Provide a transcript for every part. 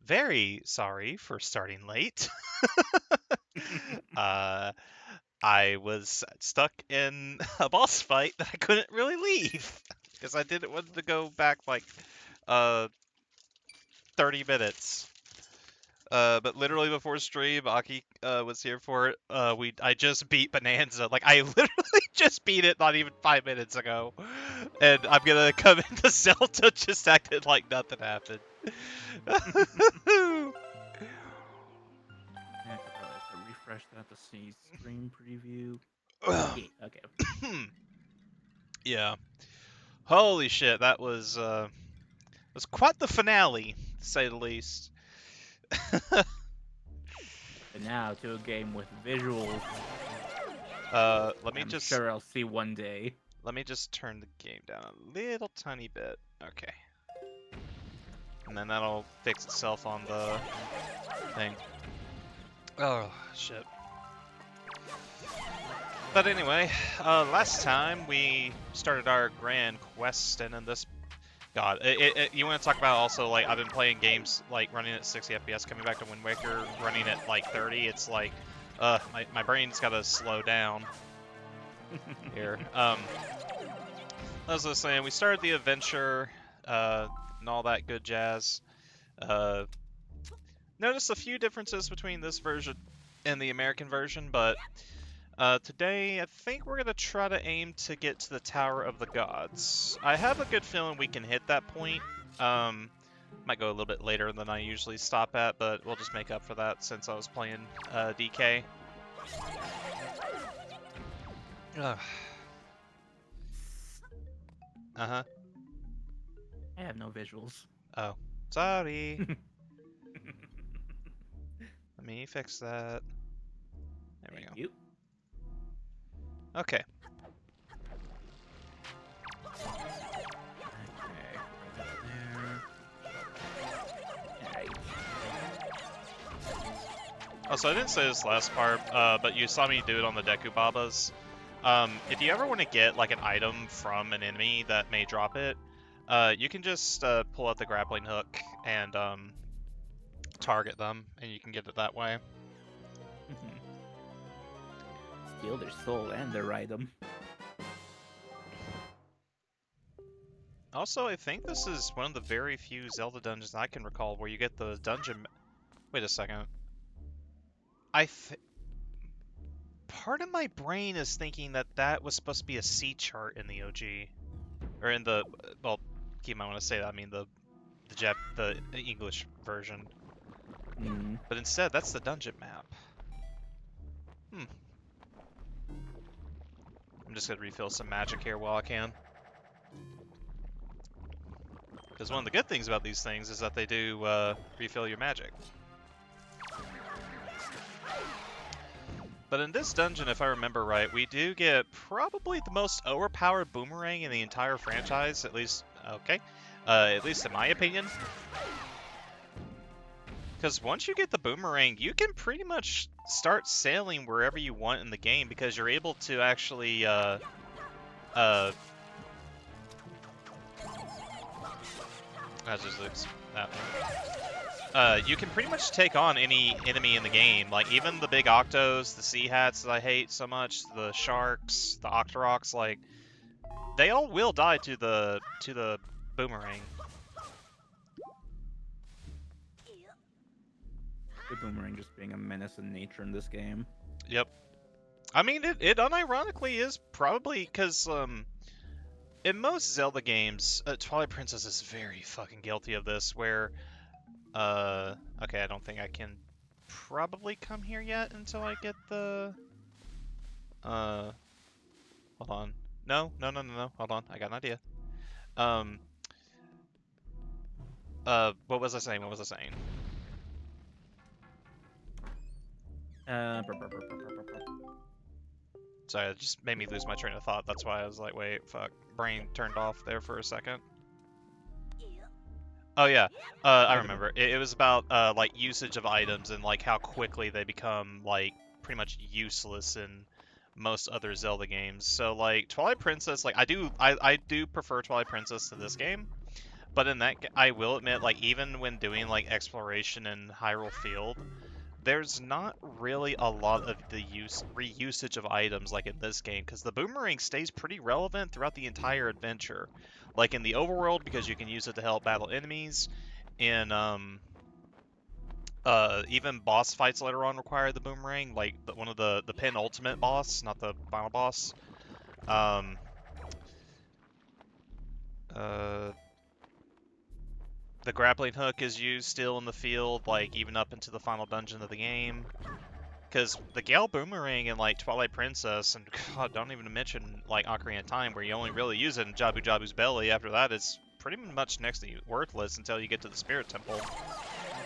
Very sorry for starting late. uh, I was stuck in a boss fight that I couldn't really leave because I didn't want to go back like uh 30 minutes. But literally before stream, Aki was here for it. I just beat Bonanza. Like I literally just beat it not even 5 minutes ago, and I'm gonna come into Zelda just acting like nothing happened. Yeah, I could probably have to refresh that to see stream preview. Yeah, okay. Yeah. Holy shit, that was quite the finale, to say the least. And now to a game with visuals. Let me I'm just sure I'll see one day. turn the game down a little tiny bit. Okay. And then that'll fix itself on the thing. Oh, shit. But anyway, last time we started our grand quest, and in this, God, you want to talk about also, like, I've been playing games, like, running at 60 FPS, coming back to Wind Waker, running at, like, 30, it's like, my brain's gotta slow down here. As I was saying, we started the adventure, and all that good jazz. Noticed a few differences between this version and the American version, but today I think we're going to try to aim to get to the Tower of the Gods. I have a good feeling we can hit that point. Might go a little bit later than I usually stop at, but we'll just make up for that since I was playing DK. Uh-huh. I have no visuals. Oh, sorry. Let me fix that. There we Thank go. you. Okay. Okay, put that there. Alright. Also, I didn't say this last part, but you saw me do it on the Deku Babas. If you ever want to get like an item from an enemy that may drop it, you can just pull out the grappling hook and target them, and you can get it that way. Steal their soul and their item. Also, I think this is one of the very few Zelda dungeons I can recall where you get the dungeon. Wait a second. Part of my brain is thinking that that was supposed to be a C chart in the OG, or in the well, keep I want to say that I mean the English version, but instead that's the dungeon map. I'm just gonna refill some magic here while I can, because one of the good things about these things is that they do refill your magic. But in this dungeon, if I remember right, we do get probably the most overpowered boomerang in the entire franchise, at least, okay, at least in my opinion. Because once you get the boomerang, you can pretty much start sailing wherever you want in the game, because you're able to actually, you can pretty much take on any enemy in the game, like even the big Octos, the Sea Hats that I hate so much, the Sharks, the Octoroks, like, they all will die to the boomerang. The boomerang just being a menace in nature in this game. Yep. I mean, it unironically is probably, because, in most Zelda games, Twilight Princess is very fucking guilty of this, where, okay, I don't think I can probably come here yet until I get the, hold on. No, hold on, I got an idea. What was I saying? Sorry, it just made me lose my train of thought. That's why I was like, wait, fuck. Brain turned off there for a second. Oh yeah, I remember. It was about like usage of items and like how quickly they become like pretty much useless in most other Zelda games. So like Twilight Princess, like I do prefer Twilight Princess to this game, But in that, I will admit, like even when doing like exploration in Hyrule Field, there's not really a lot of the reusage of items like in this game because the boomerang stays pretty relevant throughout the entire adventure. Like in the overworld because you can use it to help battle enemies. In even boss fights later on require the boomerang, like one of the penultimate boss, not the final boss. Um, uh, the grappling hook is used still in the field, like even up into the final dungeon of the game. Because the Gale Boomerang in like Twilight Princess, and God, don't even mention like Ocarina of Time, where you only really use it in Jabu Jabu's belly. After that, it's pretty much next to worthless until you get to the Spirit Temple.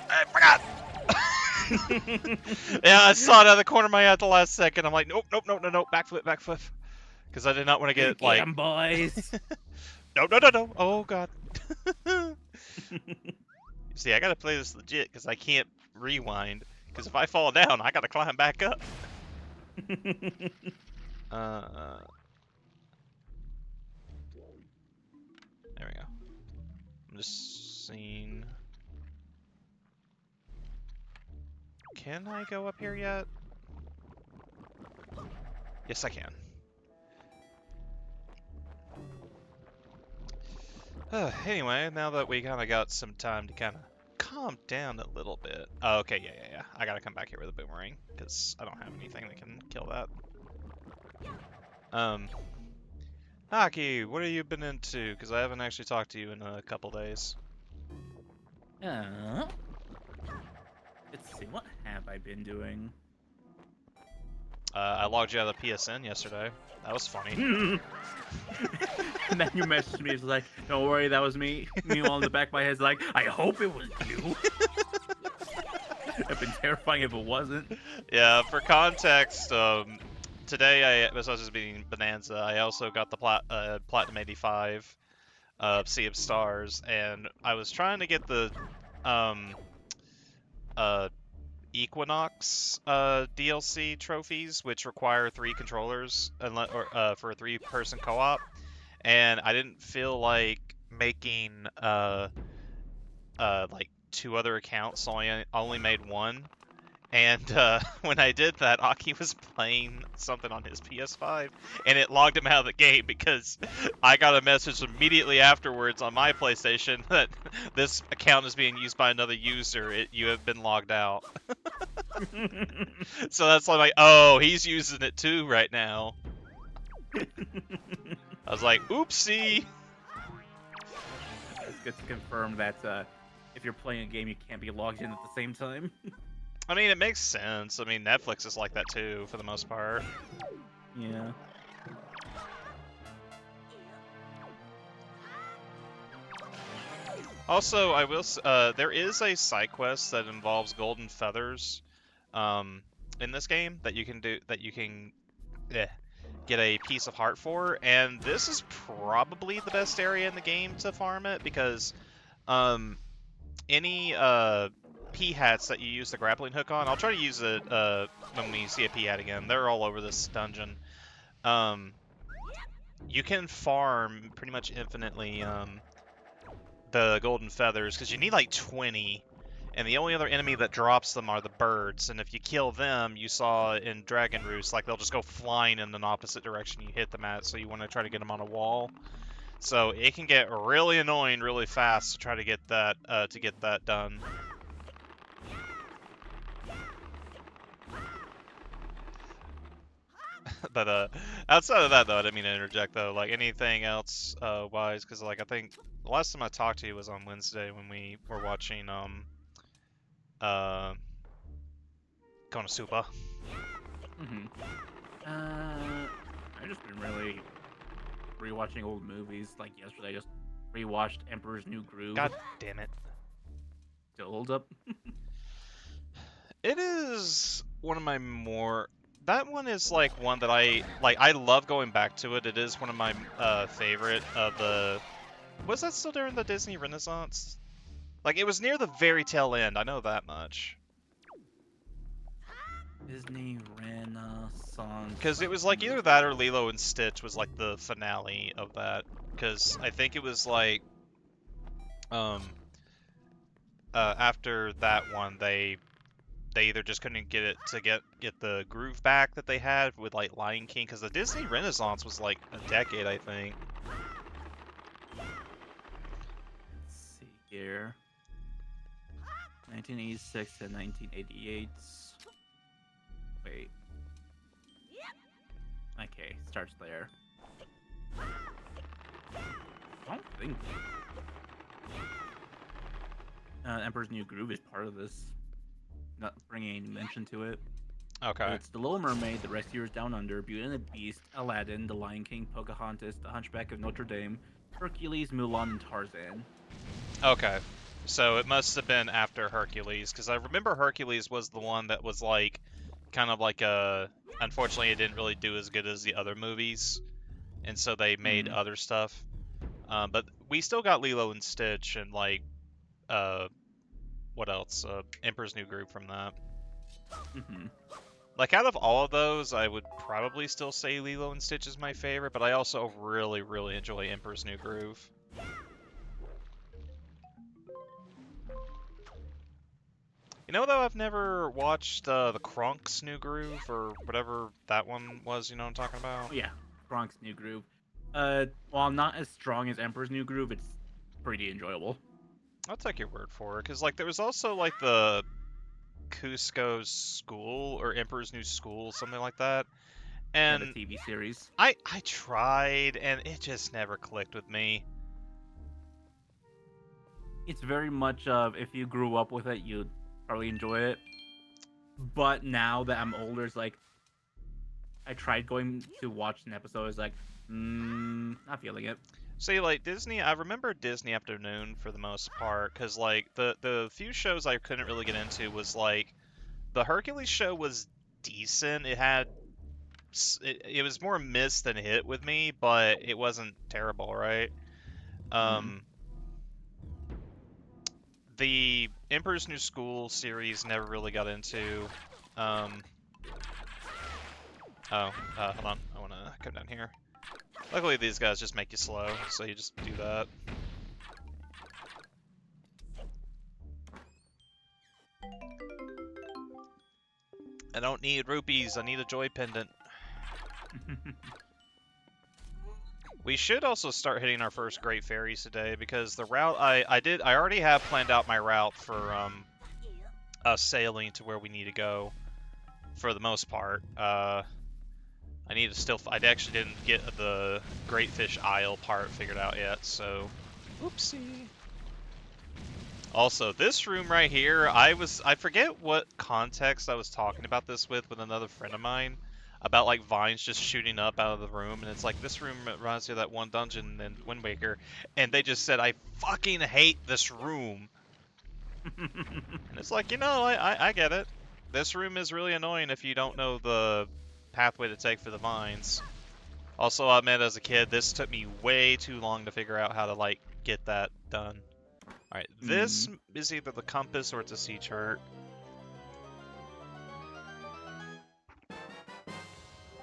I forgot. Yeah, I saw it out of the corner of my eye at the last second. I'm like, nope, nope, nope, no, no, backflip, backflip, because I did not want to get Get like, 'em, boys. no, no, no, no. Oh God. See, I gotta play this legit because I can't rewind. Because if I fall down, I gotta climb back up. Uh, there we go. I'm just seeing. Can I go up here yet? Yes, I can. Anyway, now that we kind of got some time to kind of calm down a little bit. Oh, okay, yeah. I gotta come back here with a boomerang because I don't have anything that can kill that. Aki, what have you been into? Because I haven't actually talked to you in a couple days. Let's see, what have I been doing? I logged you out of PSN yesterday. That was funny. And then you messaged me, it's like, don't worry, that was me. Meanwhile, in the back of my head's like, I hope it was you. It'd been terrifying if it wasn't. Yeah, for context, today besides just being Bonanza, I also got the Platinum 85 Sea of Stars, and I was trying to get the um, Equinox DLC trophies, which require 3 controllers for a 3-person co-op, and I didn't feel like making like 2 other accounts, so I only made 1. And when I did that, Aki was playing something on his PS5, and it logged him out of the game because I got a message immediately afterwards on my PlayStation that this account is being used by another user. You have been logged out. So that's like, oh, he's using it too right now. I was like, oopsie. It's good to confirm that if you're playing a game, you can't be logged in at the same time. I mean, it makes sense. I mean, Netflix is like that too, for the most part. Yeah. Also, I will. There is a side quest that involves golden feathers, in this game that you can do. That you can, get a piece of heart for, and this is probably the best area in the game to farm it because, any P hats that you use the grappling hook on, I'll try to use it when we see a P hat again. They're all over this dungeon. You can farm pretty much infinitely the golden feathers because you need like 20, and the only other enemy that drops them are the birds, and if you kill them, you saw in Dragon Roost, like they'll just go flying in an opposite direction you hit them at, so you want to try to get them on a wall. So it can get really annoying really fast to try to get that done. But outside of that though, I didn't mean to interject though. Like anything else wise, because like I think the last time I talked to you was on Wednesday when we were watching uh Konosuba. I've just been really rewatching old movies. Like yesterday, I just rewatched Emperor's New Groove. God damn it. Still holds up. It is one of my more. That one is like one that I like. I love going back to it. It is one of my favorite of the. Was that still during the Disney Renaissance? Like it was near the very tail end. I know that much. Disney Renaissance. Because it was like either that or Lilo and Stitch was like the finale of that. Because I think it was like Um, after that one, they either just couldn't get it to get the groove back that they had with like Lion King, because the Disney Renaissance was like a decade, I think. Let's see here. 1986 and 1988. Wait. Okay, starts there. I don't think Emperor's New Groove is part of this. Not bringing any mention to it. But Okay. it's The Little Mermaid, The Rescuers Down Under, Beauty and the Beast, Aladdin, The Lion King, Pocahontas, The Hunchback of Notre Dame, Hercules, Mulan, and Tarzan. Okay. So it must have been after Hercules, because I remember Hercules was the one that was like, kind of like a. Unfortunately, it didn't really do as good as the other movies, and so they made Mm-hmm. other stuff. But we still got Lilo and Stitch and like, uh, what else? Emperor's New Groove from that. Mm-hmm. Like out of all of those, I would probably still say Lilo and Stitch is my favorite, but I also really, really enjoy Emperor's New Groove. You know, though, I've never watched the Kronk's New Groove or whatever that one was. You know what I'm talking about? Oh yeah, Bronx New Groove. While not as strong as Emperor's New Groove, it's pretty enjoyable. I'll take your word for it, because like there was also like the Cusco's School or Emperor's New School, something like that. Yeah, the And TV series. I tried, and it just never clicked with me. It's very much of if you grew up with it, you'd probably enjoy it. But now that I'm older, it's like I tried going to watch an episode. It's like, not feeling it. See, like Disney, I remember Disney Afternoon for the most part, because like the few shows I couldn't really get into was like the Hercules show was decent. It was more miss than hit with me, but it wasn't terrible, right? Mm. Um, the Emperor's New School series never really got into. Um, hold on, I wanna come down here. Luckily, these guys just make you slow, so you just do that. I don't need rupees, I need a joy pendant. We should also start hitting our first Great Fairies today, because the route I already have planned out my route for us sailing to where we need to go for the most part. I need to still. I actually didn't get the Great Fish Isle part figured out yet, so oopsie. Also, this room right here, I forget what context I was talking about this with another friend of mine, about like vines just shooting up out of the room, and it's like this room reminds me of that one dungeon in Wind Waker, and they just said I fucking hate this room, and it's like, I get it. This room is really annoying if you don't know the pathway to take for the vines. Also, I admit as a kid, this took me way too long to figure out how to like get that done. Alright, this is either the compass or it's a sea chart.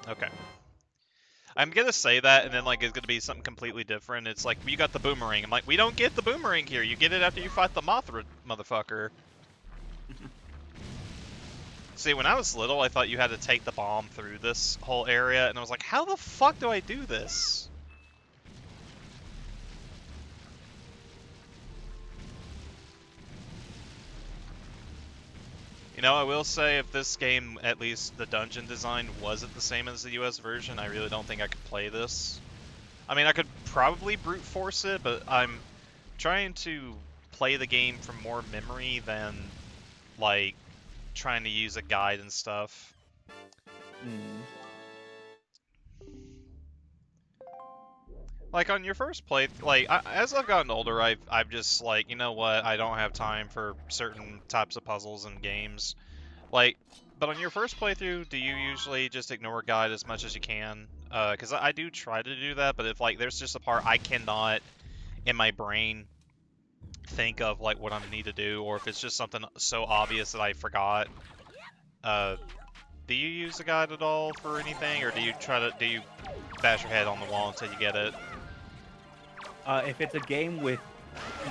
Okay. I'm gonna say that, and then like it's gonna be something completely different. It's like, you got the boomerang. I'm like, we don't get the boomerang here. You get it after you fight the Mothra motherfucker. See, when I was little, I thought you had to take the bomb through this whole area, and I was like, how the fuck do I do this? You know, I will say, if this game, at least the dungeon design, wasn't the same as the US version, I really don't think I could play this. I mean, I could probably brute force it, but I'm trying to play the game from more memory than, like, trying to use a guide and stuff. Like, on your first play, like, as I've gotten older, I've just, like, you know what, I don't have time for certain types of puzzles and games. Like, but on your first playthrough, do you usually just ignore a guide as much as you can? Because I do try to do that, but if, like, there's just a part I cannot, in my brain, think of, like, what I need to do, or if it's just something so obvious that I forgot, uh, do you use a guide at all for anything, or do you bash your head on the wall until you get it? If it's a game with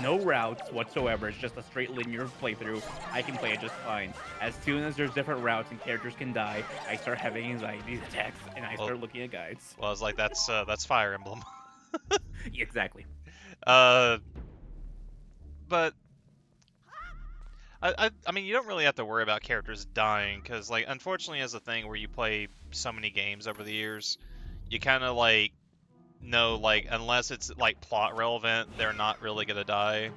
no routes whatsoever. It's just a straight linear playthrough. I can play it just fine. As soon as there's different routes and characters can die, I start having anxiety attacks and I Well, start looking at guides. well, I was like, that's Fire Emblem. Exactly. uh, but I mean, you don't really have to worry about characters dying because, like, unfortunately, as a thing where you play so many games over the years, you kind of like know, like, unless it's like plot relevant, they're not really gonna die.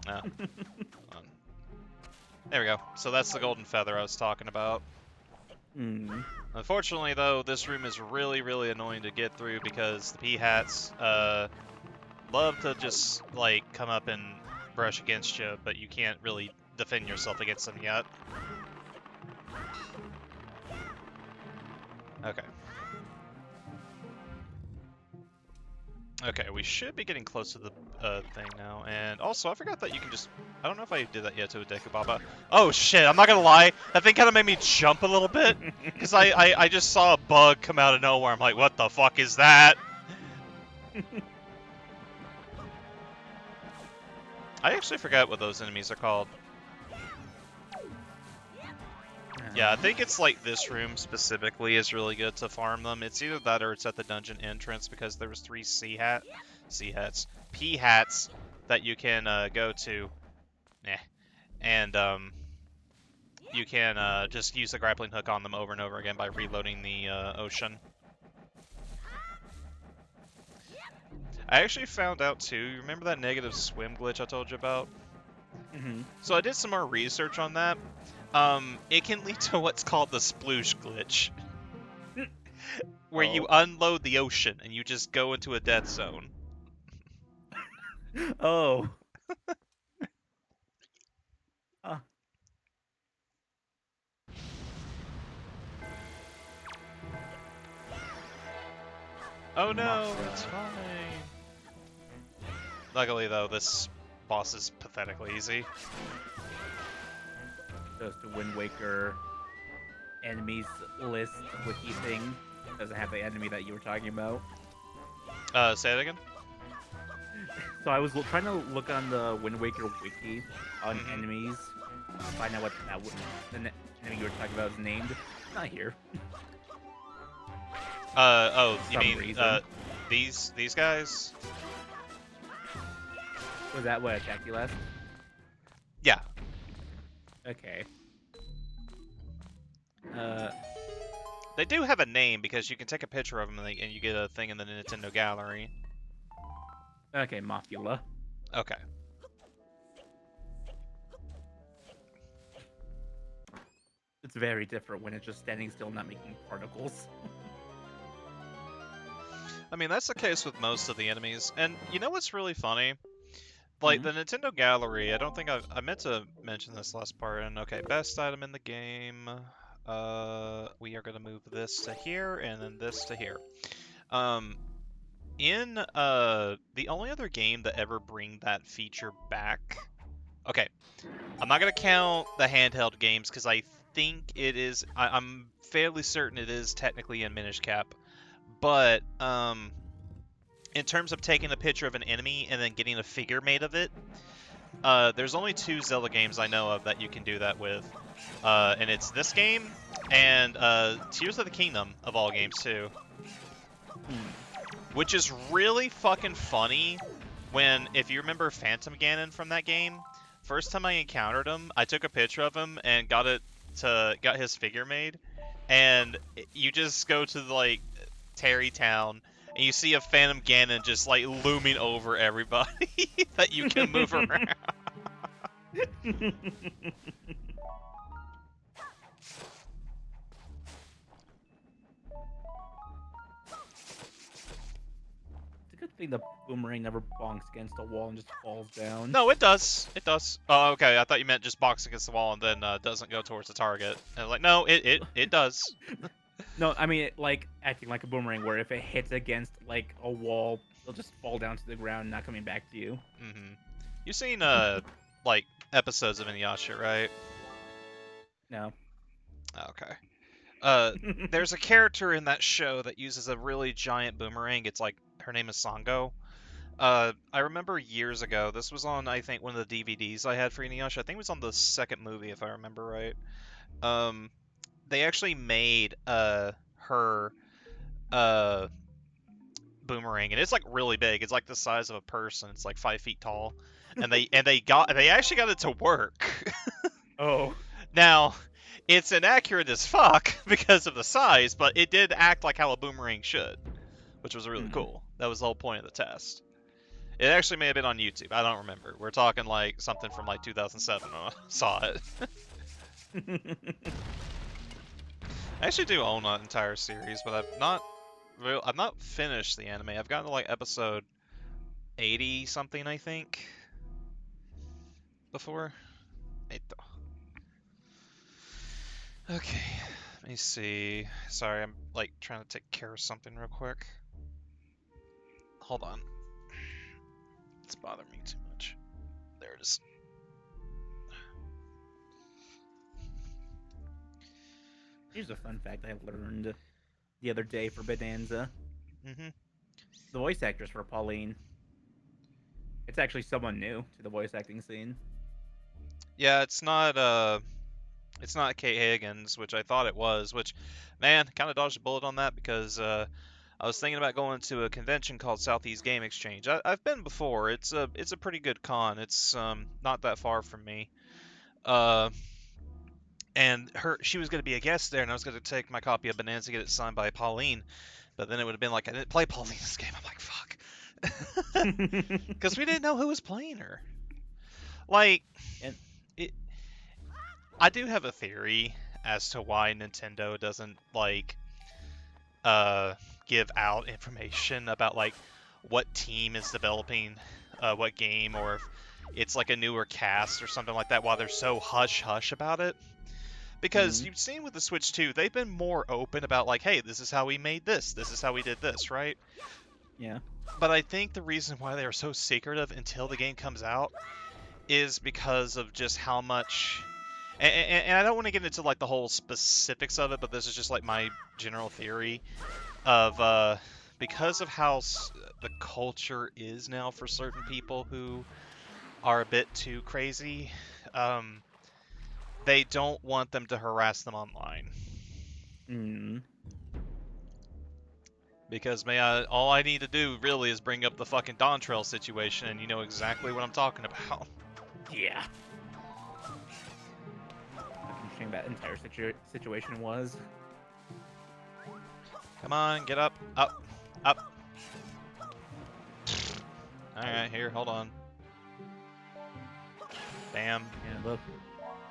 No. Um, there we go. So that's the golden feather I was talking about. Hmm. Unfortunately, though, this room is really, really annoying to get through because the P-hats love to just, like, come up and brush against you, but you can't really defend yourself against them yet. Okay. Okay, we should be getting close to the thing now. And also, I forgot that you can just... I don't know if I did that yet to a Deku Baba. Oh, shit, I'm not gonna lie. That thing kind of made me jump a little bit. Because I just saw a bug come out of nowhere. I'm like, what the fuck is that? I actually forgot what those enemies are called. Yeah, I think it's like this room specifically is really good to farm them. It's either that or it's at the dungeon entrance because there's 3 P-hats that you can go to. And you can just use the grappling hook on them over and over again by reloading the ocean. I actually found out too, you remember that negative swim glitch I told you about? Hmm. So I did some more research on that. It can lead to what's called the sploosh glitch, where you Oh. unload the ocean and you just go into a death zone. Oh. Ah. Oh no, it's Makra. fine. Luckily though, this boss is pathetically easy. Just the Wind Waker enemies list wiki thing. Doesn't have the enemy that you were talking about. Say it again? So I was trying to look on the Wind Waker wiki on Mhm. enemies, find out what enemy you were talking about is named. Not here. Oh, For you some mean, reason. these guys? Was that what attacked you last? Yeah. Okay. Uh, They do have a name because you can take a picture of them and you get a thing in the Nintendo Gallery. okay, Mafula. Okay. It's very different when it's just standing still, not making particles. I mean, that's the case with most of the enemies. And you know what's really funny? Like, Hmm. the Nintendo Gallery, I don't think I meant to mention this last part. And okay, best item in the game. We are going to move this to here and then this to here. In the only other game that ever bring that feature back. Okay, I'm not gonna count the handheld games because I think it is. I'm fairly certain it is technically in Minish Cap, but in terms of taking a picture of an enemy and then getting a figure made of it, there's only 2 Zelda games I know of that you can do that with, and it's this game and Tears of the Kingdom of all games too. Hmm. Which is really fucking funny when, if you remember Phantom Ganon from that game, first time I encountered him, I took a picture of him and got his figure made, and you just go to like Terry Town and you see a Phantom Ganon just like looming over everybody that you can move around. It's a good thing the boomerang never bonks against a wall and just falls down. No, it does. It does. Oh, okay. I thought you meant just box against the wall and then doesn't go towards the target. And like, no, it does. No, I mean like acting like a boomerang, where if it hits against like a wall, it'll just fall down to the ground, not coming back to you. Mm-hmm. You've seen like episodes of Inuyasha, right? No. Okay. Uh, there's a character in that show that uses a really giant boomerang. It's like her name is Sango. I remember years ago. This was on, I think, one of the DVDs I had for Inuyasha. I think it was on the second movie, if I remember right. Um, they actually made her uh boomerang, and it's like really big. It's like the size of a person. It's like 5 feet tall, and they actually got it to work. Oh. Now, it's inaccurate as fuck because of the size, but it did act like how a boomerang should, which was really Hmm. cool. That was the whole point of the test. It actually may have been on YouTube. I don't remember. We're talking like something from like 2007 when I saw it. I actually do own an entire series, but I've not finished the anime. I've gotten to like episode 80 something, I think, before. Okay, let me see. Sorry, I'm like trying to take care of something real quick. Hold on. It's bothering me too much. There it is. Here's a fun fact I learned the other day for Bonanza. Mhm. The voice actress for Pauline, it's actually someone new to the voice acting scene. Yeah, it's not Kate Higgins, which I thought it was. Which, man, kind of dodged a bullet on that because I was thinking about going to a convention called Southeast Game Exchange. I've been before. It's a pretty good con. It's not that far from me. Uh, and she was going to be a guest there, and I was going to take my copy of Bonanza, get it signed by Pauline. But then it would have been like I didn't play Pauline's game. I'm like, fuck, because we didn't know who was playing her. Like, And it, I do have a theory as to why Nintendo doesn't like uh give out information about like what team is developing what game, or if it's like a newer cast or something like that, while they're so hush hush about it. Because mm, you've seen with the Switch 2, they've been more open about like, hey, this is how we made this is how we did this, right? yeah. But I think the reason why they are so secretive until the game comes out is because of just how much. And I don't want to get into like the whole specifics of it, but this is just like my general theory of because of how the culture is now for certain people who are a bit too crazy. Um, they don't want them to harass them online. Mm, Because man, all I need to do really is bring up the fucking Dawntrail situation, and you know exactly what I'm talking about. yeah. How interesting that entire situation was. Come on, get up, up, up. All right, here, hold on. Bam. Yeah,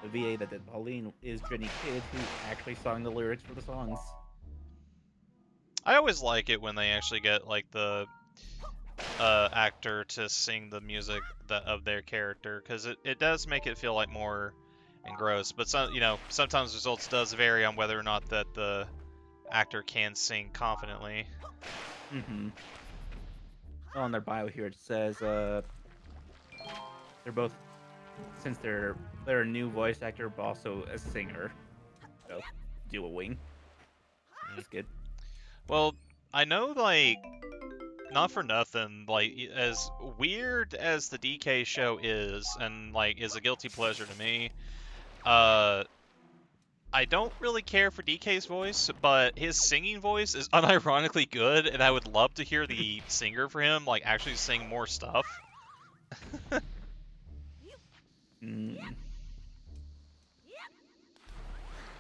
the VA that did Pauline is Jenny Kidd, who actually sang the lyrics for the songs. I always like it when they actually get like the actor to sing the music of their character, because it does make it feel like more engrossed. But sometimes results does vary on whether or not that the actor can sing confidently. Mm-hmm. Well, on their bio here it says they're both, since they're a new voice actor but also a singer, so duoing. Mm. That's good. Well, I know, like, not for nothing, like, as weird as the DK show is, and like is a guilty pleasure to me, uh I don't really care for DK's voice, but his singing voice is unironically good, and I would love to hear the singer for him like actually sing more stuff. Mm.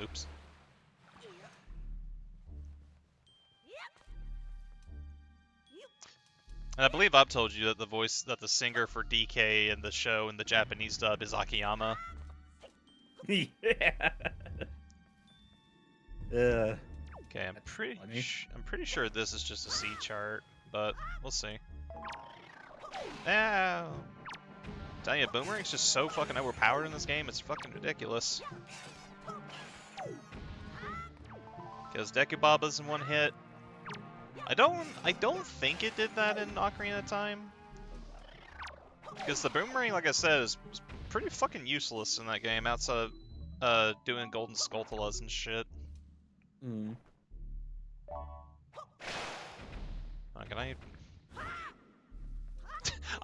Oops. And I believe I've told you that the singer for DK in the show in the Japanese dub is Akiyama. Yeah. Uh, Okay, that's funny. I'm pretty sure this is just a C chart, but we'll see. Ow. Tell you, Boomerang's just so fucking overpowered in this game, it's fucking ridiculous. Because Dekubaba's in one hit. I don't think it did that in Ocarina of Time. Because the Boomerang, like I said, is pretty fucking useless in that game outside of doing Golden Skulltulas and shit. Mm. Can I?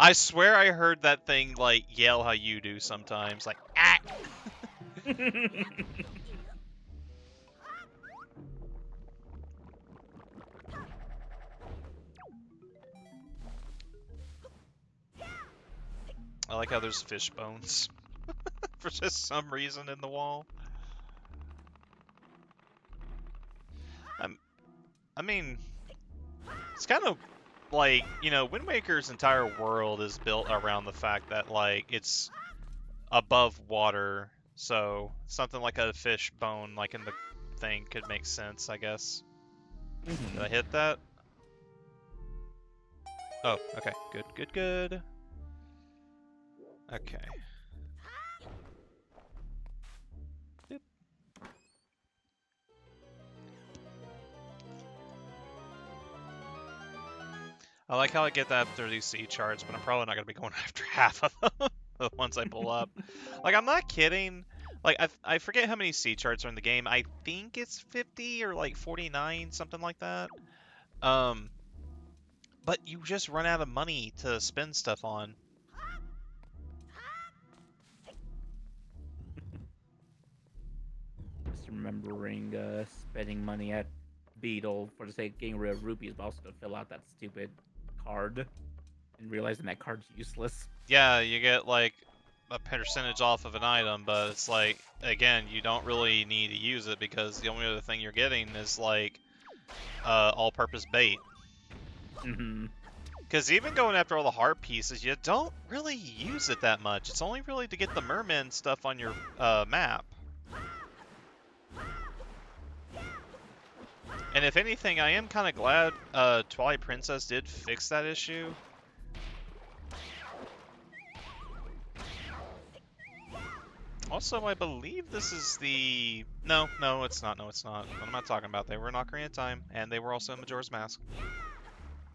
I swear I heard that thing like yell how you do sometimes, like ah. I like how there's fish bones for just some reason in the wall. I mean, it's kind of like, Wind Waker's entire world is built around the fact that like it's above water, so something like a fish bone like in the thing could make sense, I guess. Did I hit that? Oh, okay. Good, good, good. Okay. Yep. I like how I get that after these sea charts, but I'm probably not going to be going after half of them, the ones I pull up. Like, I'm not kidding. Like, I forget how many sea charts are in the game. I think it's 50 or like 49, something like that. Um, but you just run out of money to spend stuff on. Just remembering spending money at Beetle for the sake of getting rid of rupees, but also to fill out that stupid card and realizing that card's useless. Yeah, you get like a percentage off of an item, but it's like, again, you don't really need to use it because the only other thing you're getting is like all-purpose bait. Mm-hmm. Because even going after all the heart pieces, you don't really use it that much. It's only really to get the merman stuff on your map. And if anything, I am kind of glad Twilight Princess did fix that issue. Also, I believe this is the... No, it's not. No, it's not. What am I talking about? They were in Ocarina of Time, and they were also in Majora's Mask.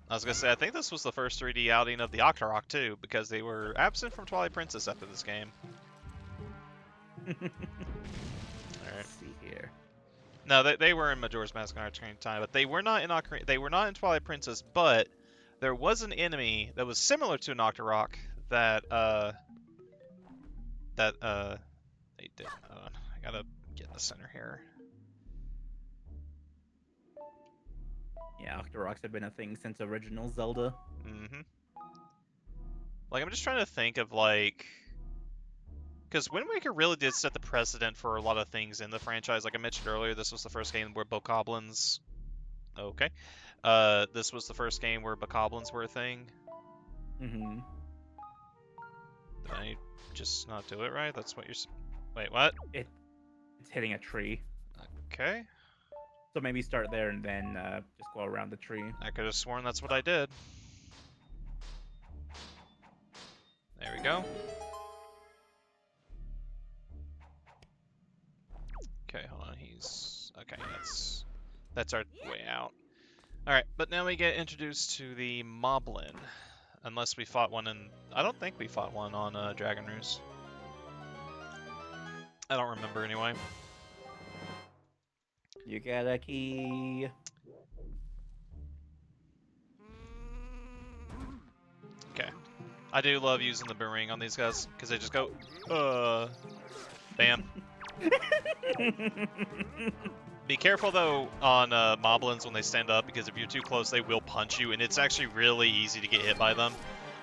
I was gonna say, I think this was the first 3D outing of the Octorok, too, because they were absent from Twilight Princess after this game. Alright. Let's see here. No, they were in Majora's Mask and Ocarina of Time, but they were not in They were not in Twilight Princess, but there was an enemy that was similar to an Octorok that they did. I gotta get in the center here. Yeah, Octoroks have been a thing since original Zelda. Mm-hmm. Like, I'm just trying to think of, like... Because Wind Waker really did set the precedent for a lot of things in the franchise. Like I mentioned earlier, this was the first game where bokoblins... Okay. This was the first game where bokoblins were a thing. Mm-hmm. Did I just not do it right? That's what you're... Wait, what? It's hitting a tree. Okay. So maybe start there and then just go around the tree. I could have sworn that's what I did. There we go. Okay, hold on. He's... Okay, that's our way out. Alright, but now we get introduced to the Moblin. Unless we fought one in... I don't think we fought one on Dragon Roost. I don't remember anyway. You got a key. Okay. I do love using the boomerang on these guys, because they just go, bam. Be careful, though, on Moblins when they stand up, because if you're too close, they will punch you, and it's actually really easy to get hit by them.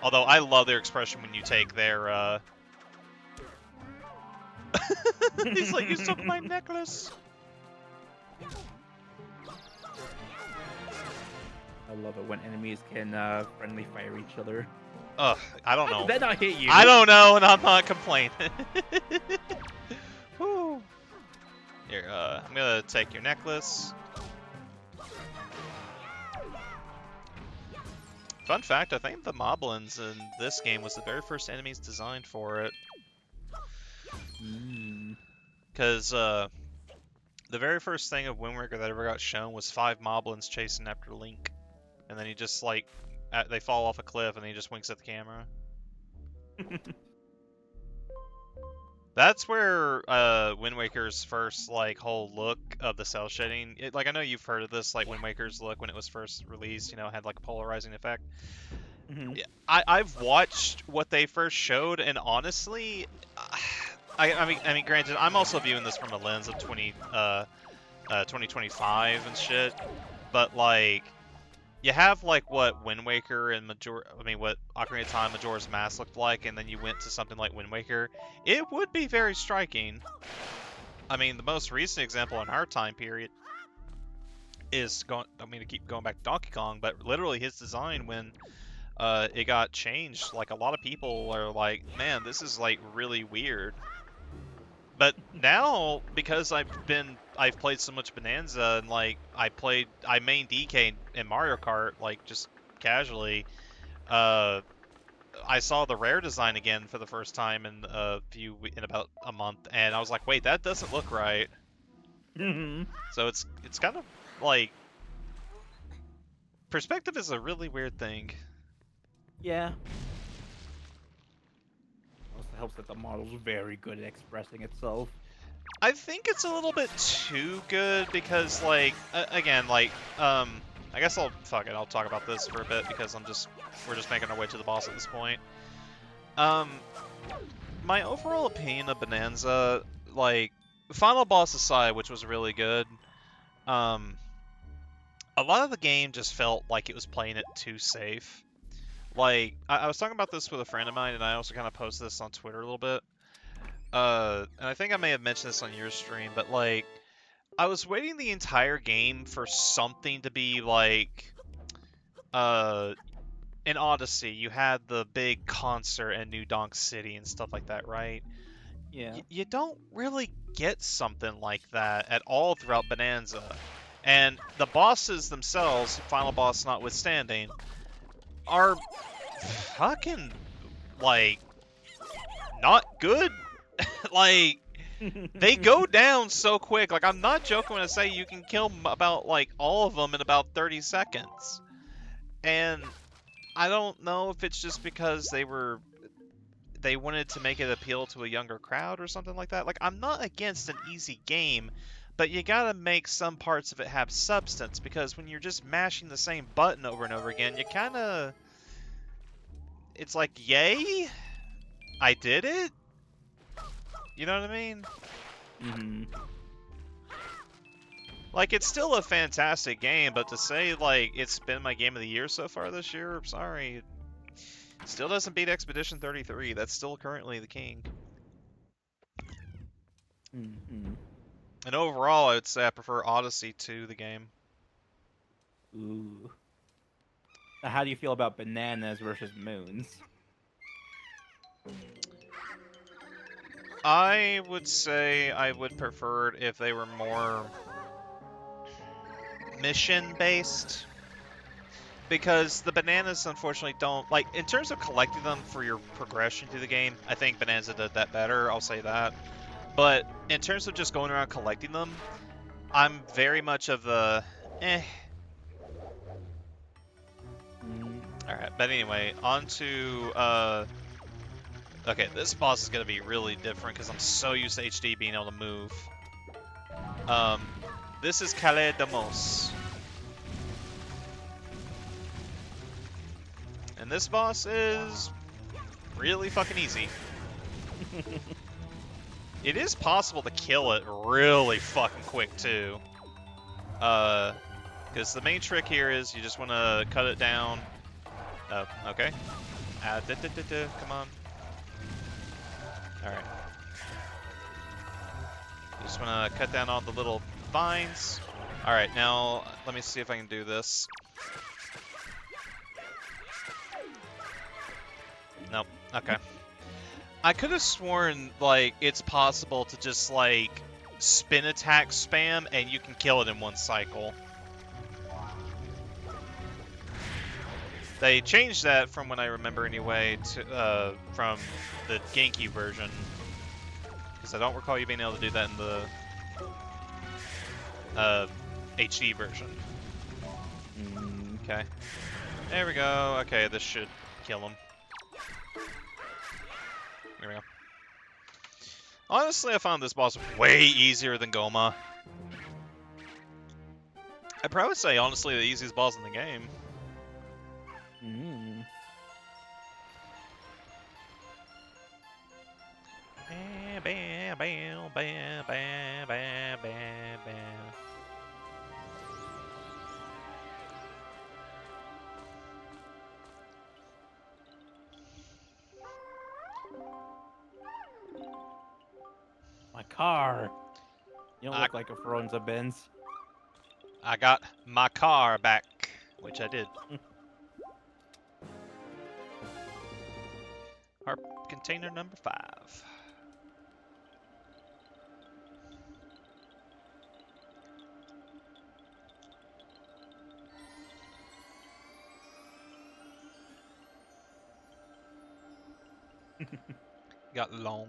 Although, I love their expression when you take their, He's like, you took my necklace! I love it when enemies can friendly fire each other. Ugh, I don't How know. did that not hit you? I don't know, and I'm not complaining. Whew. Here, I'm gonna take your necklace. Fun fact, I think the Moblins in this game was the very first enemies designed for it. Because, the very first thing of Wind Waker that ever got shown was 5 Moblins chasing after Link. And then he just, like, they fall off a cliff and he just winks at the camera. That's where Wind Waker's first like whole look of the cell shading. Like I know you've heard of this, like Wind Waker's look when it was first released. Had like a polarizing effect. Hmm. Yeah, I've watched what they first showed, and honestly, I mean, granted, I'm also viewing this from a lens of 2025 and shit, but like, you have like what Wind Waker and what Ocarina of Time Majora's Mask looked like, and then you went to something like Wind Waker. It would be very striking. I mean, the most recent example in our time period is going. I mean, to keep going back to Donkey Kong, but literally his design when it got changed. Like a lot of people are like, man, this is like really weird. But now, because I've played so much Bonanza and like I main DK in Mario Kart like just casually. Uh, I saw the rare design again for the first time in about a month, and I was like, wait, that doesn't look right. Hmm. So it's kind of like perspective is a really weird thing. Yeah. Also helps that the model's very good at expressing itself. I think it's a little bit too good because, like, again, like, I guess fuck it. I'll talk about this for a bit because we're just making our way to the boss at this point. Um, my overall opinion of Bonanza, like, final boss aside, which was really good, um, a lot of the game just felt like it was playing it too safe. Like, I was talking about this with a friend of mine, and I also kind of posted this on Twitter a little bit. And I think I may have mentioned this on your stream, but like, I was waiting the entire game for something to be like, uh, in Odyssey, you had the big concert in New Donk City and stuff like that, right? Yeah. You don't really get something like that at all throughout Bonanza. And the bosses themselves, final boss notwithstanding, are fucking, like, not good. Like, they go down so quick. Like, I'm not joking when I say you can kill about, like, all of them in about 30 seconds. And I don't know if it's just because they wanted to make it appeal to a younger crowd or something like that. Like, I'm not against an easy game, but you gotta make some parts of it have substance, because when you're just mashing the same button over and over again, you kinda... It's like, yay? I did it? You know what I mean? Hmm. Like, it's still a fantastic game, but to say, like, it's been my game of the year so far this year, sorry. It still doesn't beat Expedition 33. That's still currently the king. Hmm. And overall, I would say I prefer Odyssey to the game. Ooh. Now, how do you feel about bananas versus moons? I would say I would prefer it if they were more mission-based. Because the bananas, unfortunately, don't... Like, in terms of collecting them for your progression through the game, I think Bonanza did that better, I'll say that. But in terms of just going around collecting them, I'm very much of the... eh. Mm. Alright, but anyway, on to... Okay, this boss is going to be really different because I'm so used to HD being able to move. This is Calais de Mos. And this boss is really fucking easy. It is possible to kill it really fucking quick too. Because the main trick here is you just want to cut it down. Oh, okay. Come on. Alright. You just want to cut down all the little vines. Alright, now let me see if I can do this. Nope. Okay. I could have sworn, like, it's possible to just, like, spin attack spam and you can kill it in one cycle. They changed that from what I remember anyway, to, from the GameCube version. Because I don't recall you being able to do that in the HD version. Okay. There we go. Okay, this should kill him. There we go. Honestly, I found this boss way easier than Goma. I'd probably say, honestly, the easiest boss in the game. Mm. bam, bam, bam, bam, bam, bam, bam. My car. You don't I, look like a Fronza Benz. I got my car back, which I did. Our container number 5. Got long.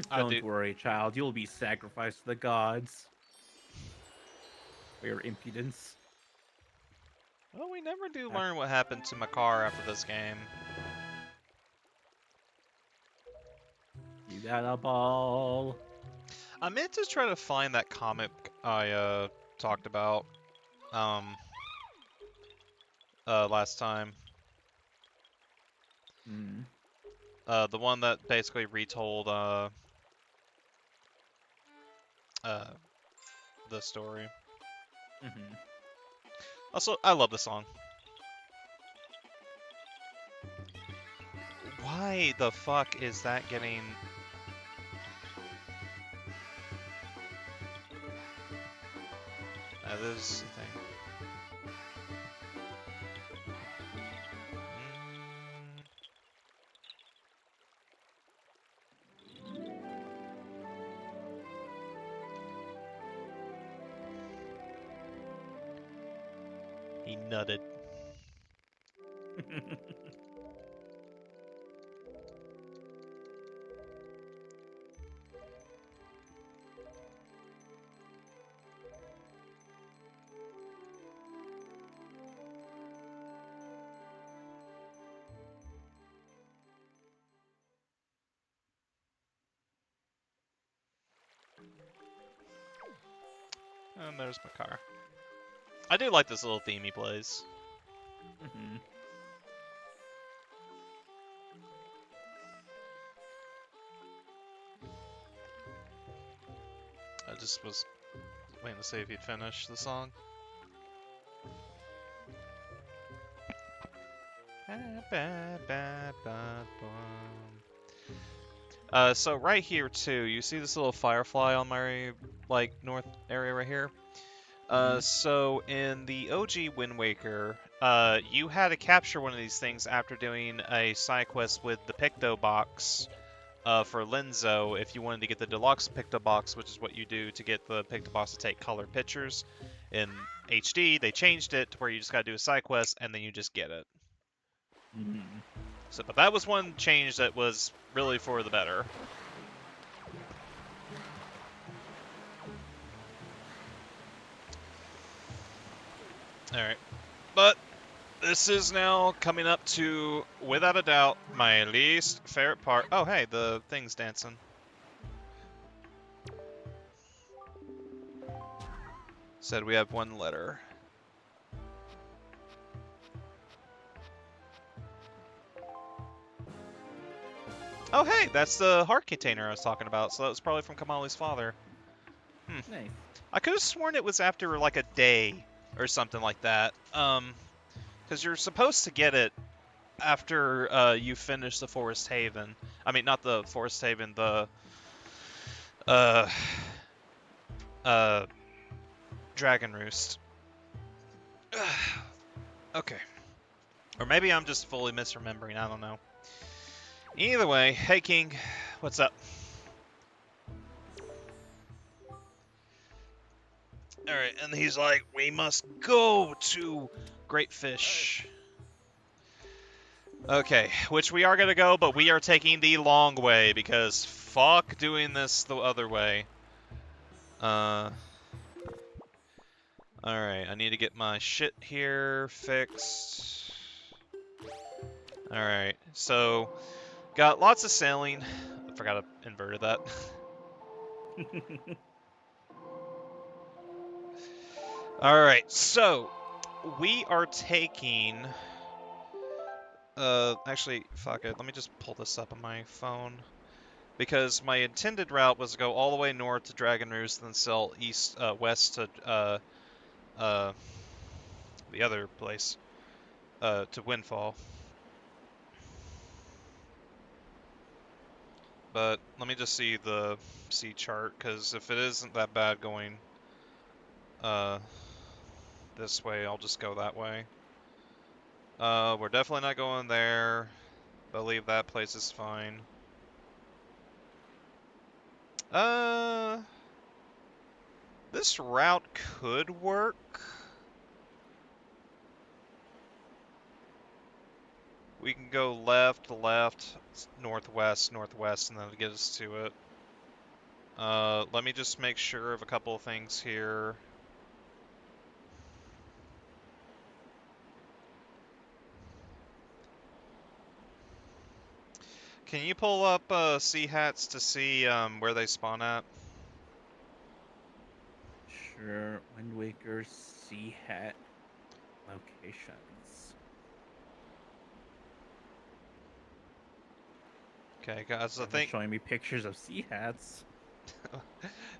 I do. Don't worry, child. You'll be sacrificed to the gods for your impudence. Well, we never do learn what happened to my car after this game. You got a ball. I meant to try to find that comic I talked about um last time. Mm. The one that basically retold uh the story. Mm-hmm. Also, I love the song. Why the fuck is that getting... That is the thing. He nutted. And there's my car. I do like this little theme he plays. Mm-hmm. I just was waiting to see if he'd finish the song. So right here too, you see this little firefly on my like north area right here? Mm-hmm. So in the OG Wind Waker, you had to capture one of these things after doing a side quest with the Picto Box for Lenzo if you wanted to get the deluxe Picto Box, which is what you do to get the Picto Box to take color pictures. In HD, they changed it to where you just gotta do a side quest and then you just get it. Mm-hmm. So, but that was one change that was really for the better. Alright. But this is now coming up to, without a doubt, my least favorite part. Oh, hey, the thing's dancing. Said we have one letter. Oh, hey, that's the heart container I was talking about, so that was probably from Kamali's father. Nice. I could have sworn it was after, like, a day or something like that. Because you're supposed to get it after you finish the Forest Haven. I mean, not the Forest Haven, the uh uh Dragon Roost. Okay. Or maybe I'm just fully misremembering, I don't know. Either way, hey King, what's up? Alright, and he's like, we must go to Great Fish. Okay, which we are gonna go, but we are taking the long way, because fuck doing this the other way. Alright, I need to get my shit here fixed. Alright, so Got lots of sailing. I forgot I inverted that. Alright, so we are taking actually fuck it, let me just pull this up on my phone. Because my intended route was to go all the way north to Dragon Roost, then sail west to uh the other place, to Windfall. But let me just see the sea chart, because if it isn't that bad going uh this way, I'll just go that way. We're definitely not going there. Believe that place is fine. Uh, this route could work. We can go left, left, northwest, northwest, and then get us to it. Let me just make sure of a couple of things here. Can you pull up sea hats to see where they spawn at? Sure. Wind Waker Sea Hat locations. Okay, guys, I They're just think showing me pictures of sea hats.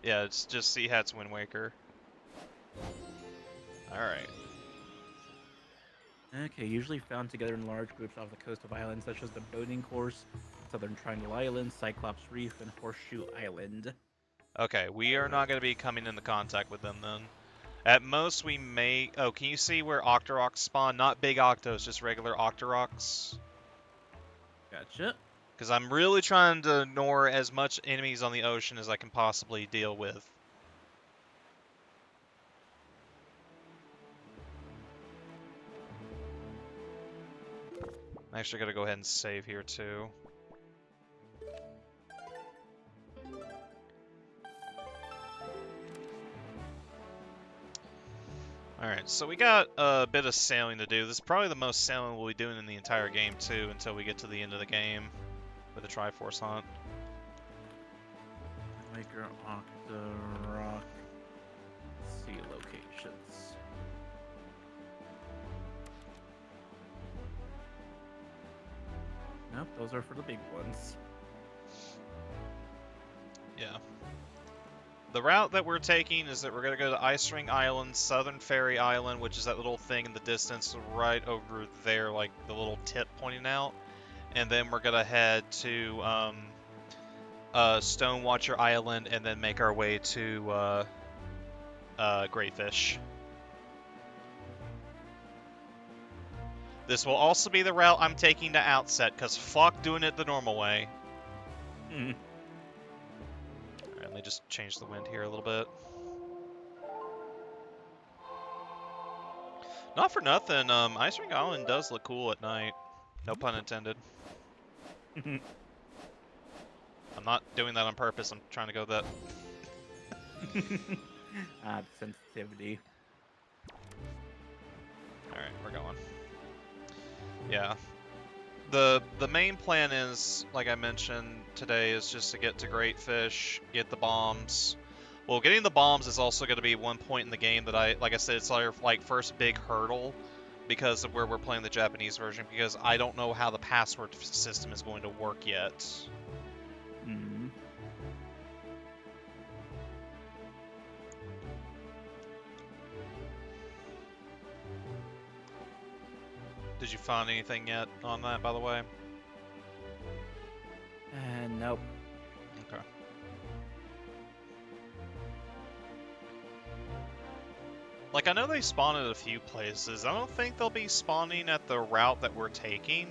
yeah, it's just sea hats Wind Waker. All right. Okay, usually found together in large groups off the coast of islands such as the Boating Course, Southern Triangle Island, Cyclops Reef, and Horseshoe Island. Okay, we are not going to be coming into contact with them then. At most, we may... Oh, can you see where Octoroks spawn? Not big Octos, just regular Octoroks. Gotcha. Because I'm really trying to ignore as much enemies on the ocean as I can possibly deal with. I actually got to go ahead and save here, too. Alright, so we got a bit of sailing to do. This is probably the most sailing we'll be doing in the entire game, too, until we get to the end of the game with the Triforce Hunt. Waker Octorok sea locations. Nope, those are for the big ones. Yeah. The route that we're taking is that we're going to go to Ice Ring Island, Southern Fairy Island, which is that little thing in the distance right over there, like the little tip pointing out. And then we're going to head to Stonewatcher Island and then make our way to Greyfish. This will also be the route I'm taking to Outset, because fuck doing it the normal way. Hmm. Alright, let me just change the wind here a little bit. Not for nothing, Ice Ring Island does look cool at night. No pun intended. I'm not doing that on purpose, I'm trying to go that... The sensitivity. Alright, we're going. Yeah. The main plan is, like I mentioned today, is just to get to Greatfish, get the bombs. Well, getting the bombs is also going to be one point in the game that like I said, it's our like first big hurdle because of where we're playing the Japanese version, because I don't know how the password system is going to work yet. Mm. Did you find anything yet on that, by the way? Nope. Okay. Like, I know they spawn at a few places. I don't think they'll be spawning at the route that we're taking.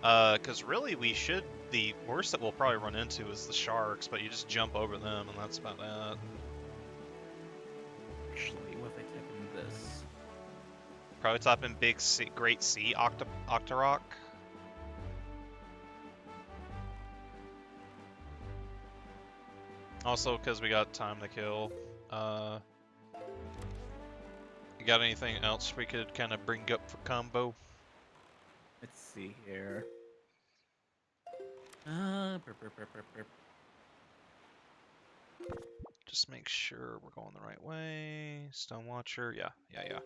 Because really, the worst that we'll probably run into is the sharks, but you just jump over them, and that's about it. Actually, what if I type in this? Probably type in Big Sea, Great Sea Octorok. Also, because we got time to kill. You got anything else we could kind of bring up for combo? Let's see here. Just make sure we're going the right way. Stone Watcher. Yeah, yeah, yeah.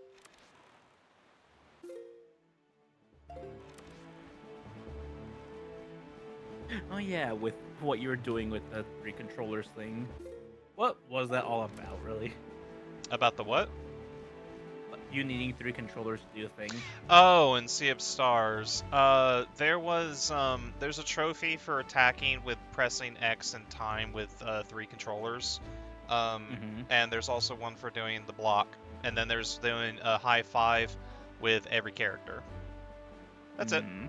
Oh yeah, with what you were doing with the 3 controllers thing. What was that all about, really? About the what? You needing 3 controllers to do a thing? Oh, and Sea of Stars. There's a trophy for attacking with pressing X and time with 3 controllers. Mm-hmm. And there's also one for doing the block. And then there's doing a high five with every character. That's it. Mm-hmm.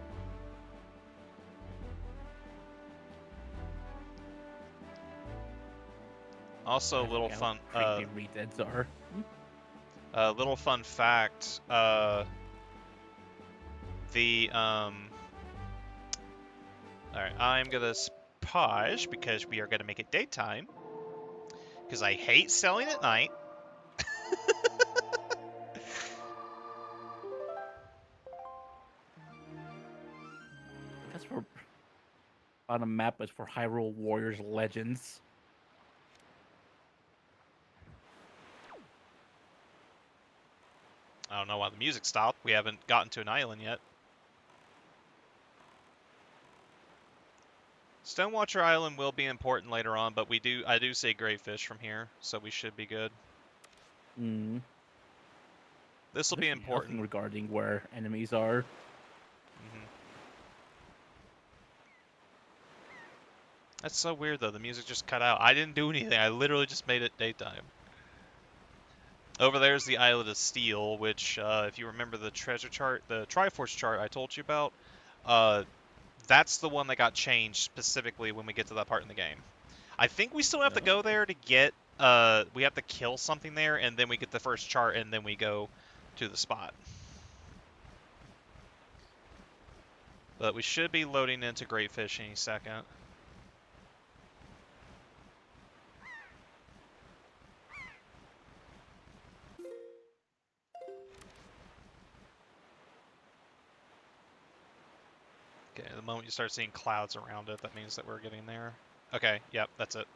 Also, I forgot how crazy redeads are. little fun fact. The All right, I'm gonna pause because we are gonna make it daytime. Because I hate selling at night. That's for on a map, but for Hyrule Warriors Legends. I don't know why the music stopped. We haven't gotten to an island yet. Stonewatcher Island will be important later on, but I do see great fish from here, so we should be good. Mm. This will be Literally nothing important. regarding where enemies are. Hmm. That's so weird though. The music just cut out. I didn't do anything. I literally just made it daytime. Over there's the Islet of Steel, which, if you remember the treasure chart, the Triforce chart I told you about, uh, that's the one that got changed specifically when we get to that part in the game. I think we still have to No. go there to get, we have to kill something there, and then we get the first chart, and then we go to the spot. But we should be loading into Great Fish any second. Okay, the moment you start seeing clouds around it, that means that we're getting there. Okay, yep, that's it.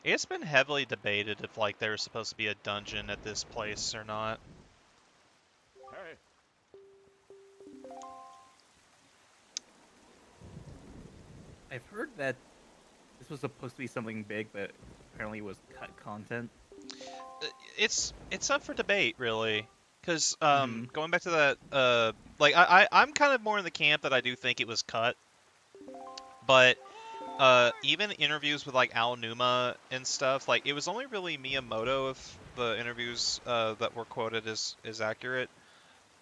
It's been heavily debated if like there's supposed to be a dungeon at this place or not. Hey. I've heard that this was supposed to be something big, but apparently it was cut content. It's up for debate really, because Mm-hmm. going back to that like I'm kind of more in the camp that I do think it was cut, but even interviews with like Al Numa and stuff, like it was only really Miyamoto, if the interviews that were quoted is accurate,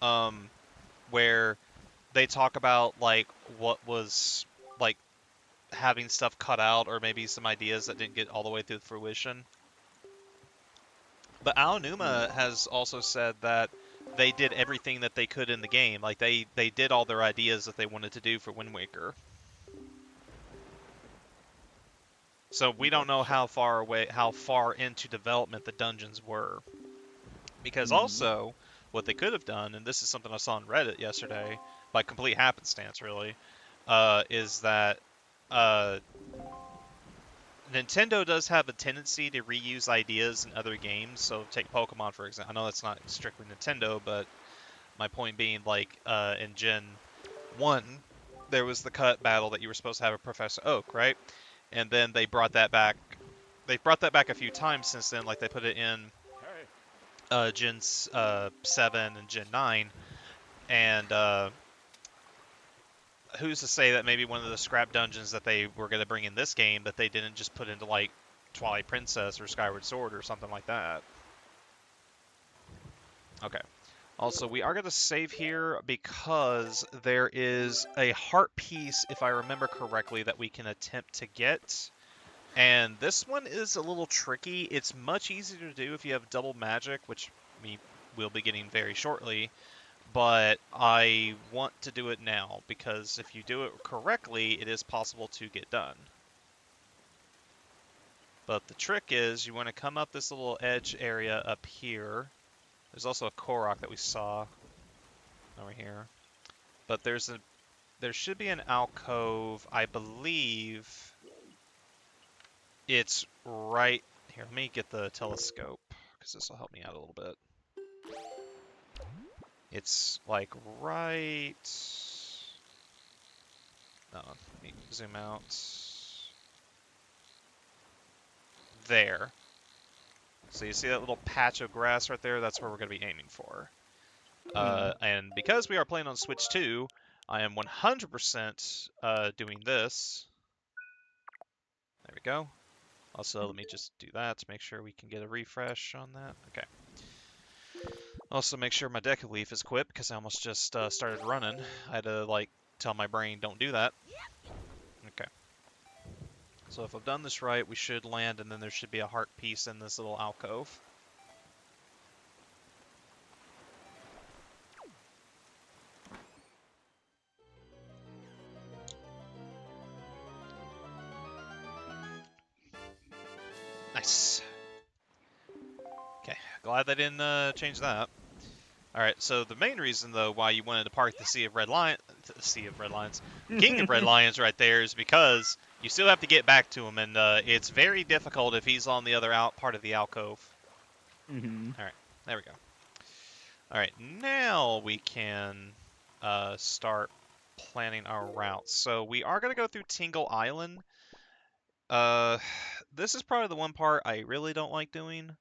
um where they talk about like what was like having stuff cut out or maybe some ideas that didn't get all the way through fruition. But Aonuma has also said that they did everything that they could in the game. Like they did all their ideas that they wanted to do for Wind Waker. So we don't know Gotcha. how far into development the dungeons were. Because Mm-hmm. also what they could have done, and this is something I saw on Reddit yesterday, by complete happenstance really, is that uh, Nintendo does have a tendency to reuse ideas in other games. So take Pokemon for example. I know that's not strictly Nintendo, but my point being, like in Gen 1, there was the cut battle that you were supposed to have a Professor Oak, right? And then they brought that back. They've brought that back a few times since then. Like they put it in Gen 7 and Gen 9. And who's to say that maybe one of the scrap dungeons that they were going to bring in this game that they didn't just put into like Twilight Princess or Skyward Sword or something like that. Okay. Also, we are going to save here because there is a heart piece, if I remember correctly, that we can attempt to get. And this one is a little tricky. It's much easier to do if you have double magic, which we will be getting very shortly. but I want to do it now because if you do it correctly, it is possible to get done. But the trick is you want to come up this little edge area up here. There's also a Korok that we saw over here. But there should be an alcove, I believe. It's right here. Let me get the telescope because this will help me out a little bit. It's like right. No, let me zoom out. There. So you see that little patch of grass right there? That's where we're going to be aiming for. And because we are playing on Switch 2, I am 100% doing this. There we go. Also, let me just do that to make sure we can get a refresh on that. Okay. Also, make sure my deck leaf is equipped because I almost just started running. I had to, like, tell my brain, don't do that. Okay. So if I've done this right, we should land, and then there should be a heart piece in this little alcove. Nice. Okay, glad they didn't change that. All right, so the main reason though why you wanted to park the Sea of Red Lions, King of Red Lions right there is because you still have to get back to him, and it's very difficult if he's on the other part of the alcove. Mm-hmm. All right, there we go. All right, now we can start planning our routes. So we are going to go through Tingle Island. This is probably the one part I really don't like doing,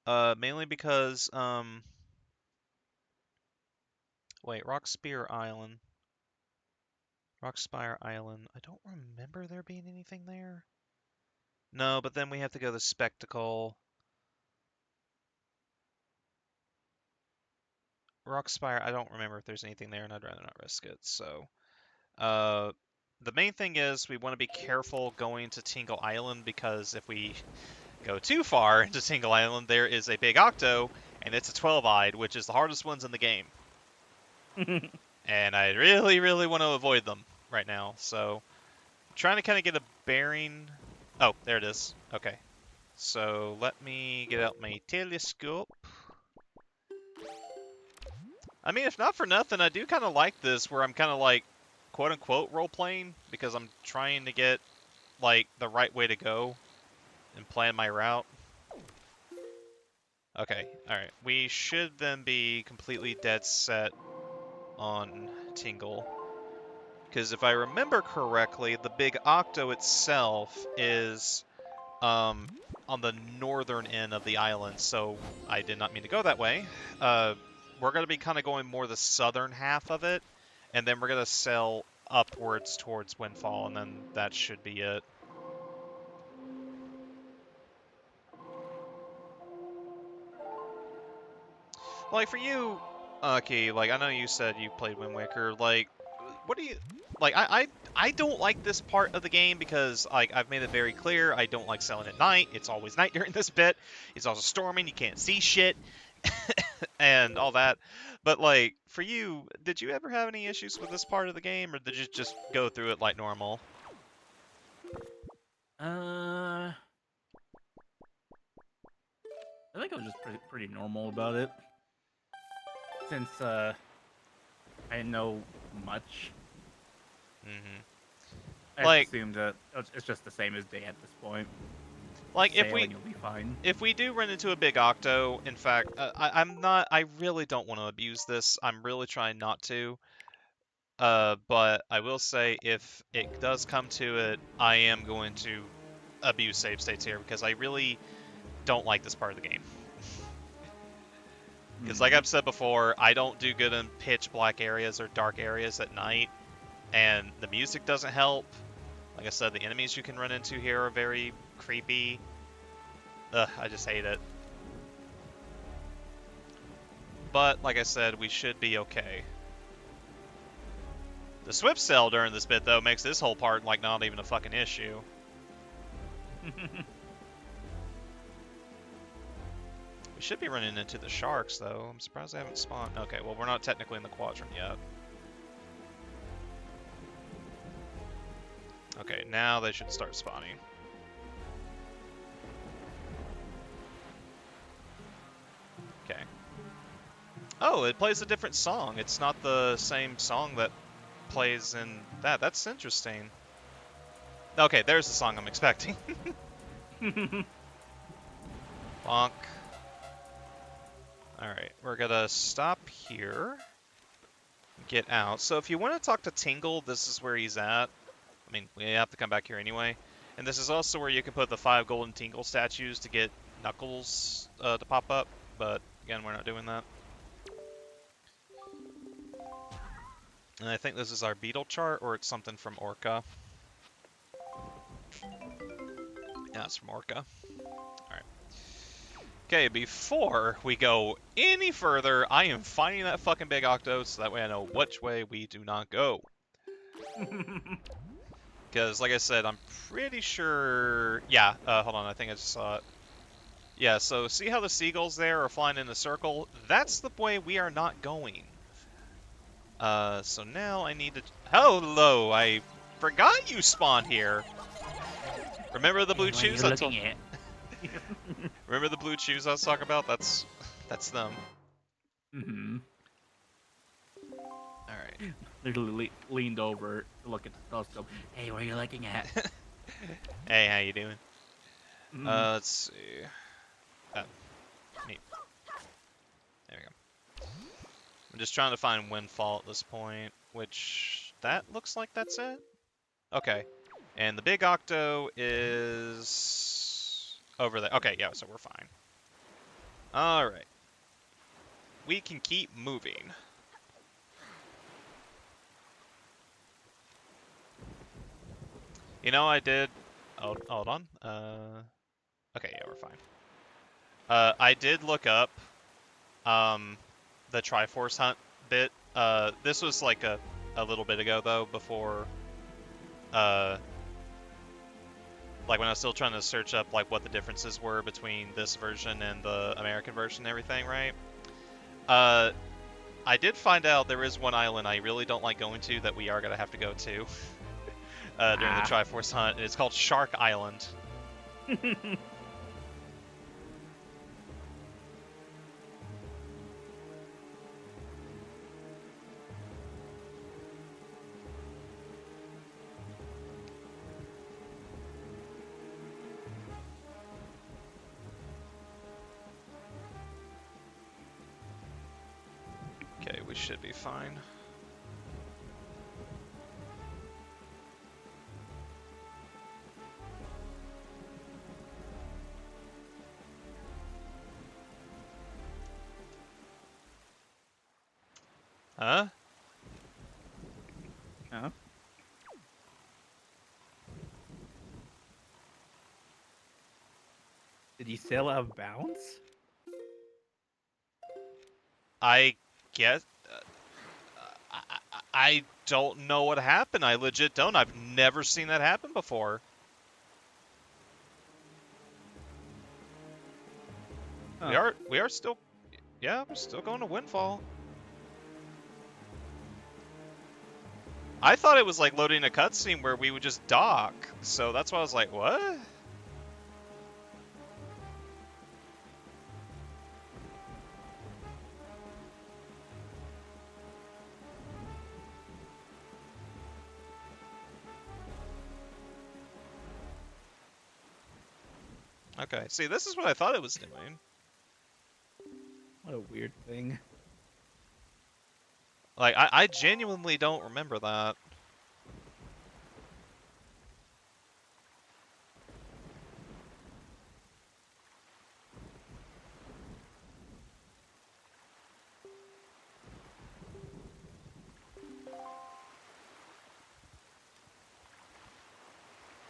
mainly because wait, Rockspire Island. Rockspire Island. I don't remember there being anything there. No, but then we have to go to the Spectacle. Rockspire, I don't remember if there's anything there, and I'd rather not risk it. So, uh, the main thing is we want to be careful going to Tingle Island because if we go too far into Tingle Island, there is a big Octo, and it's a 12-eyed, which is the hardest ones in the game. And I really, really want to avoid them right now. So, I'm trying to kind of get a bearing. Oh, there it is. Okay. So let me get out my telescope. I mean, if not for nothing, I do kind of like this where I'm kind of like, quote unquote, role playing because I'm trying to get like the right way to go and plan my route. Okay, alright. We should then be completely dead set on Tingle. Because if I remember correctly, the big Octo itself is on the northern end of the island, so I did not mean to go that way. We're going to be kind of going more the southern half of it, and then we're going to sail upwards towards Windfall, and then that should be it. Like, for you, okay, like, I know you said you played Wind Waker, like, what do you... Like, I don't like this part of the game because, like, I've made it very clear, I don't like sailing at night. It's always night during this bit. It's also storming, you can't see shit, and all that. But, like, for you, did you ever have any issues with this part of the game, or did you just go through it like normal? I think I was just pretty normal about it. Since I didn't know much, Mm-hmm. I Like, assumed that it's just the same as day at this point. like Sailing, you'll be fine. if we do run into a big Octo, in fact, I really don't want to abuse this. I'm really trying not to. But I will say if it does come to it, I am going to abuse save states here because I really don't like this part of the game. Because like I've said before, I don't do good in pitch black areas or dark areas at night, and the music doesn't help. Like I said, the enemies you can run into here are very creepy. Ugh, I just hate it. But like I said, we should be okay. The swift sail during this bit, though, makes this whole part like not even a fucking issue. We should be running into the sharks, though. I'm surprised they haven't spawned. Okay, well, we're not technically in the quadrant yet. Okay, now they should start spawning. Okay. Oh, it plays a different song. It's not the same song that plays in that. That's interesting. Okay, there's the song I'm expecting. Bonk. Alright, we're gonna stop here. Get out. So if you want to talk to Tingle, this is where he's at. I mean, we have to come back here anyway. And this is also where you can put the 5 golden Tingle statues to get Knuckles to pop up. But, again, we're not doing that. And I think this is our beetle chart, or it's something from Orca. Yeah, it's from Orca. Alright. Okay, before we go any further, I am finding that fucking big octo, so that way I know which way we do not go. Because, like I said, I'm pretty sure... Yeah, hold on, I think I just saw it. Yeah, so see how the seagulls there are flying in a circle? That's the way we are not going. So now I need to... Hello, I forgot you spawned here. Remember the blue chews I told... Remember the blue chews I was talking about? That's them. Mm-hmm. Alright. Literally leaned over to look at the telescope. Hey, what are you looking at? Hey, how you doing? Mm. Let's see. Oh, neat. There we go. I'm just trying to find Windfall at this point, which that looks like that's it. Okay. And the big octo is over there. Okay, yeah, so we're fine. Alright. We can keep moving. You know, I did... Oh, hold on. Okay, yeah, we're fine. I did look up the Triforce Hunt bit. This was like a little bit ago, though, before... like when I was still trying to search up like what the differences were between this version and the American version and everything, right? I did find out there is one island I really don't like going to that we are going to have to go to during the Triforce Hunt, and it's called Shark Island. Okay, we should be fine. Huh? Huh? Did you sail out of bounds? I guess... I don't know what happened. I legit don't. I've never seen that happen before. Huh. We are still... Yeah, we're still going to Windfall. I thought it was like loading a cutscene where we would just dock, so that's why I was like, what? Okay, see, this is what I thought it was doing. What a weird thing. Like, I genuinely don't remember that.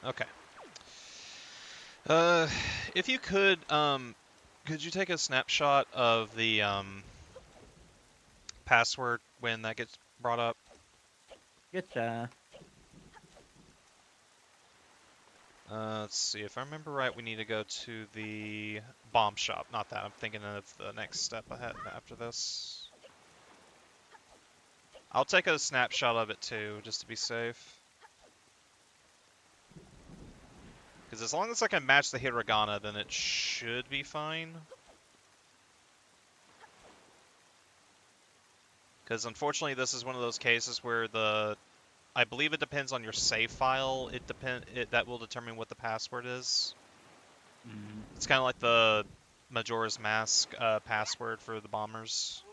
Okay. If you could you take a snapshot of the, password when that gets brought up? Getcha. Let's see. If I remember right, we need to go to the bomb shop. Not that. I'm thinking of the next step ahead after this. I'll take a snapshot of it too, just to be safe. Because as long as I can match the hiragana, then it should be fine. Because unfortunately, this is one of those cases where I believe it depends on your save file. That will determine what the password is. Mm. It's kind of like the Majora's Mask password for the bombers.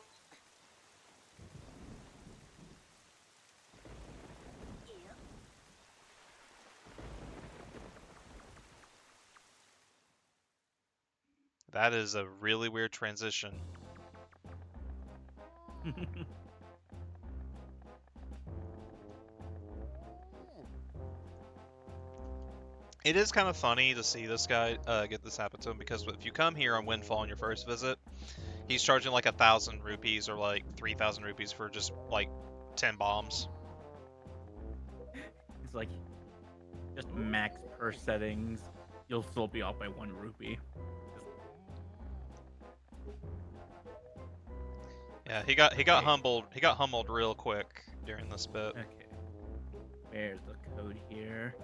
That is a really weird transition. It is kind of funny to see this guy get this happen to him because if you come here on Windfall on your first visit, he's charging like 1,000 rupees or like 3,000 rupees for just like 10 bombs. It's like just max per settings. You'll still be off by 1 rupee. Yeah, he got Okay. humbled. He got humbled real quick during this bit. Okay. Where's the code here?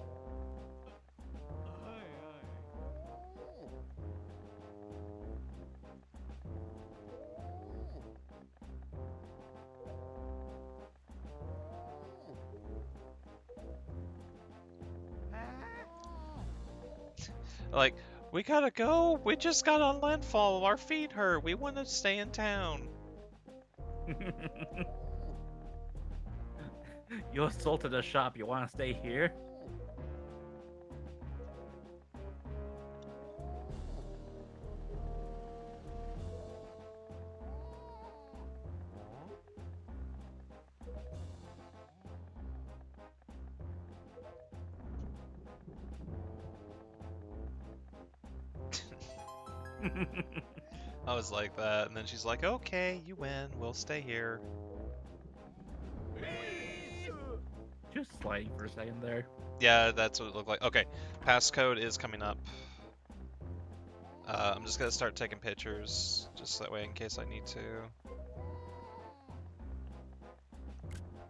Like, we gotta go. We just got on landfall. Our feet hurt. We want to stay in town. You assaulted a shop. You want to stay here? I was like that, and then she's like, "Okay, you win. We'll stay here." Just sliding for a second there. Yeah, that's what it looked like. Okay, passcode is coming up. I'm just gonna start taking pictures, just that way in case I need to.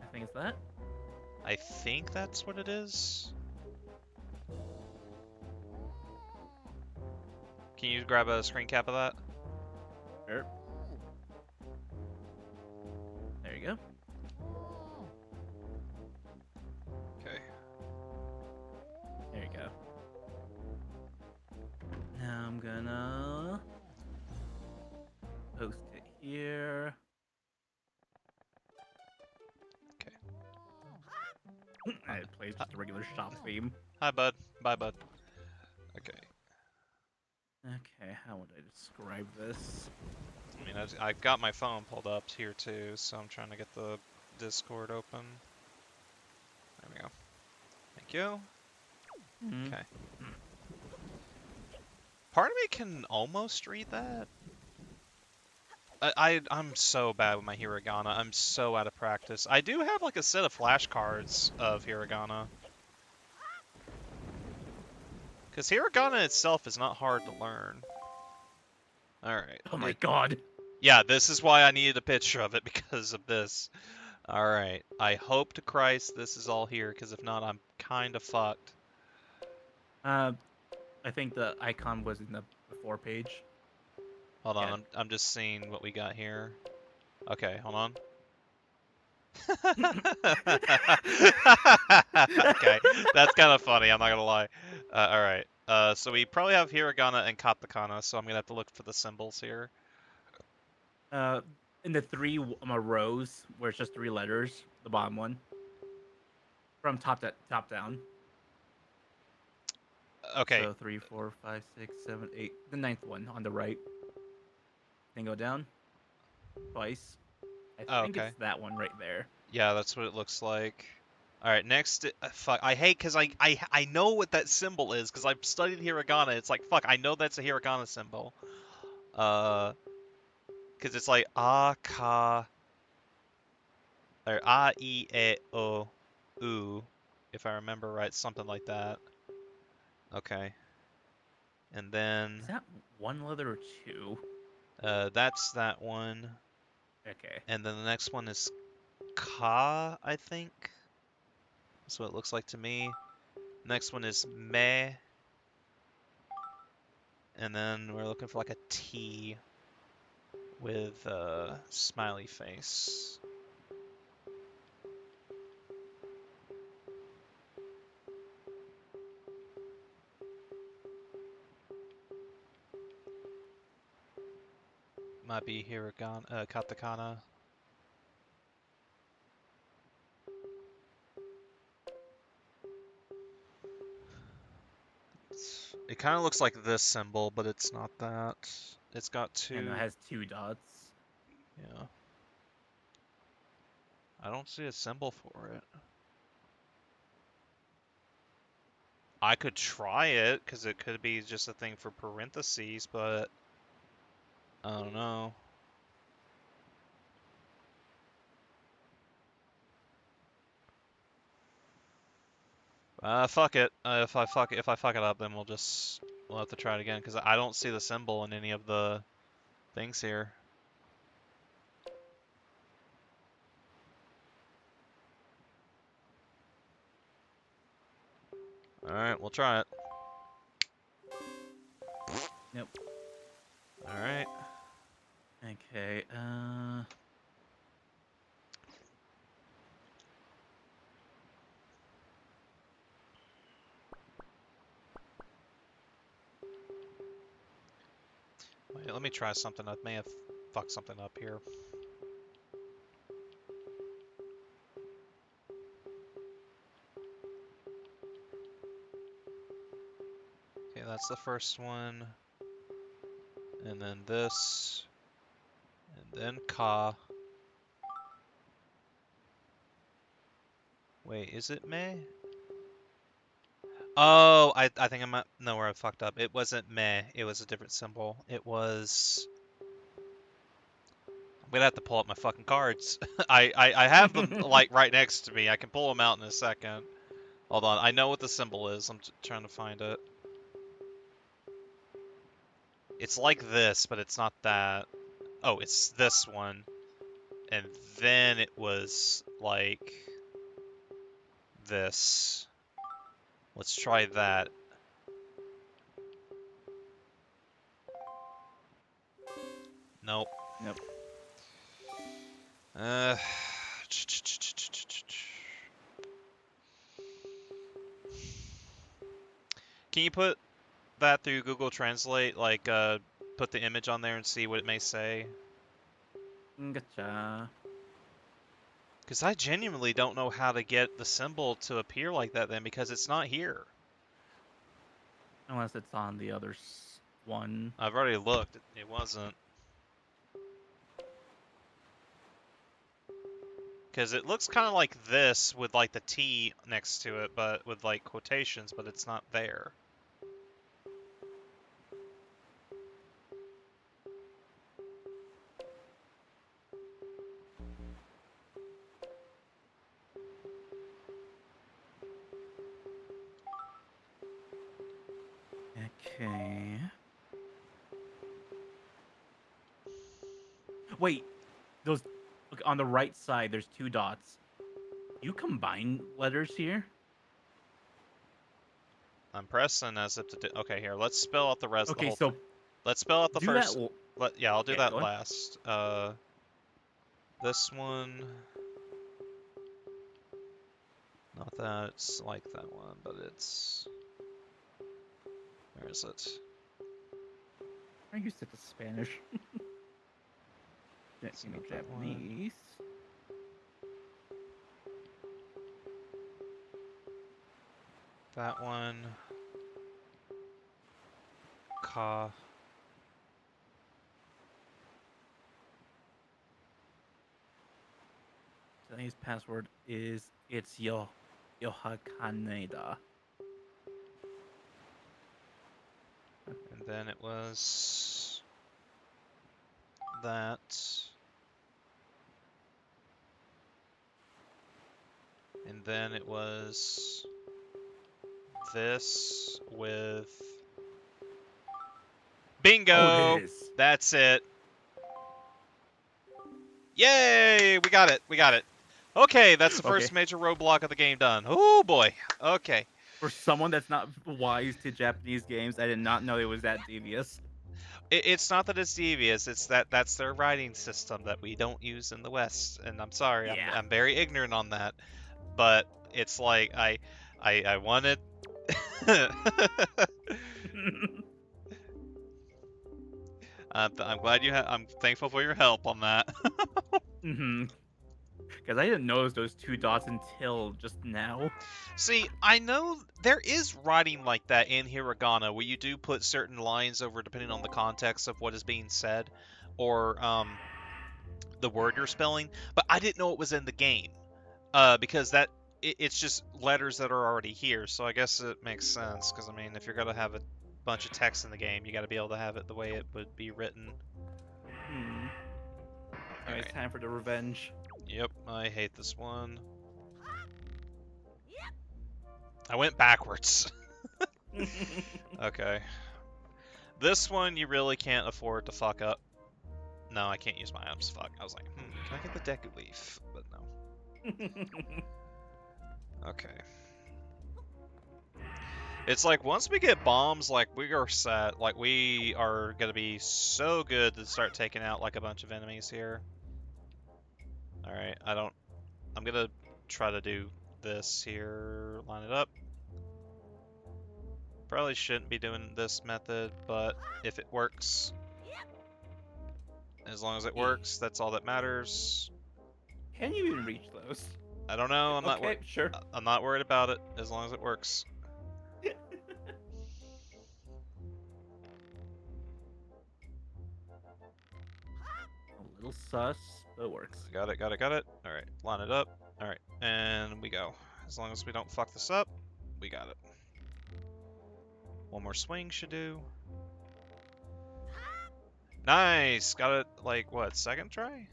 I think it's that. I think that's what it is. Can you grab a screen cap of that? Sure. There you go. Okay. There you go. Now I'm gonna post it here. Okay. It plays just a regular shop theme. Hi, bud. Bye, bud. Okay. Okay, how would I describe this? I mean, I've got my phone pulled up here too, so I'm trying to get the Discord open. There we go. Thank you. Mm. Okay. Part of me can almost read that. I'm so bad with my hiragana. I'm so out of practice. I do have like a set of flashcards of hiragana. Because hiragana itself is not hard to learn. Alright. Oh my god. Yeah, this is why I needed a picture of it, because of this. Alright. I hope to Christ this is all here, because if not, I'm kind of fucked. I think the icon was in the before page. Hold Yeah. on, I'm just seeing what we got here. Okay, hold on. Okay, that's kind of funny, I'm not gonna lie. Alright, so we probably have hiragana and katakana, so I'm gonna have to look for the symbols here. In the three rows where it's just 3 letters, the bottom one, from top down. Okay, So 3, 4, 5, 6, 7, 8. The ninth one on the right. Then go down twice. I oh, think okay. it's that one right there. Yeah, that's what it looks like. Alright, next, fuck, I hate, because I know what that symbol is, because I've studied hiragana, it's like, fuck, I know that's a hiragana symbol. Because it's like, ka, or I, E, E, O, U, if I remember right, something like that. Okay. And then Is that one letter or two? that's that one. Okay. And then the next one is Ka, I think. That's what it looks like to me. Next one is Me. And then we're looking for like a T with a smiley face. Might be hiragana, katakana. It kind of looks like this symbol, but it's not that. It's got And it two. has two dots. Yeah. I don't see a symbol for it. I could try it, because it could be just a thing for parentheses, but I don't know. Fuck it. If I fuck it up, then we'll have to try it again, because I don't see the symbol in any of the things here. All right, we'll try it. Nope. All right. Okay. Wait, let me try something. I may have fucked something up here. Okay, that's the first one. And then this. And then Ka. Wait, is it May? Oh, I think I might know where I fucked up. It wasn't Meh. It was a different symbol. It was. I'm gonna have to pull up my fucking cards. I have them like right next to me. I can pull them out in a second. Hold on. I know what the symbol is. I'm trying to find it. It's like this, but it's not that. Oh, it's this one. And then it was like this. Let's try that. Nope. Nope. Uh, can you put that through Google Translate? Like, put the image on there and see what it may say? Gotcha. Because I genuinely don't know how to get the symbol to appear like that then, because it's not here. Unless it's on the other one. I've already looked. It wasn't. Because it looks kind of like this with like the T next to it, but with like quotations, but it's not there. Okay. Wait, those look on the right side. There's two dots. You combine letters here. I'm pressing as if to do. Okay, here. Let's spell out the Okay, whole thing. so Let's spell out the do that. first. Yeah, I'll do Okay, that go on. last. This one. Not that it's like that one, but it's. Where is it? I used it to Spanish. It's not that one. Japanese. That one. Ka. Today's password is it's Yohakaneda. And then it was. That. And then it was. This with... Oh, it Bingo! is. That's it. Yay! We got it. We got it. Okay, that's the Okay. first major roadblock of the game done. Oh boy. Okay. For someone that's not wise to Japanese games, I did not know it was that devious. It's not that it's devious. It's that that's their writing system that we don't use in the West. And I'm sorry. Yeah. I'm very ignorant on that. But it's like I wanted. I'm glad you. I'm thankful for your help on that. Mm-hmm. Because I didn't notice those two dots until just now. See, I know there is writing like that in hiragana where you do put certain lines over depending on the context of what is being said, or the word you're spelling. But I didn't know it was in the game, because it's just letters that are already here. So I guess it makes sense. Because I mean, if you're gonna have a bunch of text in the game, you got to be able to have it the way it would be written. Hmm. All Anyway, it's right. time for the revenge. Yep, I hate this one. I went backwards. Okay. This one you really can't afford to fuck up. No, I can't use my items. Fuck. I was like, can I get the Deku Leaf? But no. Okay. It's like once we get bombs, like we are set. Like we are gonna be so good to start taking out like a bunch of enemies here. All right. I'm gonna try to do this here. Line it up. Probably shouldn't be doing this method, but if it works, as long as it works, that's all that matters. Can you even reach those? I don't know. Okay, sure. I'm not worried about it as long as it works. A little sus, but it works. Got it. Got it. Got it. All right. Line it up. All right, and we go. As long as we don't fuck this up, we got it. One more swing should do. Nice. Got it. Like what? Second try?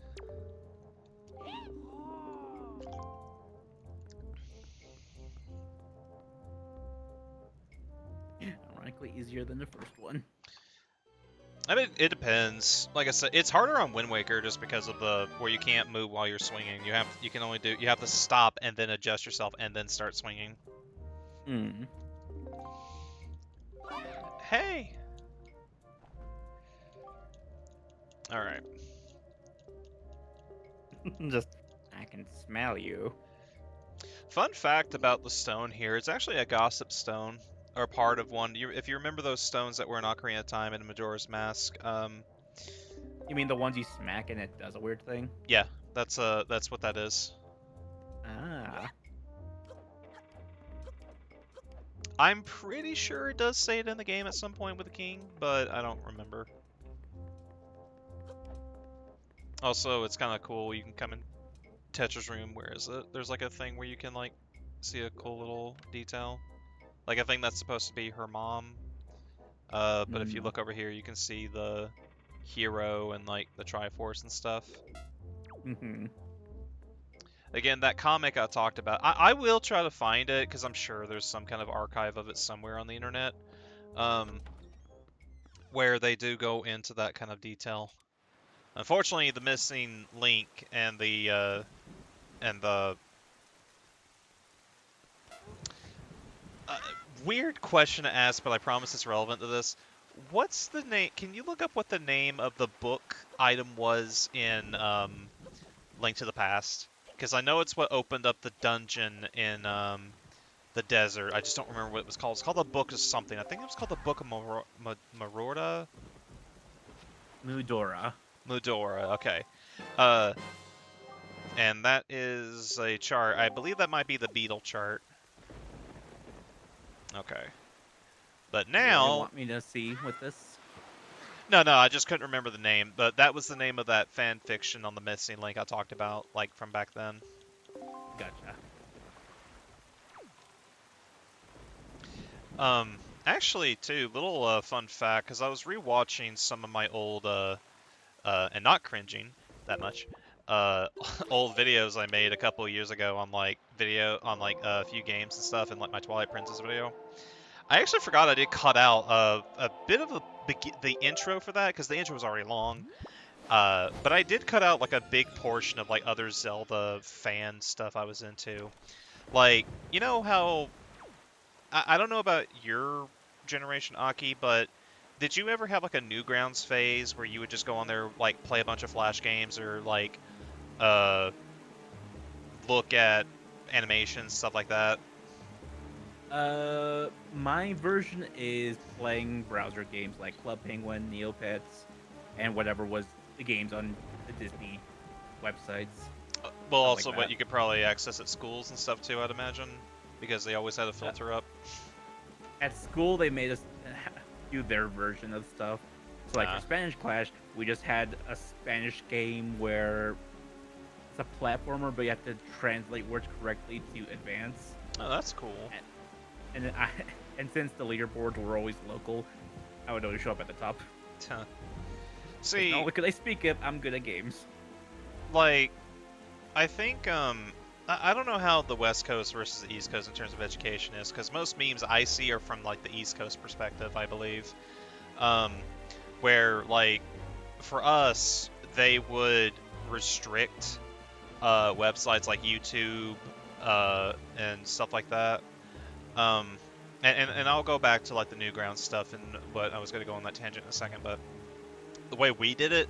Ironically, easier than the first one. I mean, it depends. Like I said, it's harder on Wind Waker just because of the where you can't move while you're swinging. You have to stop and then adjust yourself and then start swinging. Hmm. Hey. All right. Just, I can smell you. Fun fact about the stone here, it's actually a gossip stone, or part of one. If you remember those stones that were in Ocarina of Time in Majora's Mask, You mean the ones you smack and it does a weird thing? yeah, that's what that is. Ah. I'm pretty sure it does say it in the game at some point with the king, but I don't remember. Also, it's kind of cool. You can come in Tetra's room. Where is it? There's like a thing where you can like see a cool little detail. Like I think that's supposed to be her mom. But if you look over here, you can see the hero and like the Triforce and stuff. Mm-hmm. Again, that comic I talked about, I will try to find it because I'm sure there's some kind of archive of it somewhere on the internet, where they do go into that kind of detail. Unfortunately, the missing link and the weird question to ask, but I promise it's relevant to this. What's the name? Can you look up what the name of the book item was in Link to the Past? Because I know it's what opened up the dungeon in the desert. I just don't remember what it was called. It's called the Book of something. I think it was called the Book of Marora? Mudora. Mudora, okay. And that is a chart. I believe that might be the beetle chart. Okay. But Is there what you now... want me to see with this? No, I just couldn't remember the name. But that was the name of that fan fiction on the missing link I talked about, like, from back then. Gotcha. Actually, too, little fun fact, because I was rewatching some of my old, and not cringing that much, old videos I made a couple of years ago on, like, a few games and stuff, and, like, my Twilight Princess video. I actually forgot I did cut out a bit of the intro for that because the intro was already long. But I did cut out like a big portion of like other Zelda fan stuff I was into. Like, you know how I don't know about your generation, Aki, but did you ever have like a Newgrounds phase where you would just go on there like play a bunch of Flash games or like uh look at animations, stuff like that? My version is playing browser games like Club Penguin, Neopets, and whatever was the games on the Disney websites, Well, stuff like also what that. you could probably access at schools and stuff too, I'd imagine, because they always had a Uh, filter up. at school, they made us do their version of stuff. So, like for Ah, Spanish Clash, we just had a Spanish game where it's a platformer, but you have to translate words correctly to advance. oh, that's cool. And then I, and since the leaderboards were always local, I would always show up at the top. Huh. Because not See, only could I speak it, I'm good at games. like, I think I don't know how the West Coast versus the East Coast in terms of education is, because most memes I see are from like the East Coast perspective, I believe. Um, where like for us, they would restrict websites like YouTube and stuff like that. Um, and I'll go back to like the Newgrounds stuff and what I was going to go on that tangent in a second, but the way we did it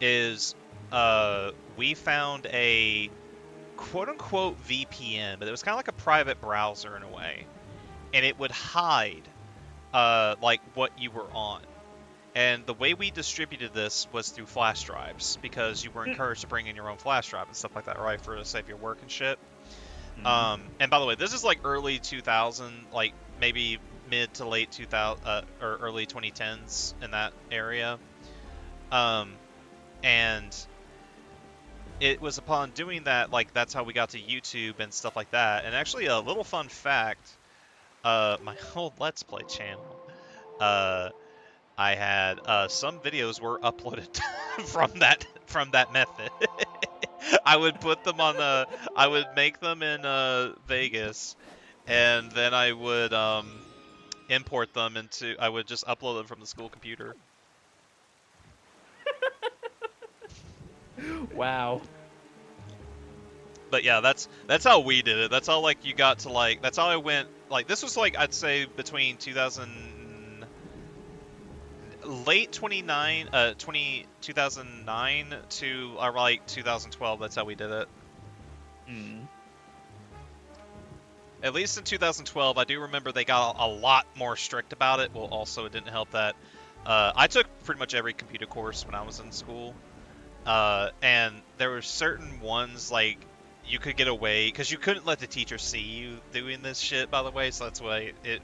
is we found a quote unquote VPN, but it was kind of like a private browser in a way, and it would hide like what you were on. And the way we distributed this was through flash drives because you were encouraged to bring in your own flash drive and stuff like that, right, for to save your work and shit. Mm-hmm. And by the way, this is like early 2000, like maybe mid to late 2000 or early 2010s in that area. Um, and it was upon doing that, like that's how we got to YouTube and stuff like that. And actually, a little fun fact: my old Let's Play channel, uh, I had some videos were uploaded from that method. I would put them on I would make them in Vegas, and then I would import them into. I would just upload them from the school computer. Wow. But yeah, that's how we did it. That's how like you got to like that's how I went like this was like I'd say between 2000 late 2009 to like 2012. That's how we did it. Mm. At least in 2012, I do remember they got a lot more strict about it. Well, also it didn't help that I took pretty much every computer course when I was in school. And there were certain ones like you could get away because you couldn't let the teacher see you doing this shit. By the way, so that's why it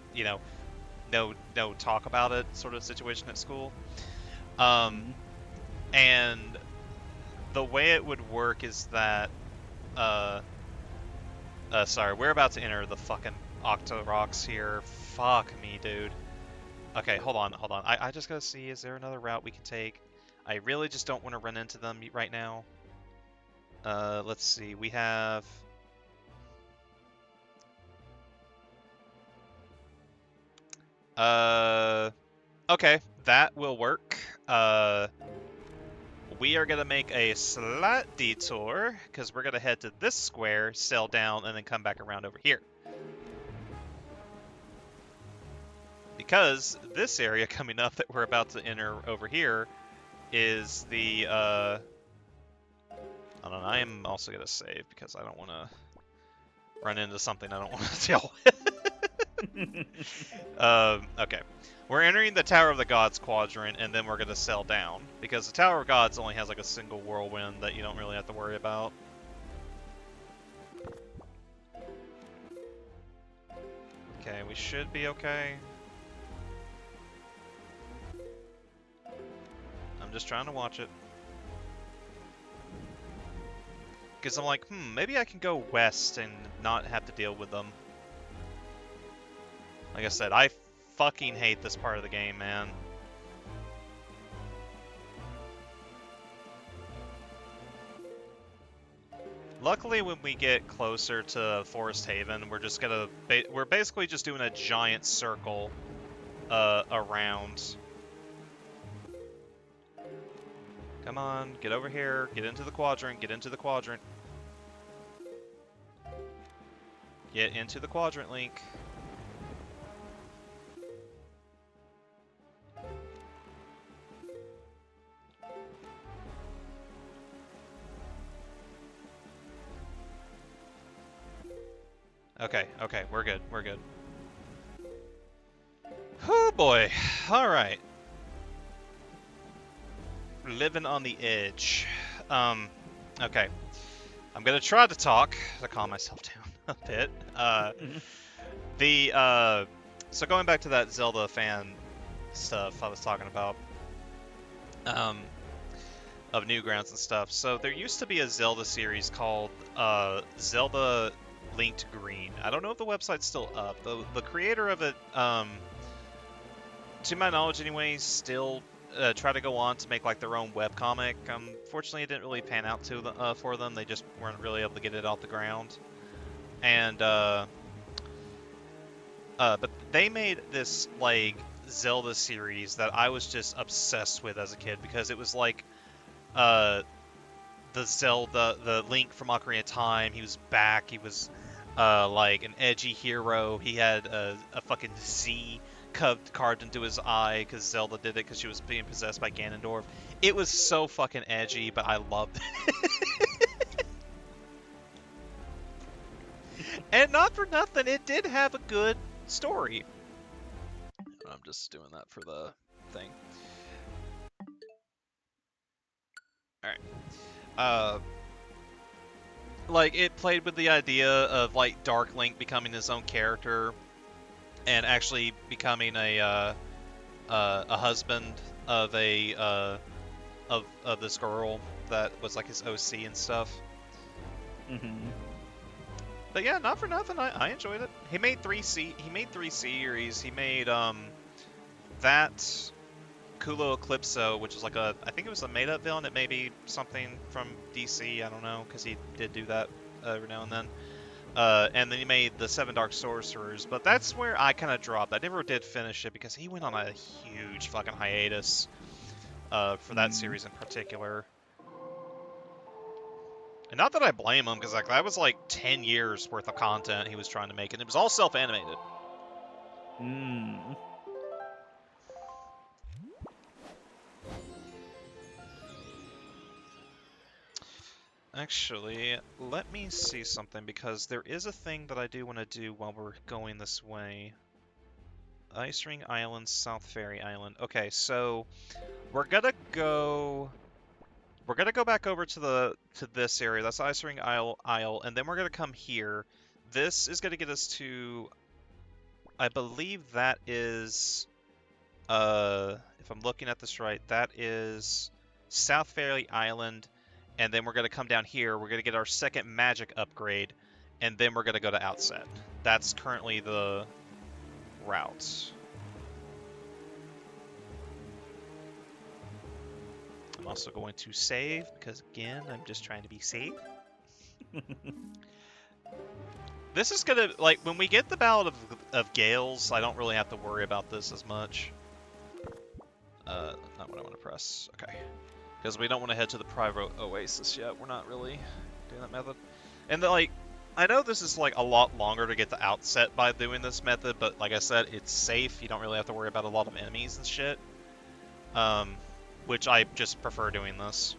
no talk about it sort of situation at school. Um, Mm. and the way it would work is that uh, sorry, we're about to enter the fucking Octo Rocks here. Fuck me, dude. Okay, hold on. I just gotta see, is there another route we can take? I really just don't want to run into them right now. Let's see. We have. Uh, okay, that will work. We are gonna make a slight detour because we're gonna head to this square, sail down, and then come back around over here. Because this area coming up that we're about to enter over here is the I don't know. I am also gonna save because I don't want to run into something I don't want to deal with. Okay. We're entering the Tower of the Gods quadrant, and then we're going to sail down, because the Tower of Gods only has like a single whirlwind that you don't really have to worry about. Okay, we should be okay. I'm just trying to watch it. Because I'm like, maybe I can go west and not have to deal with them. Like I said, I fucking hate this part of the game, man. Luckily, when we get closer to Forest Haven, we're just gonna we're basically just doing a giant circle around. Come on, get over here, get into the quadrant, get into the quadrant. Get into the quadrant, Link. Okay, okay, we're good, we're good. Oh boy, alright. Living on the edge. Okay. I'm gonna try to talk to calm myself down a bit. So going back to that Zelda fan stuff I was talking about, um, of Newgrounds and stuff. So there used to be a Zelda series called Zelda Linked Green. I don't know if the website's still up. The creator of it, to my knowledge anyway, still try to go on to make like their own webcomic. Unfortunately, it didn't really pan out for them. They just weren't really able to get it off the ground. And but they made this like Zelda series that I was just obsessed with as a kid because it was like the Zelda, the Link from Ocarina of Time. He was back. He was like an edgy hero. He had a fucking Z carved into his eye because Zelda did it because she was being possessed by Ganondorf. It was so fucking edgy, but I loved it. And not for nothing, it did have a good story. I'm just doing that for the thing. Alright. Like, it played with the idea of, like, Dark Link becoming his own character and actually becoming a husband of of this girl that was, like, his OC and stuff. Mm-hmm. But yeah, not for nothing, I enjoyed it. He made three series. He made, that Kulo Eclipso, which is like I think it was a made-up villain. It may be something from DC. I don't know, because he did do that every now and then. And then he made the Seven Dark Sorcerers, but that's where I kind of dropped. I never did finish it because he went on a huge fucking hiatus for that series in particular. And not that I blame him, because like that was like 10 years worth of content he was trying to make, and it was all self-animated. Actually, let me see something, because there is a thing that I do want to do while we're going this way. Ice Ring Island, South Fairy Island. Okay, so we're gonna go back over to this area. That's Ice Ring Isle, and then we're gonna come here. This is gonna get us to, I believe that is, if I'm looking at this right, that is South Fairy Island, and then we're going to come down here. We're going to get our second magic upgrade, and then we're going to go to Outset. That's currently the route. I'm also going to save, because again, I'm just trying to be safe. This is going to, like, when we get the Ballad of Gales, I don't really have to worry about this as much. Not what I want to press. Okay. Because we don't want to head to the private oasis yet. We're not really doing that method. And like, I know this is like a lot longer to get to Outset by doing this method, but like I said, it's safe. You don't really have to worry about a lot of enemies and shit. Which I just prefer doing this.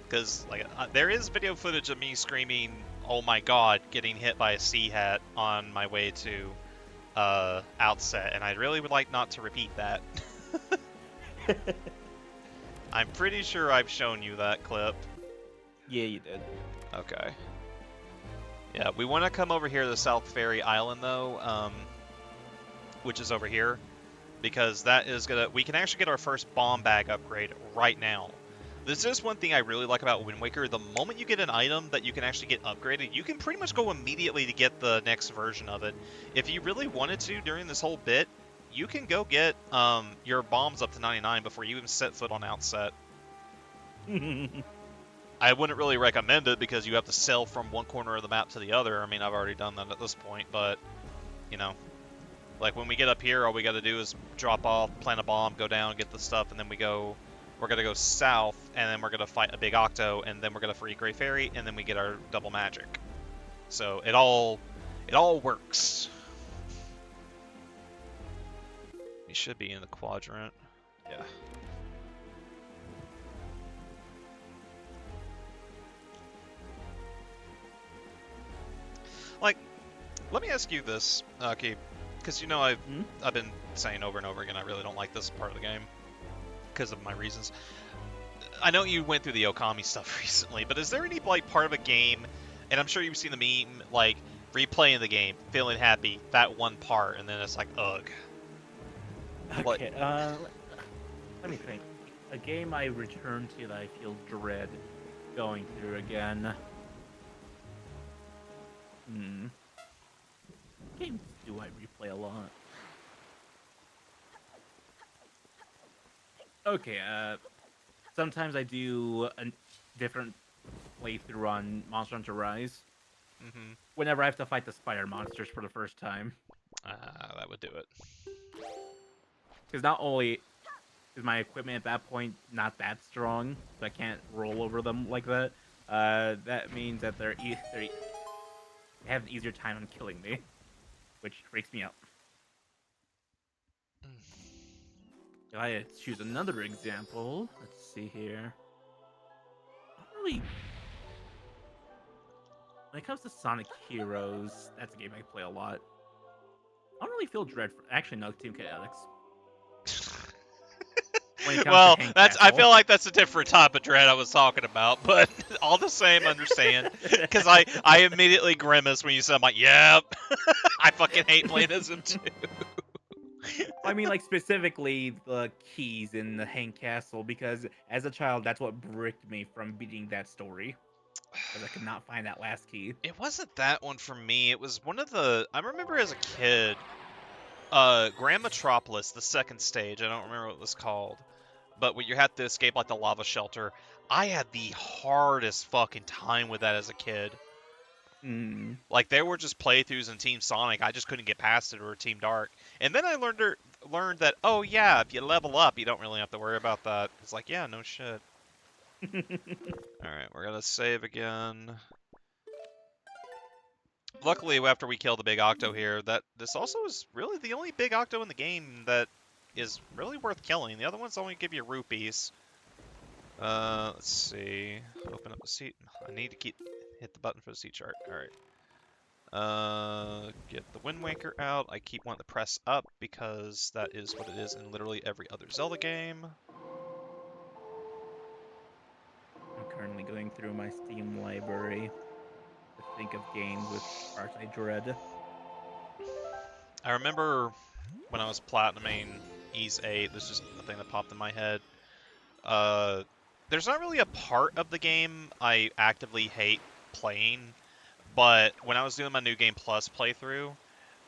Because like, there is video footage of me screaming, "Oh my god," getting hit by a sea hat on my way to Outset, and I really would like not to repeat that. I'm pretty sure I've shown you that clip. Yeah, you did. Okay. Yeah, we want to come over here to South Fairy Island, though, which is over here, because that is we can actually get our first bomb bag upgrade right now. This is one thing I really like about Wind Waker. The moment you get an item that you can actually get upgraded, you can pretty much go immediately to get the next version of it. If you really wanted to during this whole bit, you can go get your bombs up to 99 before you even set foot on Outset. I wouldn't really recommend it because you have to sail from one corner of the map to the other. I mean, I've already done that at this point, but you know, like when we get up here, all we got to do is drop off, plant a bomb, go down, get the stuff, and then we're gonna go south, and then we're gonna fight a big octo, and then we're gonna free Grey Fairy, and then we get our double magic. So it all works. We should be in the quadrant. Yeah. Like, let me ask you this, Keith, because you know I've been saying over and over again I really don't like this part of the game because of my reasons. I know you went through the Okami stuff recently, but is there any like part of a game, and I'm sure you've seen the meme, like replaying the game, feeling happy that one part, and then it's like ugh. Okay, let me think. A game I return to that I feel dread going through again. Games do I replay a lot? Okay, sometimes I do a different playthrough on Monster Hunter Rise. Whenever I have to fight the spider monsters for the first time. That would do it. Because not only is my equipment at that point not that strong, so I can't roll over them like that, that means that they have an easier time on killing me, which freaks me out. If I had to choose another example, let's see here. I don't really... When it comes to Sonic Heroes, that's a game I play a lot. I don't really feel dread for... Actually, no, Team Chaotix. Well, I feel like that's a different type of dread I was talking about, but all the same, understand. Because I immediately grimace when you said, I'm like, yep, I fucking hate playing as him too. I mean, like, specifically the keys in the Hang Castle, because as a child, that's what bricked me from beating that story. Because I could not find that last key. It wasn't that one for me. It was one of the... I remember as a kid, Grand Metropolis, the second stage, I don't remember what it was called, but when you had to escape, like, the lava shelter, I had the hardest fucking time with that as a kid. Like, there were just playthroughs in Team Sonic, I just couldn't get past it, or Team Dark. And then I learned that, oh yeah, if you level up, you don't really have to worry about that. It's like, yeah, no shit. Alright, we're gonna save again. Luckily, after we kill the big octo here, this also is really the only big octo in the game that is really worth killing. The other ones only give you rupees. Let's see. Open up the seat. I need to hit the button for the seat chart. Alright. Get the Wind Waker out. I keep wanting to press up because that is what it is in literally every other Zelda game. I'm currently going through my Steam library to think of games with parts I dread. I remember when I was platinuming Ys 8, this is just a thing that popped in my head. There's not really a part of the game I actively hate playing, but when I was doing my New Game Plus playthrough,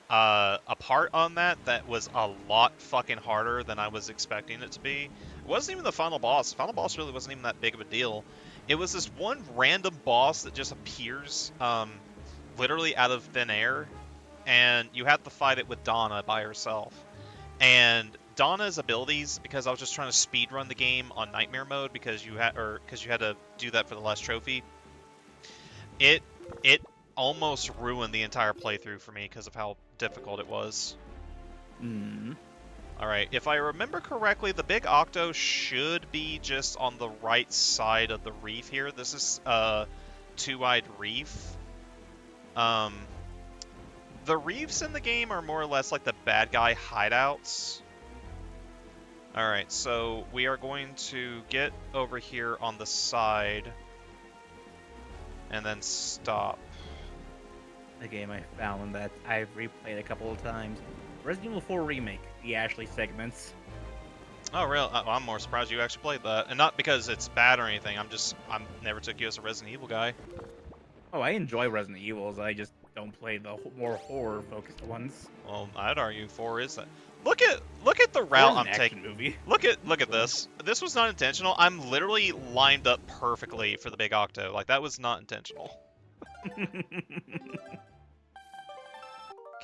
a part on that was a lot fucking harder than I was expecting it to be. It wasn't even the final boss. The final boss really wasn't even that big of a deal. It was this one random boss that just appears, literally out of thin air, and you have to fight it with Donna by herself. And Donna's abilities, because I was just trying to speedrun the game on Nightmare mode because you had to do that for the last trophy. It almost ruined the entire playthrough for me because of how difficult it was. Alright, if I remember correctly, the big octo should be just on the right side of the reef here. This is Two-Eyed Reef. The reefs in the game are more or less like the bad guy hideouts. Alright, so we are going to get over here on the side and then stop. A game I found that I've replayed a couple of times. Resident Evil 4 Remake, the Ashley segments. Oh, real? I'm more surprised you actually played that. And not because it's bad or anything, I'm never took you as a Resident Evil guy. Oh, I enjoy Resident Evils, I just don't play the more horror-focused ones. Well, I'd argue 4 is that. Look at the 4 route is an I'm action taking. movie. Look at So. this. This was not intentional. I'm literally lined up perfectly for the big octo. Like that was not intentional.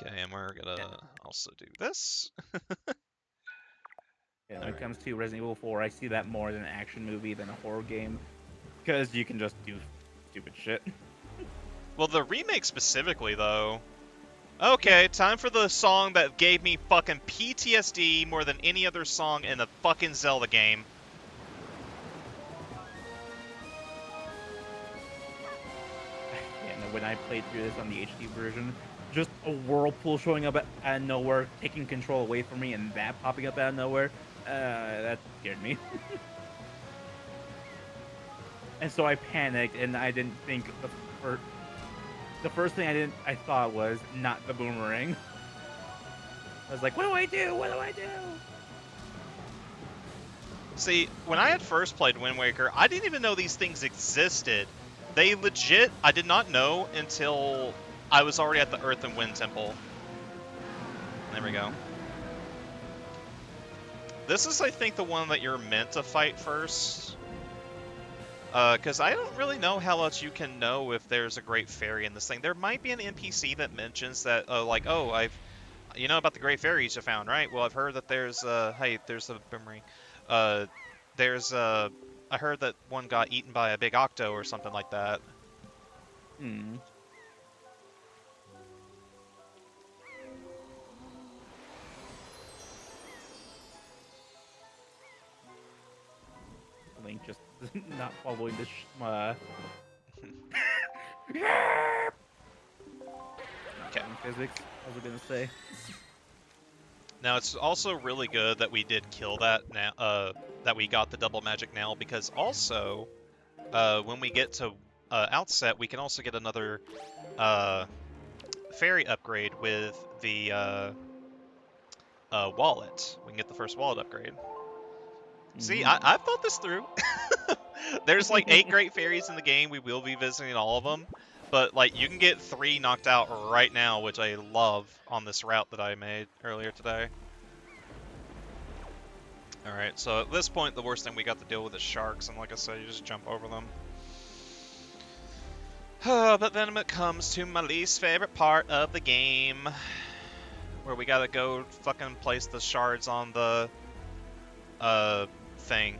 Okay, and we're Yeah. gonna also do this. Yeah, when it Alright. comes to Resident Evil 4, I see that more as an action movie than a horror game, because you can just do stupid shit. Well, the remake specifically, though. Okay, time for the song that gave me fucking PTSD more than any other song in the fucking Zelda game. Yeah, and when I played through this on the HD version, just a whirlpool showing up out of nowhere, taking control away from me, and that popping up out of nowhere, that scared me. And so I panicked, and I didn't think the first thing I thought was not the boomerang. I was like, what do I do? What do I do? See, when I had first played Wind Waker, I didn't even know these things existed. They legit, I did not know until I was already at the Earth and Wind Temple. There we go. This is, I think, the one that you're meant to fight first. Because I don't really know how else you can know if there's a Great Fairy in this thing. There might be an NPC that mentions that, like, oh, you know about the Great Fairies you found, right? Well, I've heard that there's, hey, there's a boomerang. Uh, there's, I heard that one got eaten by a big octo or something like that. Hmm. Link just not following this. Okay. Physics. I was gonna say. Now it's also really good that we did kill that now. That we got the double magic nail because also, when we get to Outset, we can also get another fairy upgrade with the wallet. We can get the first wallet upgrade. See, I've thought this through. There's like 8 great fairies in the game. We will be visiting all of them. But like you can get 3 knocked out right now, which I love on this route that I made earlier today. Alright, so at this point the worst thing we got to deal with is sharks, and like I said, you just jump over them. But then it comes to my least favorite part of the game, where we gotta go fucking place the shards on the thing.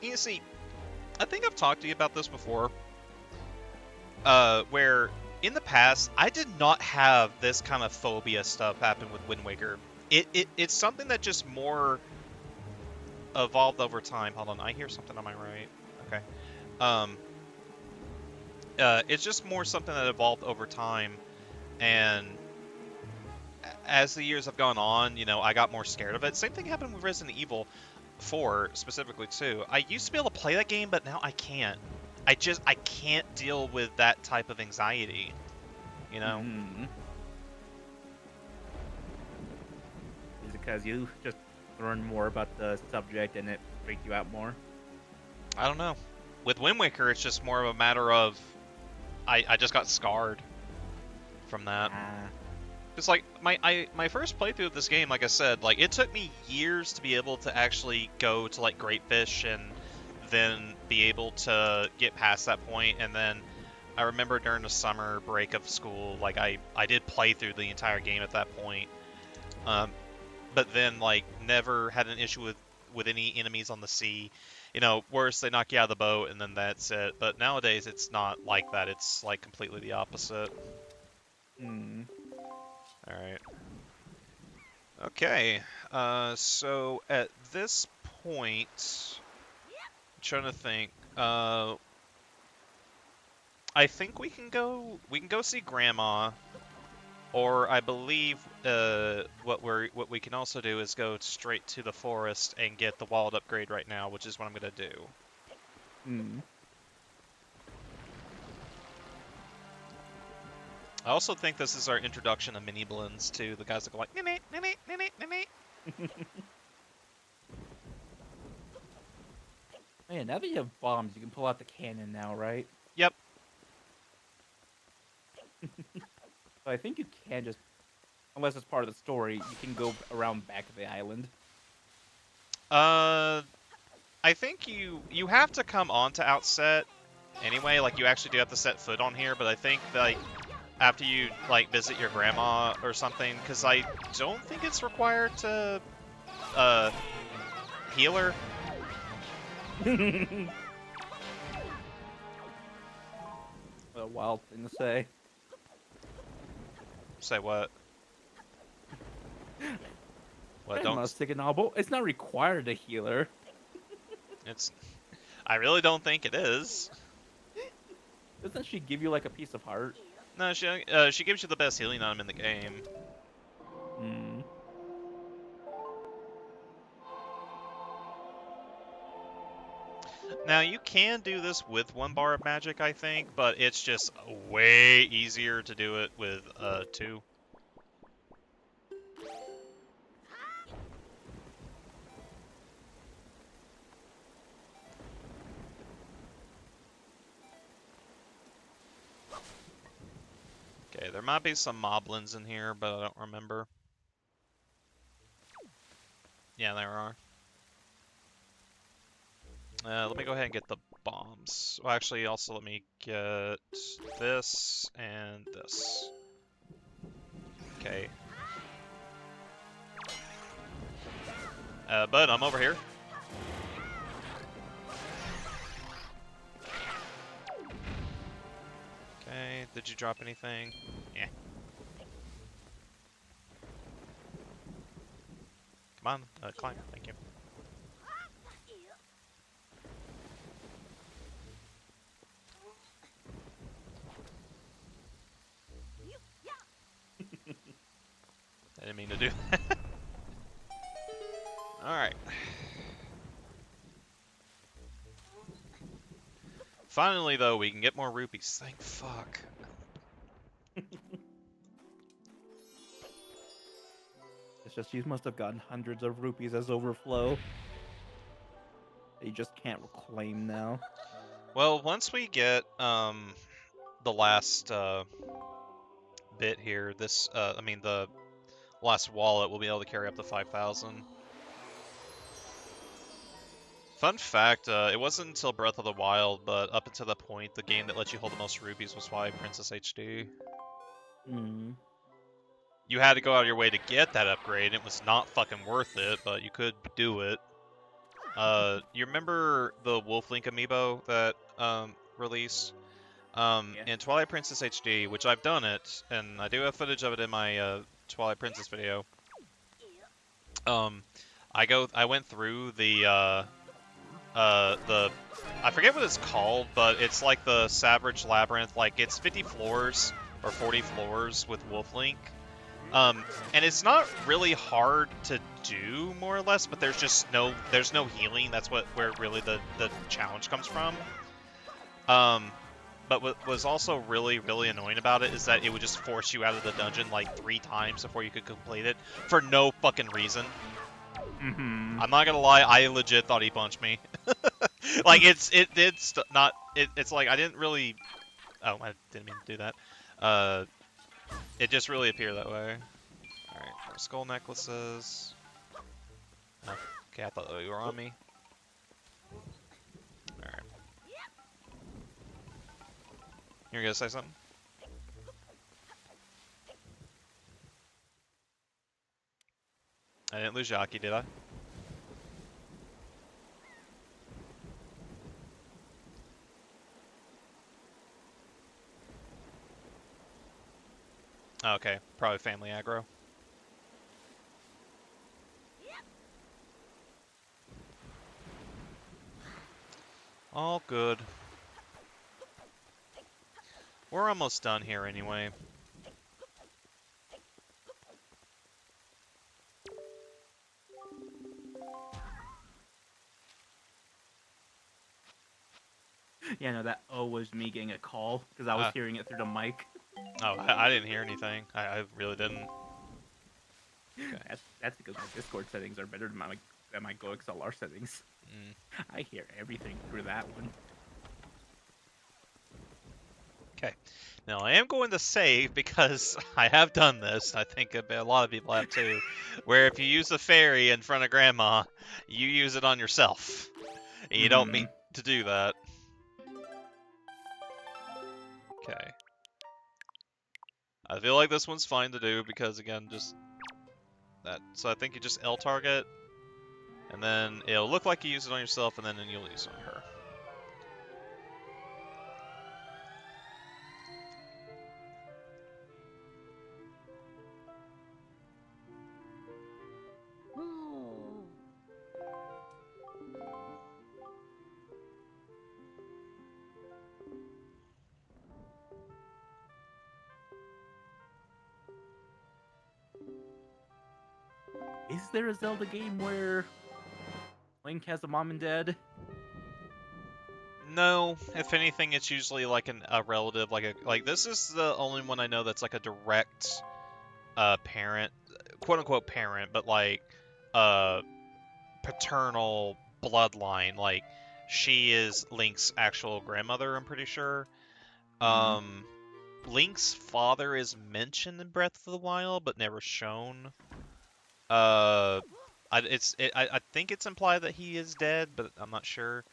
You see, I think I've talked to you about this before, where in the past I did not have this kind of phobia stuff happen with Wind Waker. It's something that just more evolved over time. Hold on, I hear something on my right. Okay. It's just more something that evolved over time, and as the years have gone on, you know, I got more scared of it. Same thing happened with Resident Evil 4 specifically too. I used to be able to play that game, but now I can't. I can't deal with that type of anxiety, you know? Is it because you just learn more about the subject and it freaked you out more? I don't know. With Wind Waker, it's just more of a matter of I just got scarred from that. It's like my first playthrough of this game, like I said, like it took me years to be able to actually go to like Great Fish and then be able to get past that point. And then I remember during the summer break of school, like I did play through the entire game at that point. But then like never had an issue with any enemies on the sea. You know, worse, they knock you out of the boat and then that's it. But nowadays it's not like that. It's like completely the opposite. Alright. Okay. So at this point, I'm trying to think. I think we can go see Grandma, or I believe what we can also do is go straight to the forest and get the wild upgrade right now, which is what I'm gonna do. I also think this is our introduction to mini blends too. The guys that go like, "Nene, nene, nene, nene." Yeah, now that you have bombs, you can pull out the cannon now, right? Yep. So I think you can just, unless it's part of the story, you can go around back of the island. Uh, I think you have to come onto Outset anyway. Like you actually do have to set foot on here, but I think like after you like visit your grandma or something, because I don't think it's required to uh heal her. What a wild thing to say. Say what? What? Grandma's Don't. sick and all, it's not required to heal her. It's. I really don't think it is. Doesn't she give you like a piece of heart? No, she gives you the best healing item in the game. Hmm. Now you can do this with 1 bar of magic, I think, but it's just way easier to do it with 2. Okay, there might be some moblins in here, but I don't remember. Yeah, there are. Let me go ahead and get the bombs. Well, actually, also let me get this and this. Okay. Bud, I'm over here. Okay, did you drop anything? Yeah. Come on, climb. Thank you. I didn't mean to do that. Alright. Finally, though, we can get more rupees. Thank fuck. It's just you must have gotten hundreds of rupees as overflow. That you just can't reclaim now. Well, once we get the last bit here, this I mean the last wallet, we'll be able to carry up to 5,000. Fun fact, it wasn't until Breath of the Wild, but up until that point, the game that let you hold the most rupees was Twilight Princess HD. Hmm. You had to go out of your way to get that upgrade, and it was not fucking worth it, but you could do it. You remember the Wolf Link amiibo that released? Yeah. In Twilight Princess HD, which I've done it, and I do have footage of it in my Twilight Princess video. Um, I went through the I forget what it's called, but it's like the Savage Labyrinth. Like it's 50 floors or 40 floors with Wolf Link. And it's not really hard to do, more or less, but there's no healing. That's where really the challenge comes from. But what was also really, really annoying about it is that it would just force you out of the dungeon like 3 times before you could complete it for no fucking reason. Mm-hmm. I'm not gonna lie, I legit thought he punched me. Like it's like I didn't really. Oh, I didn't mean to do that. It just really appeared that way. All right, more skull necklaces. Oh, okay, I thought you were on me. All right, you're gonna say something? I didn't lose Yaki, did I? Oh, okay, probably family aggro. All good. We're almost done here anyway. Yeah, no, that O was me getting a call because I was hearing it through the mic. Oh, I didn't hear anything. I really didn't. Okay. That's because my Discord settings are better than my GoXLR settings. Mm. I hear everything through that one. Okay. Now I am going to save because I have done this. I think a lot of people have too. Where if you use the fairy in front of Grandma, you use it on yourself. And you don't mean Hmm. to do that. Okay. I feel like this one's fine to do because again, just that. So I think you just L target, and then it'll look like you use it on yourself, and then you'll use it on her. Is there a Zelda game where Link has a mom and dad? No, if anything, it's usually like a relative, like this is the only one I know that's like a direct parent, quote unquote parent, but like uh paternal bloodline. Like she is Link's actual grandmother, I'm pretty sure. Hmm. Um, Link's father is mentioned in Breath of the Wild, but never shown. Uh, I think it's implied that he is dead, but I'm not sure.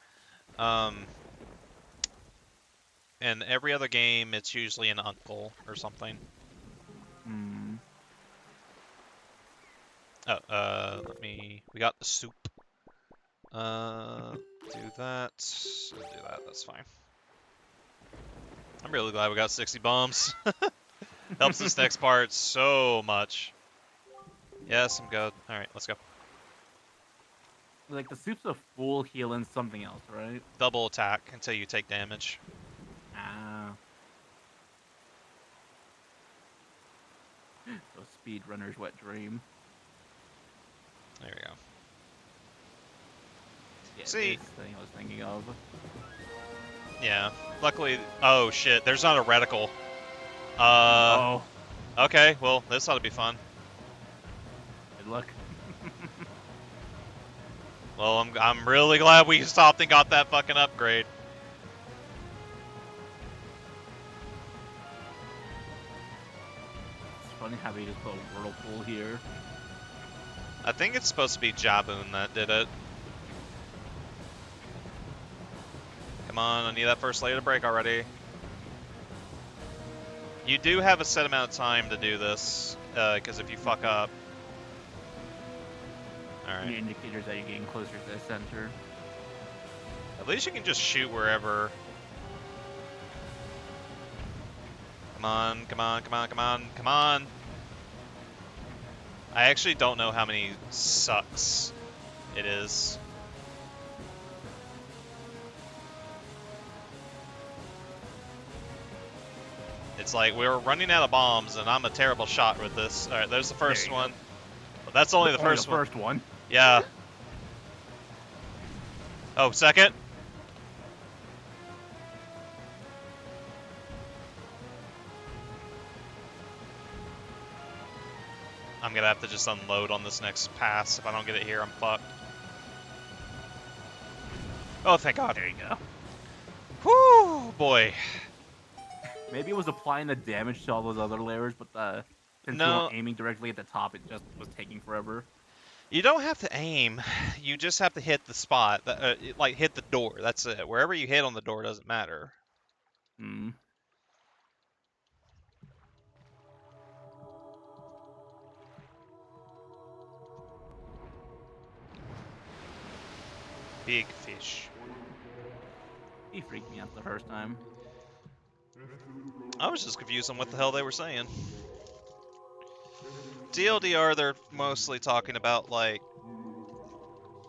Um, and every other game, it's usually an uncle or something. Hmm. Oh, we got the soup. Do that, and do that. That's fine. I'm really glad we got 60 bombs. Helps this next part so much. Yes, I'm good. All right, let's go. Like the soup's a full heal and something else, right? Double attack until you take damage. Ah, the speedrunner's wet dream. There we go. Yeah, See, this thing I was thinking of. yeah. Luckily, oh shit, there's not a reticle. Uh, Oh, okay, well, this ought to be fun. good luck. Well, I'm really glad we stopped and got that fucking upgrade. It's funny how they just put a whirlpool here. I think it's supposed to be Jaboon that did it. Come on, I need that first layer to break already. You do have a set amount of time to do this, because if you fuck up... Alright. Any indicators that you're getting closer to the center. At least you can just shoot wherever. Come on, come on, come on, come on, come on! I actually don't know how many sucks it is. It's like we were running out of bombs, and I'm a terrible shot with this. Alright, there's the first one. Go. But that's only the Only the first one. first one. Yeah. Oh, second? I'm gonna have to just unload on this next pass. If I don't get it here, I'm fucked. Oh, thank God. There you go. Whew, boy. Maybe it was applying the damage to all those other layers, but since you No, weren't aiming directly at the top, it just was taking forever. you don't have to aim. You just have to hit the spot. Like, hit the door. That's it. Wherever you hit on the door doesn't matter. Hmm. Big fish. He freaked me out the first time. I was just confused on what the hell they were saying. DLDR, they're mostly talking about, like,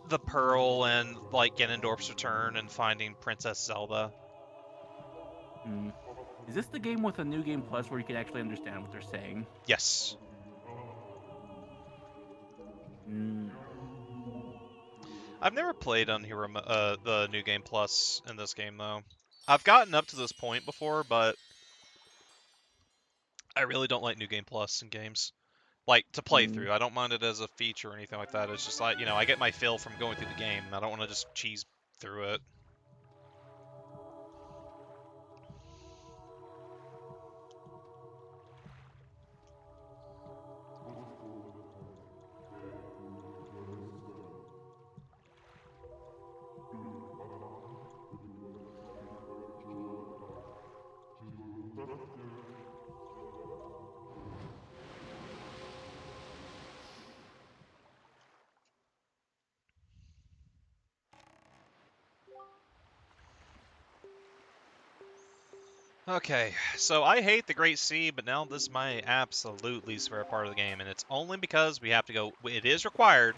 the Pearl and, like, Ganondorf's return and finding Princess Zelda. Hmm. Is this the game with a new game plus where you can actually understand what they're saying? Yes. Hmm. I've never played on the New Game Plus in this game, though. I've gotten up to this point before, but I really don't like New Game Plus in games. Like, to play Mm. through. I don't mind it as a feature or anything like that. It's just like, I get my fill from going through the game, and I don't want to just cheese through it. Okay, so I hate the Great Sea, but now this is my absolute least favorite part of the game, and it's only because we have to go. It is required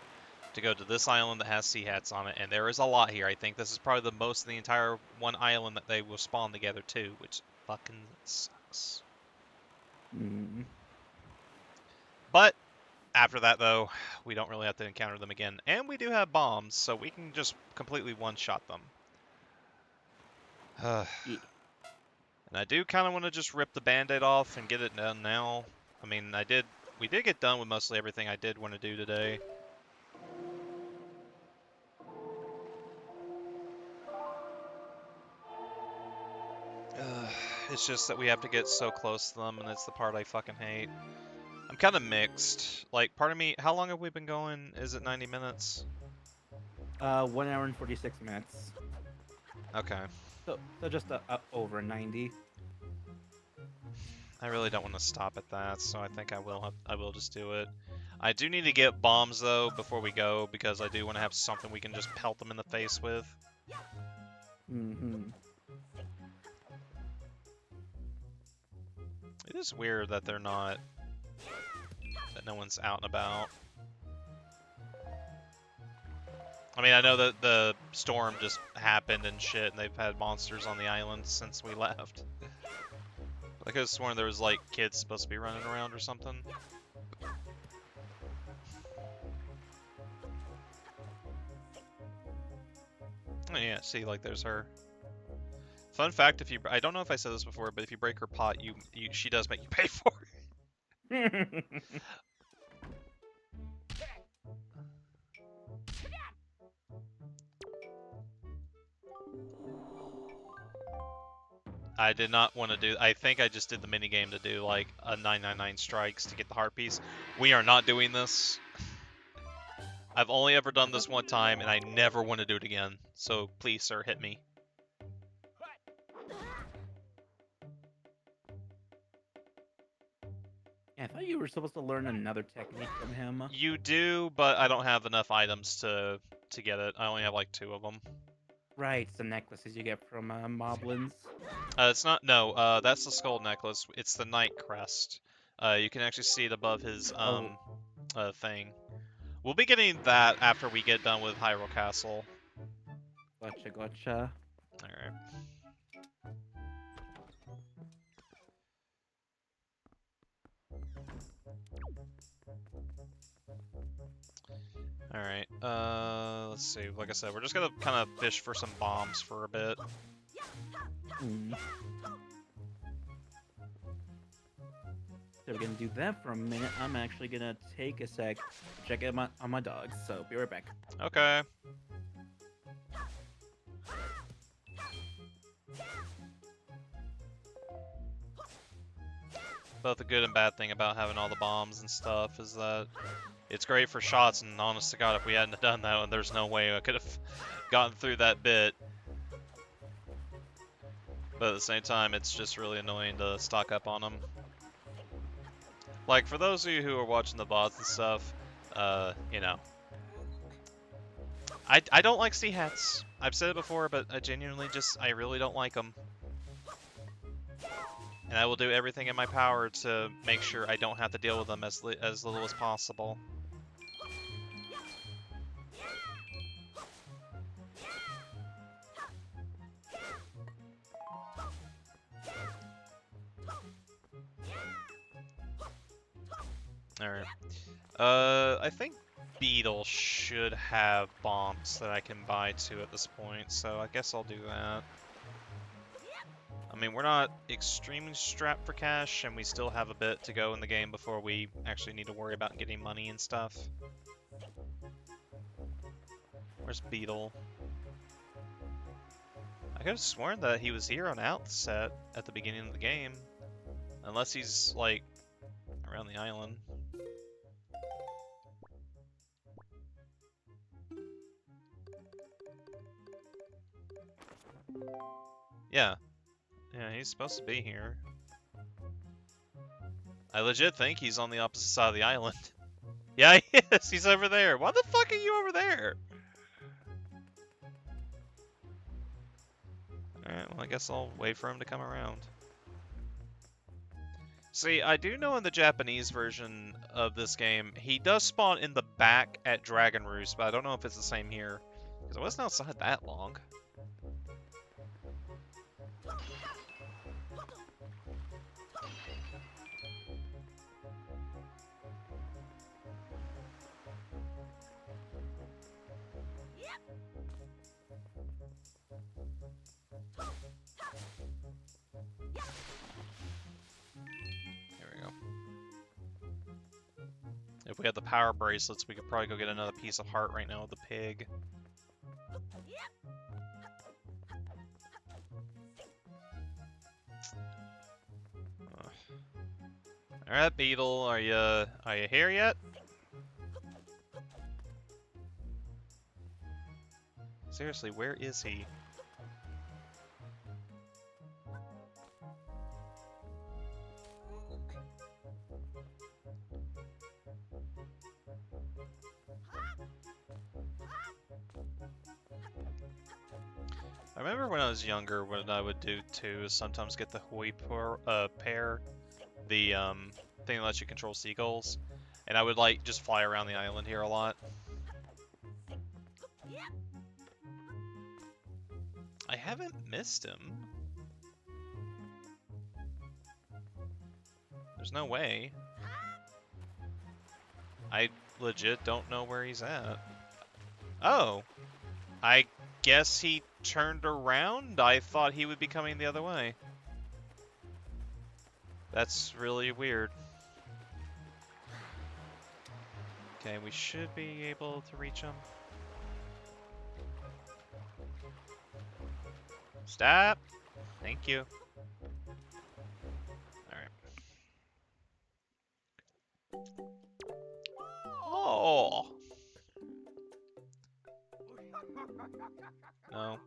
to go to this island that has sea hats on it, and there is a lot here. I think this is probably the most of the entire one island that they will spawn together too, which fucking sucks. Mm. But after that, though, we don't really have to encounter them again, and we do have bombs, so we can just completely one-shot them. Yeah. And I do kind of want to just rip the band-aid off and get it done now. I mean, we did get done with mostly everything I did want to do today. It's just that we have to get so close to them, and it's the part I fucking hate. I'm kind of mixed. Like, part of me, how long have we been going? Is it 90 minutes? 1 hour and 46 minutes. Okay. So just over 90. I really don't want to stop at that, so I think I will just do it. I do need to get bombs though before we go because I do want to have something we can just pelt them in the face with. Mm-hmm. It is weird that they're not that no one's out and about. I mean, I know that the storm just happened and shit, and they've had monsters on the island since we left. I could have sworn there was like kids supposed to be running around or something. Oh yeah, see, like there's her. Fun fact: I don't know if I said this before, but if you break her pot, she does make you pay for it. I did not want to do. I think I just did the mini game to do like a 999 strikes to get the heart piece. We are not doing this. I've only ever done this one time, and I never want to do it again. So please, sir, hit me. Yeah, I thought you were supposed to learn another technique from him. You do, but I don't have enough items to get it. I only have like 2 of them. Right, it's the necklaces you get from moblins. It's not. No. That's the skull necklace. It's the Knight crest. You can actually see it above his Oh, thing. We'll be getting that after we get done with Hyrule Castle. gotcha. All right. All right. Let's see. Like I said, we're just gonna kind of fish for some bombs for a bit. Mm. So we're gonna do that for a minute. I'm actually gonna take a sec, check out on my dogs. So be right back. Okay. Both a good and bad thing about having all the bombs and stuff is that it's great for shots, and honest to God, if we hadn't done that, there's no way I could have gotten through that bit. But at the same time, it's just really annoying to stock up on them. Like, for those of you who are watching the bots and stuff, I don't like sea hats. I've said it before, but I really don't like them. And I will do everything in my power to make sure I don't have to deal with them as little as possible. Alright. I think Beetle should have bombs that I can buy too at this point, so I guess I'll do that. I mean, we're not extremely strapped for cash, and we still have a bit to go in the game before we actually need to worry about getting money and stuff. Where's Beetle? I could have sworn that he was here on Outset at the beginning of the game. Unless he's, like, around the island. Yeah. Yeah, he's supposed to be here. I legit think he's on the opposite side of the island. Yeah, he is. He's over there. Why the fuck are you over there? Alright, well, I guess I'll wait for him to come around. See, I do know in the Japanese version of this game, he does spawn in the back at Dragon Roost, but I don't know if it's the same here. Because I wasn't outside that long. Here we go. If we had the power bracelets, we could probably go get another piece of heart right now with the pig. Alright, Beetle, are you here yet? Seriously, where is he? I remember when I was younger, what I would do too is sometimes get the Hoi pair, the thing that lets you control seagulls, and I would like just fly around the island here a lot. I haven't missed him. There's no way. I legit don't know where he's at. Oh, I guess he turned around? I thought he would be coming the other way. That's really weird. Okay, we should be able to reach him. Stop! Thank you. Alright. Oh! No.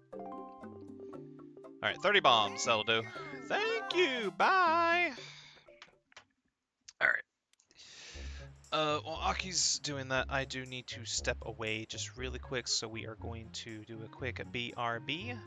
Alright, 30 bombs, that'll do. Thank you, bye! Alright. While Aki's doing that, I do need to step away just really quick, so we are going to do a quick BRB.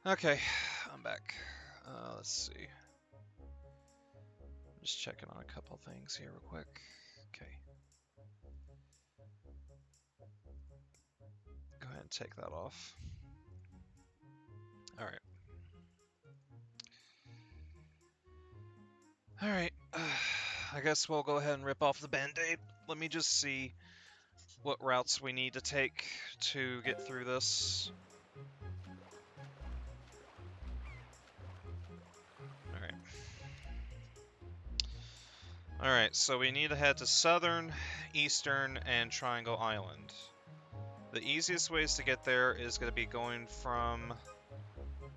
Okay, I'm back. Let's see. I'm just checking on a couple things here real quick. Okay. Go ahead and take that off. Alright. Alright, I guess we'll go ahead and rip off the band-aid. Let me just see what routes we need to take to get through this. Alright. Alright, so we need to head to Southern, Eastern, and Triangle Island. The easiest ways to get there is going to be going from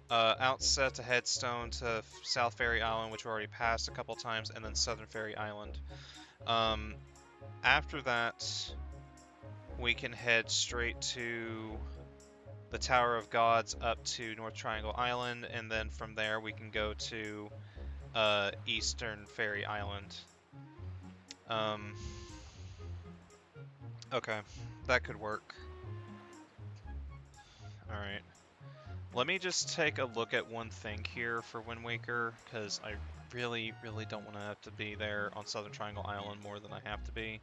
Outset to Headstone to South Ferry Island, which we already passed a couple times, and then Southern Ferry Island. After that, we can head straight to the Tower of Gods up to North Triangle Island, and then from there we can go to Eastern Ferry Island. Okay, that could work. Alright. Let me just take a look at one thing here for Wind Waker, because I really, really don't want to have to be there on Southern Triangle Island more than I have to be.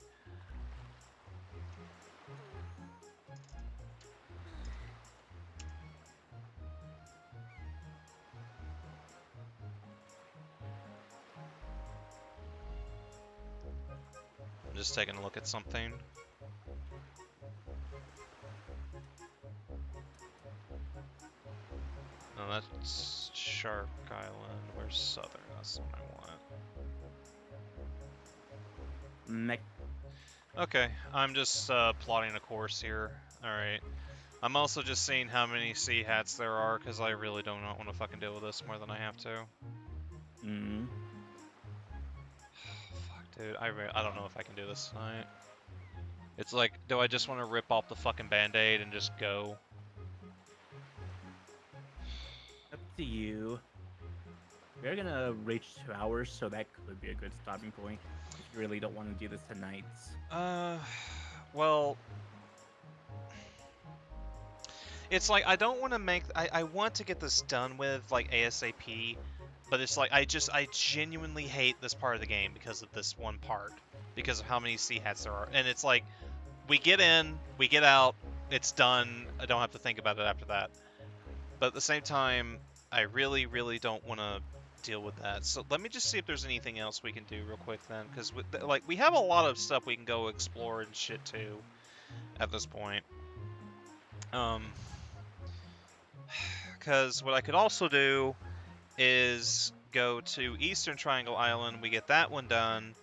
I'm just taking a look at something. No, that's Shark Island. Where's Southern? That's the one I want. Mech. Okay, I'm just plotting a course here. Alright. I'm also just seeing how many sea hats there are, because I really do not want to fucking deal with this more than I have to. Mm. Fuck, dude. I don't know if I can do this tonight. It's like, do I just want to rip off the fucking band-aid and just go? Up to you. We're gonna reach 2 hours, so that could be a good stopping point if you really don't want to do this tonight. Well, it's like I don't want to make. I want to get this done with like ASAP, but it's like I genuinely hate this part of the game because of this one part, because of how many sea hats there are, and it's like we get in, we get out, it's done. I don't have to think about it after that. But at the same time, I really, really don't want to deal with that. So let me just see if there's anything else we can do real quick then, because like we have a lot of stuff we can go explore and shit too at this point. Because what I could also do is go to Eastern Triangle Island, we get that one done,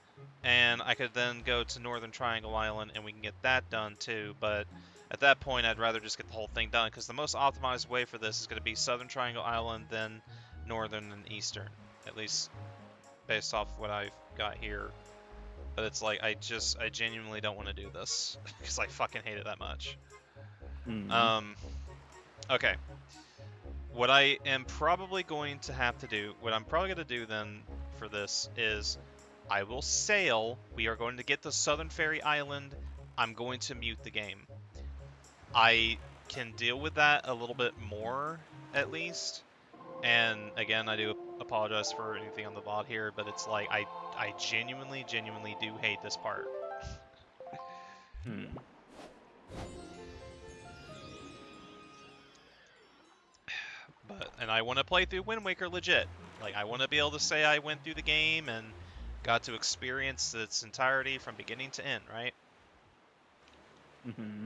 and I could then go to Northern Triangle Island and we can get that done too, but at that point I'd rather just get the whole thing done, because the most optimized way for this is going to be Southern Triangle Island, then Northern and Eastern, at least based off what I've got here. But it's like, I genuinely don't want to do this, because I fucking hate it that much. Mm. Okay. What I am probably going to have to do, what I'm probably going to do then for this is I will sail. We are going to get to Southern Ferry Island. I'm going to mute the game. I can deal with that a little bit more, at least. And again, I do apologize for anything on the VOD here, but it's like I genuinely, genuinely do hate this part. Hmm. And I want to play through Wind Waker legit. Like, I want to be able to say I went through the game and got to experience its entirety from beginning to end, right? Mm-hmm.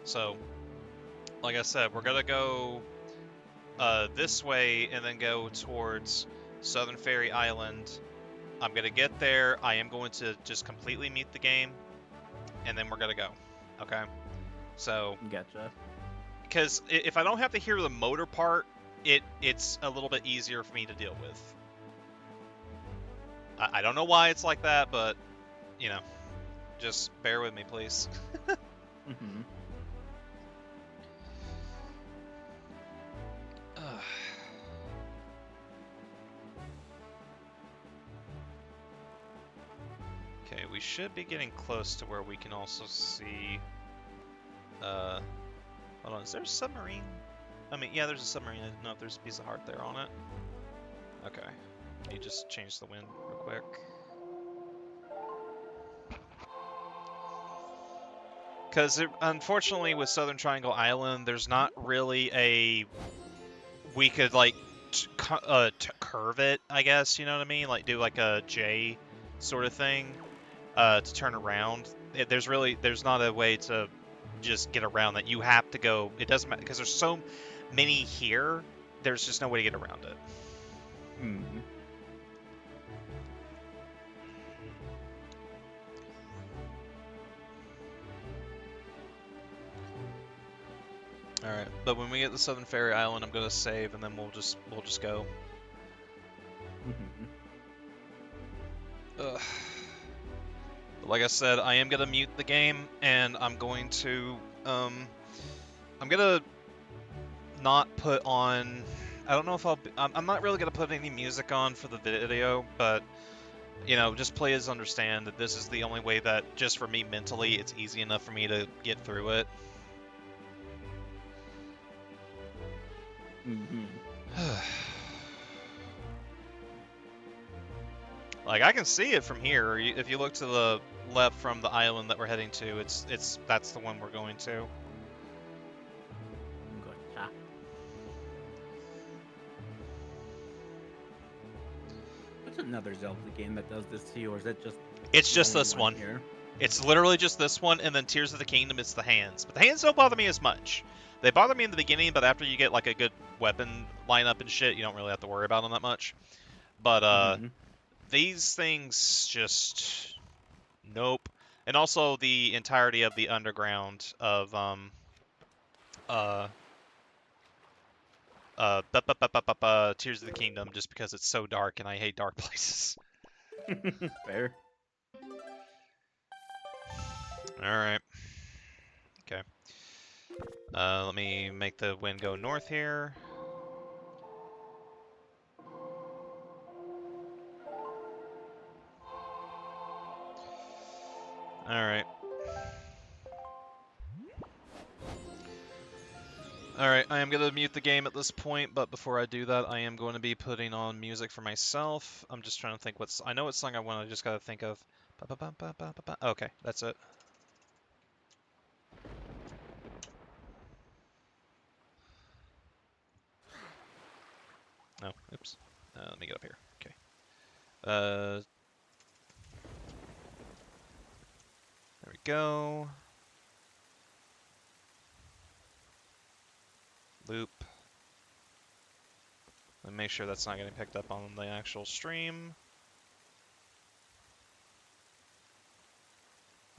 So, like I said, we're gonna go this way and then go towards Southern Ferry Island. I'm gonna get there. I am going to just completely mute the game, and then we're gonna go. Okay? So, Gotcha. because if I don't have to hear the motor part, it's a little bit easier for me to deal with. I don't know why it's like that, but you know, just bear with me, please. Mm-hmm. Okay, we should be getting close to where we can also see. Hold on, is there a submarine? I mean, yeah, there's a submarine. I didn't know if there's a piece of heart there on it. Okay, you just change the wind real quick. Because unfortunately, with Southern Triangle Island, there's not really a we could like curve it, I guess, you know what I mean? Like do like a J sort of thing to turn around. There's not a way to just get around that. You have to go. It doesn't matter because there's so many here. There's just no way to get around it. Hmm. All right, but when we get to Southern Fairy Island, I'm gonna save, and then we'll just go. Hmm. Ugh. But like I said, I am gonna mute the game, and I'm gonna not put on. I don't know if I'm not really gonna put any music on for the video, but you know, just players understand that this is the only way that, just for me mentally, it's easy enough for me to get through it. Hmm. Like I can see it from here. If you look to the left from the island that we're heading to, that's the one we're going to. Gotcha. What's another Zelda game that does this to you, or is it just It's the just only this one one. here? It's literally just this one, and then Tears of the Kingdom, it's the hands. But the hands don't bother me as much. They bother me in the beginning, but after you get like a good weapon lineup and shit, you don't really have to worry about them that much. But Hmm. these things just nope. And also the entirety of the underground of uh Tears of the Kingdom, just because it's so dark and I hate dark places. Fair. All right. Okay. Let me make the wind go north here. All right. Alright, I am going to mute the game at this point, but before I do that, I am going to be putting on music for myself. I'm just trying to think I know what song I want, I just got to think of. Okay, that's it. No, oops. Let me get up here. Okay. There we go. Loop. Let me make sure that's not getting picked up on the actual stream.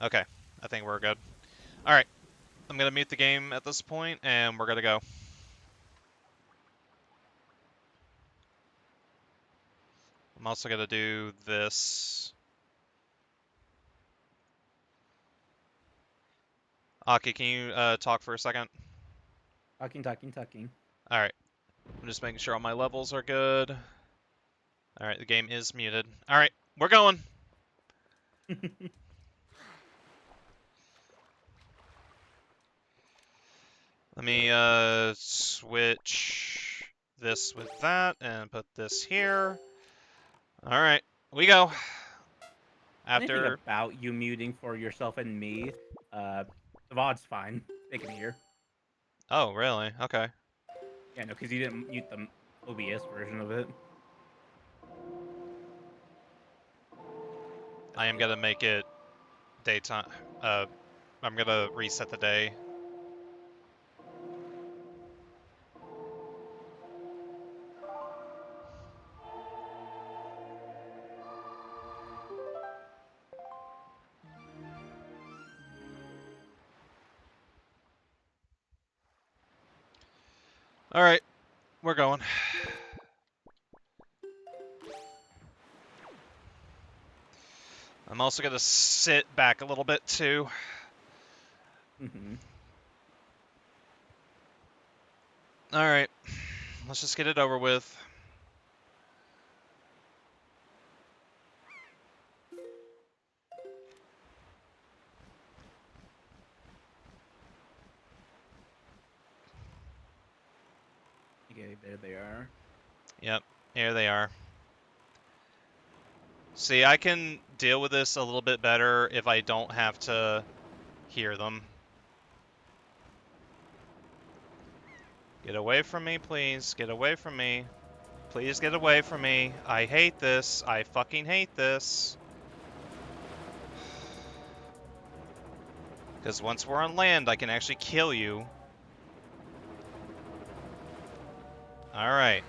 Okay, I think we're good. Alright, I'm going to mute the game at this point, and we're going to go. I'm also going to do this. Aki, can you talk for a second? Talking. Alright, I'm just making sure all my levels are good. Alright, the game is muted. Alright, we're going! Let me switch this with that and put this here. Alright, we go. Anything After... about you muting for yourself and me, uh, the VOD's fine. They can hear. Oh, really? Okay. Yeah, no, because you didn't mute the OBS version of it. I am gonna make it daytime. Uh, I'm gonna reset the day. Alright, we're going. I'm also gonna sit back a little bit too. Hmm. Alright, let's just get it over with. Okay, there they are. Yep, here they are. See, I can deal with this a little bit better if I don't have to hear them. Get away from me, please. Get away from me. Please get away from me. I hate this. I fucking hate this. Because once we're on land, I can actually kill you. Alright.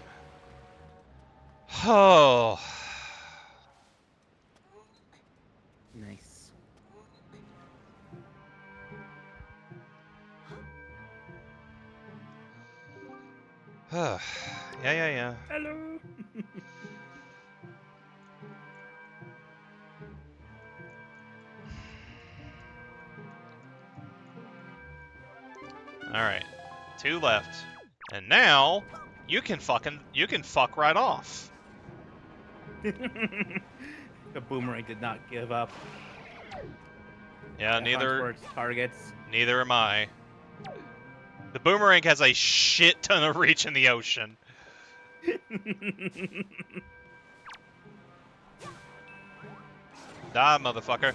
Oh. Nice. Yeah. Hello. Alright. 2 left. And now, you can fuck right off. The boomerang did not give up. Yeah, It hunts for its targets. neither am I. The boomerang has a shit ton of reach in the ocean. Die, motherfucker.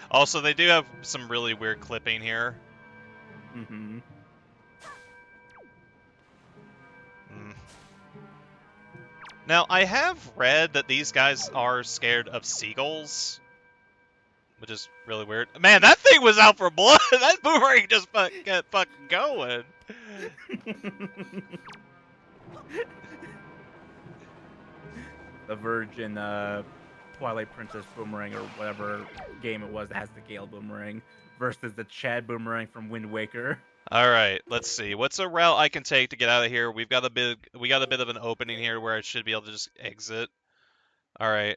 Also, they do have some really weird clipping here. Mm-hmm. Now, I have read that these guys are scared of seagulls, which is really weird. Man, that thing was out for blood. That boomerang just kept fucking going. The Virgin Twilight Princess boomerang or whatever game it was that has the Gale boomerang versus the Chad boomerang from Wind Waker. All right, let's see. What's a route I can take to get out of here? We got a bit of an opening here where I should be able to just exit. All right.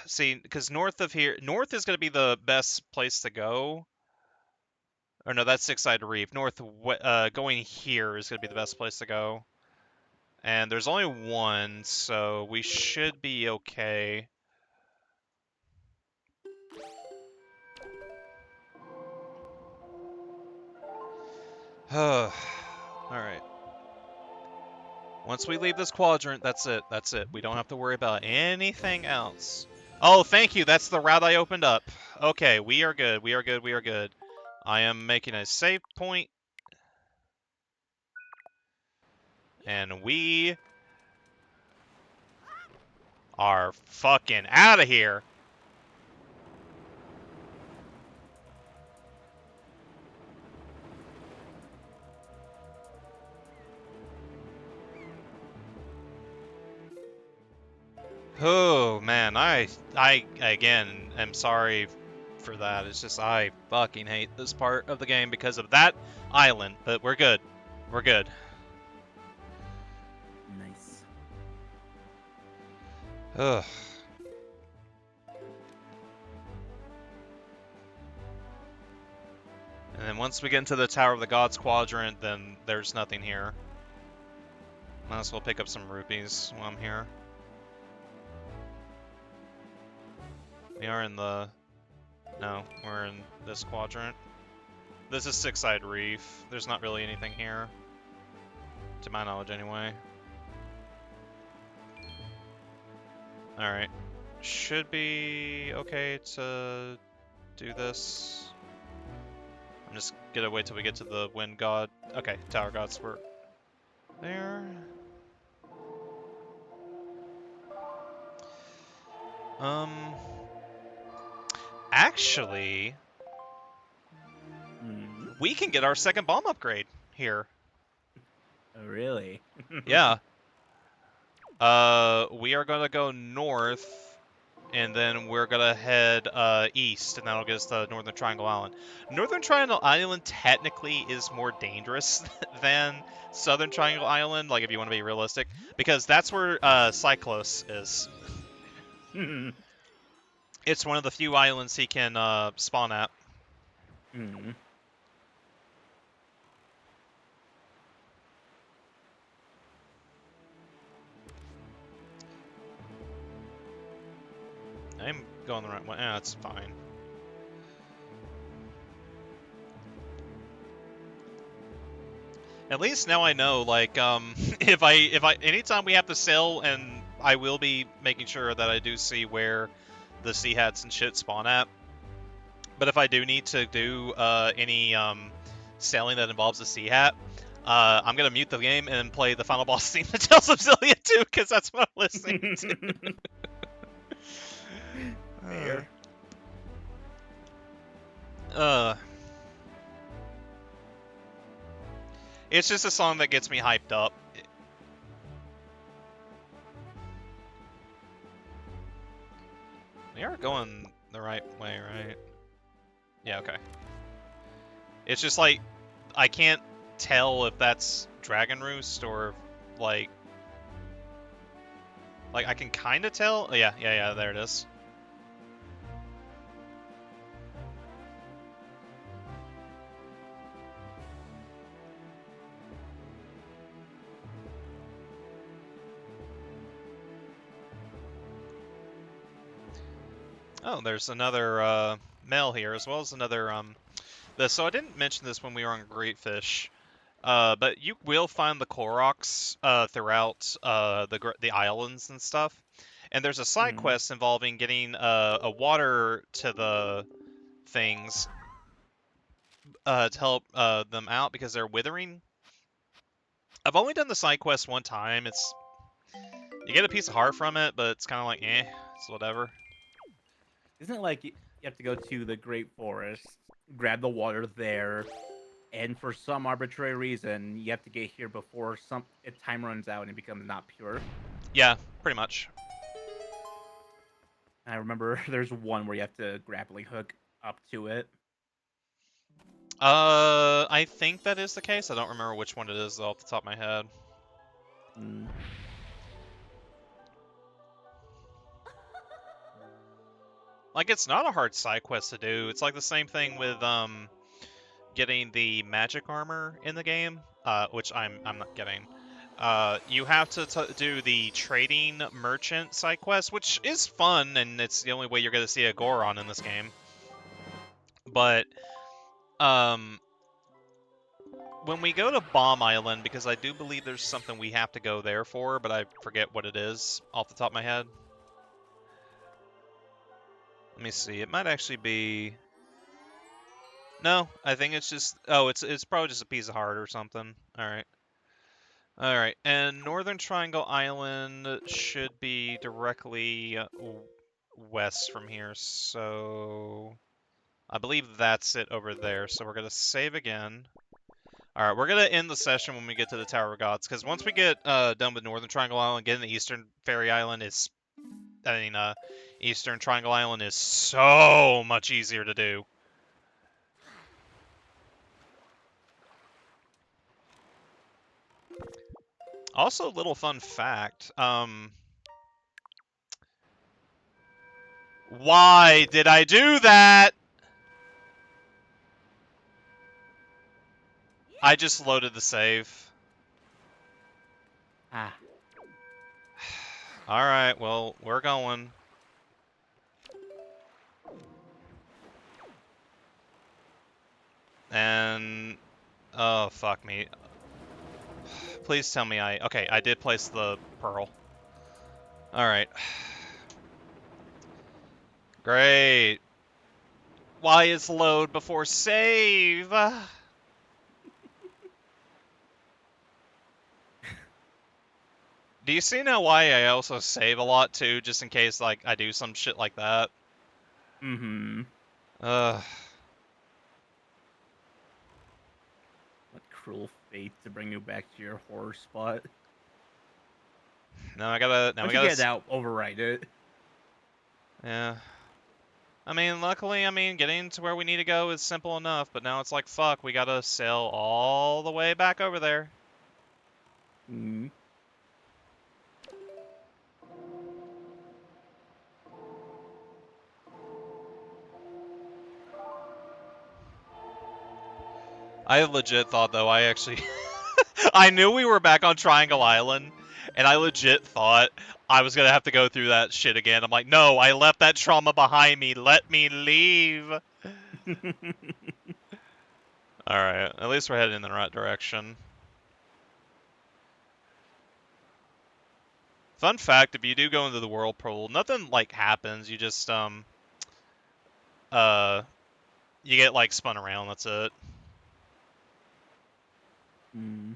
See, because north is going to be the best place to go. Or no, that's Six Side Reef. Going here is going to be the best place to go. And there's only one, so we should be okay. Alright. Once we leave this quadrant, that's it. That's it. We don't have to worry about anything else. Oh, thank you. That's the route I opened up. Okay, we are good. We are good. We are good. I am making a save point. And we are fucking out of here. Oh man, I again am sorry for that. It's just I fucking hate this part of the game because of that island, but we're good. We're good. Nice. Ugh. And then once we get into the Tower of the Gods quadrant, then there's nothing here. Might as well pick up some rupees while I'm here. We are in the... No, we're in this quadrant. This is Six Side Reef. There's not really anything here. To my knowledge, anyway. Alright. Should be okay to do this. I'm just gonna wait till we get to the Wind God. Okay, Tower Gods were there. Actually, we can get our second bomb upgrade here. Oh, really? Yeah. We are gonna go north, and then we're gonna head east, and that'll get us to Northern Triangle Island. Northern Triangle Island technically is more dangerous than Southern Triangle Island, like if you want to be realistic, because that's where Cyclos is. It's one of the few islands he can spawn at. I'm going the right way. Yeah, that's fine. At least now I know, like, if I, anytime we have to sail, and I will be making sure that I do see where the sea hats and shit spawn at. But if I do need to do any sailing that involves a sea hat, I'm gonna mute the game and play the final boss theme to Tales of Zillia 2 because that's what I'm listening to. Fair. Uh, it's just a song that gets me hyped up. We are going the right way, right? Yeah, okay. It's just like I can't tell if that's Dragon Roost or like I can kind of tell. Oh, yeah, there it is. Oh, there's another male here as well as another so I didn't mention this when we were on Great Fish. But you will find the Koroks throughout the islands and stuff. And there's a side Mhm. quest involving getting a water to the things to help them out because they're withering. I've only done the side quest one time. You get a piece of heart from it, but it's kind of like it's whatever. Isn't it like you have to go to the Great Forest, grab the water there, and for some arbitrary reason, you have to get here before time runs out and it becomes not pure. Yeah, pretty much. And I remember there's one where you have to grappling hook up to it. I think that is the case. I don't remember which one it is though, off the top of my head. Mm. Like, it's not a hard side quest to do. It's like the same thing with getting the magic armor in the game, which I'm not getting. You have to do the trading merchant side quest, which is fun, and it's the only way you're going to see a Goron in this game. But um, when we go to Bomb Island, because I do believe there's something we have to go there for, but I forget what it is off the top of my head. Let me see. It might actually be. No, I think it's just. Oh, it's probably just a piece of heart or something. All right. All right, and Northern Triangle Island should be directly west from here, so I believe that's it over there. So we're gonna save again. All right, we're gonna end the session when we get to the Tower of Gods, because once we get done with Northern Triangle Island, getting the Eastern Fairy Island is, Eastern Triangle Island is so much easier to do. Also, little fun fact. Why did I do that? I just loaded the save. Ah. Alright, well, we're going. And... Oh, fuck me. Please tell me Okay, I did place the pearl. Alright. Great. Why is load before save? Do you see now why I also save a lot too, just in case like I do some shit like that? Mm-hmm. Ugh. What cruel fate to bring you back to your horror spot. Now we Once you gotta, get out, override it. yeah. I mean, luckily, getting to where we need to go is simple enough, but now it's like, fuck, we gotta sail all the way back over there. Mm. I legit thought, though, I knew we were back on Triangle Island, and I legit thought I was gonna have to go through that shit again. I'm like, no, I left that trauma behind me. Let me leave. Alright, at least we're heading in the right direction. Fun fact, if you do go into the whirlpool, nothing, like, happens. You just, you get, like, spun around, that's it. Mm.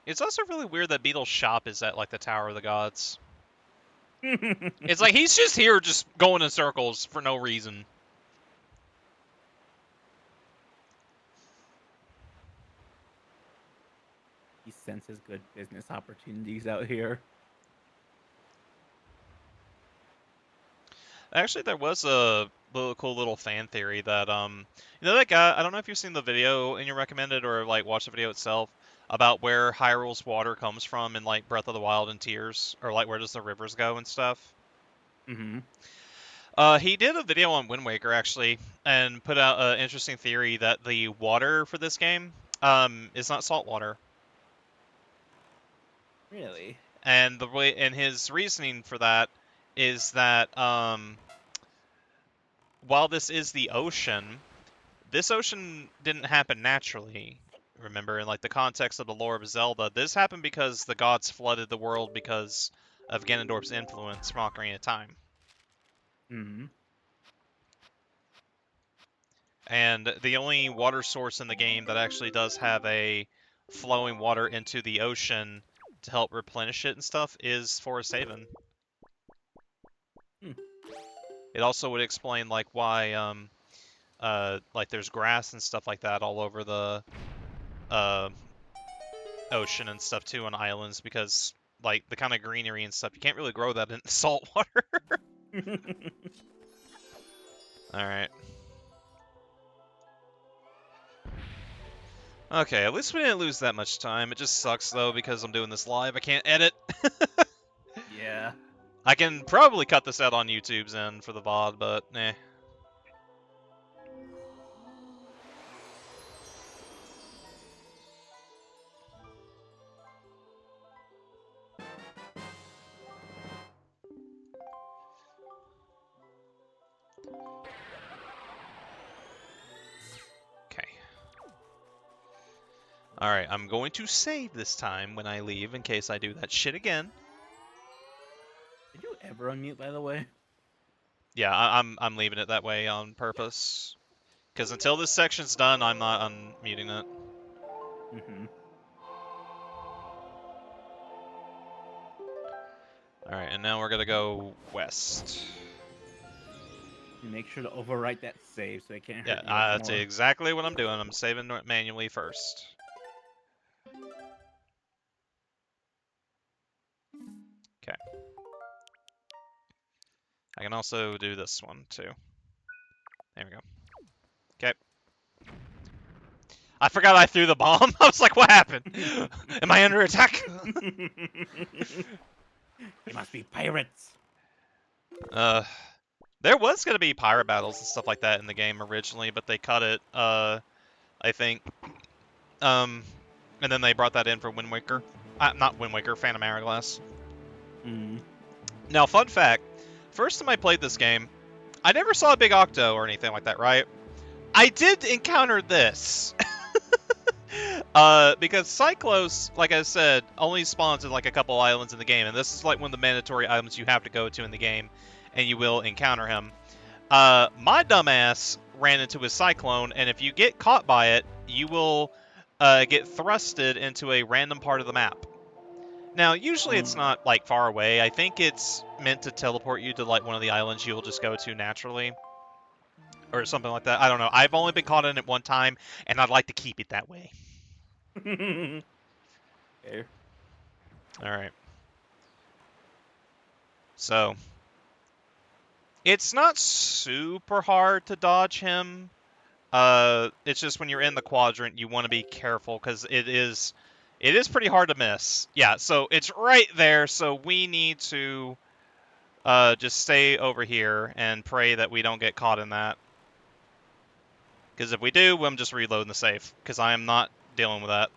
It's also really weird that Beetle's shop is at like the Tower of the Gods. It's like he's just here, just going in circles for no reason. He senses good business opportunities out here. Actually, there was a cool little fan theory that you know that guy. I don't know if you've seen the video and you recommended or like watched the video itself about where Hyrule's water comes from in like Breath of the Wild and Tears, or like where does the rivers go and stuff. Mm-hmm. He did a video on Wind Waker actually, and put out an interesting theory that the water for this game is not salt water. Really? And the way and his reasoning for that is that while this is the ocean, this ocean didn't happen naturally. Remember, in like the context of the lore of Zelda, this happened because the gods flooded the world because of Ganondorf's influence from Ocarina of Time. Mm-hmm. And the only water source in the game that actually does have a flowing water into the ocean to help replenish it and stuff is Forest Haven. Hmm. It also would explain like why like there's grass and stuff like that all over the uh ocean and stuff too on islands, because like the kind of greenery and stuff you can't really grow that in salt water. All right. Okay, at least we didn't lose that much time. It just sucks though because I'm doing this live. I can't edit. Yeah. I can probably cut this out on YouTube's end for the VOD, but eh. Okay. Alright, I'm going to save this time when I leave in case I do that shit again. Did you ever unmute, by the way? Yeah, I'm leaving it that way on purpose. Because until this section's done, I'm not unmuting it. Mm-hmm. Alright, and now we're gonna go west. Make sure to overwrite that save so it can't Yeah, hurt you that's anymore. exactly what I'm doing. I'm saving it manually first. Okay. I can also do this one, too. There we go. Okay. I forgot I threw the bomb. I was like, what happened? Am I under attack? They must be pirates. There was going to be pirate battles and stuff like that in the game originally, but they cut it, I think. And then they brought that in for Wind Waker. Not Wind Waker, Phantom Hourglass. Mm. Now, fun fact. First time I played this game, I never saw a big Octo or anything like that, right? I did encounter this. Because Cyclos, like I said, only spawns in like a couple islands in the game, and this is like one of the mandatory items you have to go to in the game, and you will encounter him. My dumbass ran into his Cyclone, and if you get caught by it, you will get thrusted into a random part of the map. Now, usually it's not like far away. I think it's meant to teleport you to like one of the islands you'll just go to naturally, or something like that. I don't know. I've only been caught in it one time, and I'd like to keep it that way. Okay. All right. So, it's not super hard to dodge him. It's just when you're in the quadrant, you want to be careful because it is pretty hard to miss. Yeah, so it's right there. So we need to just stay over here and pray that we don't get caught in that. Because if we do, I'm just reloading the safe because I am not dealing with that.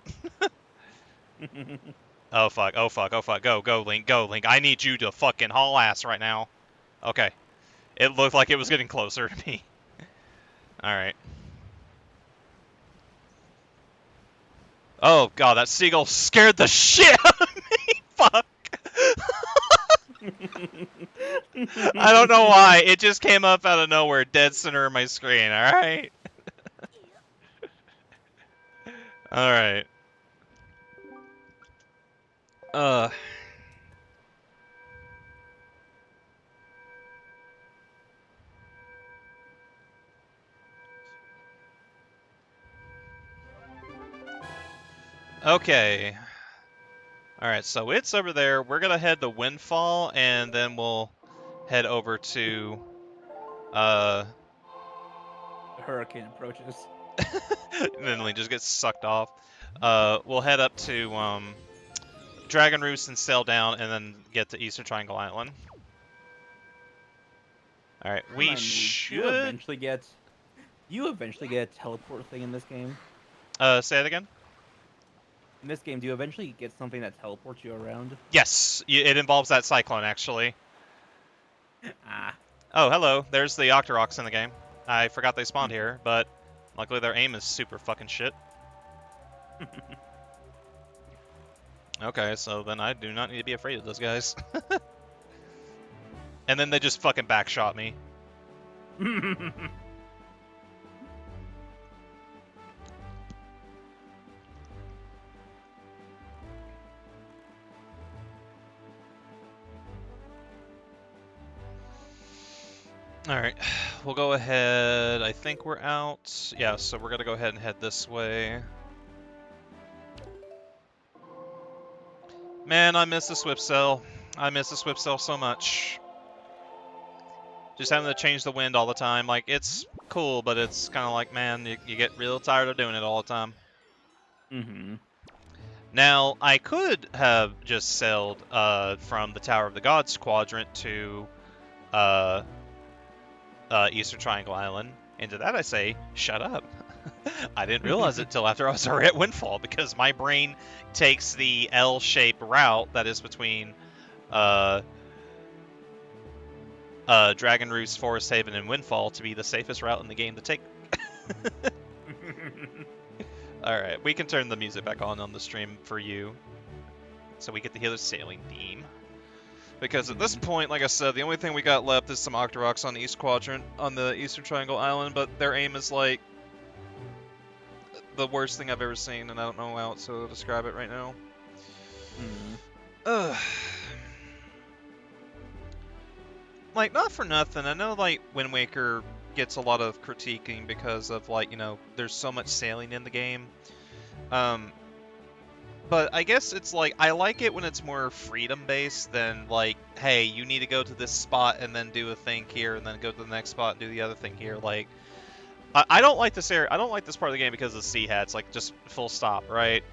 Oh fuck! Oh fuck! Oh fuck! Go, go, Link! Go, Link! I need you to fucking haul ass right now. Okay. It looked like it was getting closer to me. Alright. Oh god, that seagull scared the shit out of me! Fuck! I don't know why. It just came up out of nowhere, dead center of my screen, alright? Alright. Uh. Okay. Alright, so it's over there. We're gonna head to Windfall, and then we'll head over to, uh... The hurricane approaches. and then we just get sucked off. We'll head up to, Dragon Roost and sail down, and then get to Eastern Triangle Island. Alright, we Remind me, should... do you eventually get a teleport thing in this game? Say it again? In this game, do you eventually get something that teleports you around? Yes, it involves that cyclone, actually. Ah. Oh, hello. There's the Octoroks in the game. I forgot they spawned here, but luckily their aim is super fucking shit. Okay, so then I do not need to be afraid of those guys. And then they just fucking backshot me. Alright, we'll go ahead. I think we're out. Yeah, so we're gonna go ahead and head this way. Man, I miss the Swift Sail. I miss the Swift Sail so much. Just having to change the wind all the time. Like, it's cool, but it's kind of like, man, you get real tired of doing it all the time. Mm-hmm. Now, I could have just sailed from the Tower of the Gods quadrant to uh, Eastern Triangle Island. And to that I say, shut up. I didn't realize it till after I was already at Windfall, because my brain takes the L-shaped route that is between Dragon Roost, Forest Haven, and Windfall to be the safest route in the game to take. Alright, we can turn the music back on the stream for you, so we get to hear the sailing theme. Because at this point, like I said, the only thing we got left is some Octoroks on the East Quadrant, on the Eastern Triangle Island, but their aim is like the worst thing I've ever seen, and I don't know how else to describe it right now. Ugh. Like, not for nothing, I know, like, Wind Waker gets a lot of critiquing because of, like, you know, there's so much sailing in the game. But I guess it's like, I like it when it's more freedom-based than, like, hey, you need to go to this spot and then do a thing here, and then go to the next spot and do the other thing here. Like, I don't like this area, I don't like this part of the game because of the sea hats, like, just full stop, right?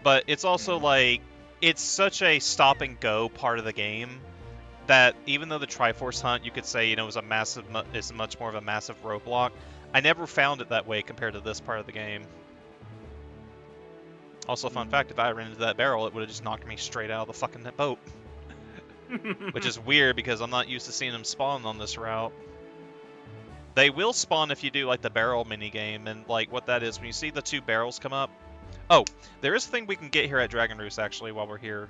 But it's also, like, it's such a stop-and-go part of the game that even though the Triforce Hunt, you could say, you know, is much more of a massive roadblock, I never found it that way compared to this part of the game. Also, fun fact, if I ran into that barrel, it would have just knocked me straight out of the fucking boat. Which is weird, because I'm not used to seeing them spawn on this route. They will spawn if you do, like, the barrel minigame, and, like, what that is, when you see the two barrels come up... Oh, there is a thing we can get here at Dragon Roost, actually, while we're here.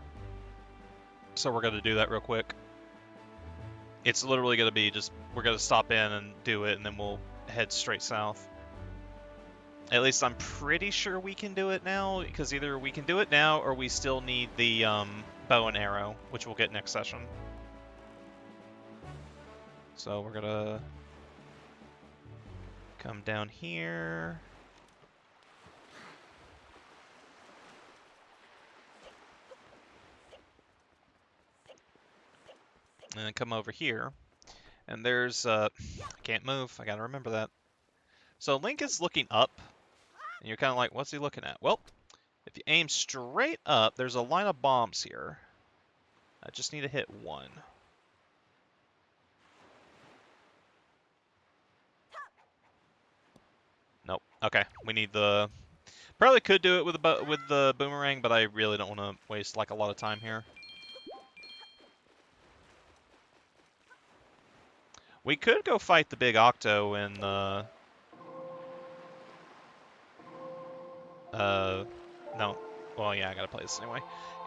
So we're going to do that real quick. It's literally going to be just, we're going to stop in and do it, and then we'll head straight south. At least I'm pretty sure we can do it now, because either we can do it now, or we still need the bow and arrow, which we'll get next session. So we're going to come down here. And then come over here. And there's, I can't move, I gotta remember that. So Link is looking up, and you're kind of like, what's he looking at? Well, if you aim straight up, there's a line of bombs here. I just need to hit one. Nope. Okay, we need the... Probably could do it with the boomerang, but I really don't want to waste like a lot of time here. We could go fight the big Octo in the... No. Well, yeah, I gotta play this anyway.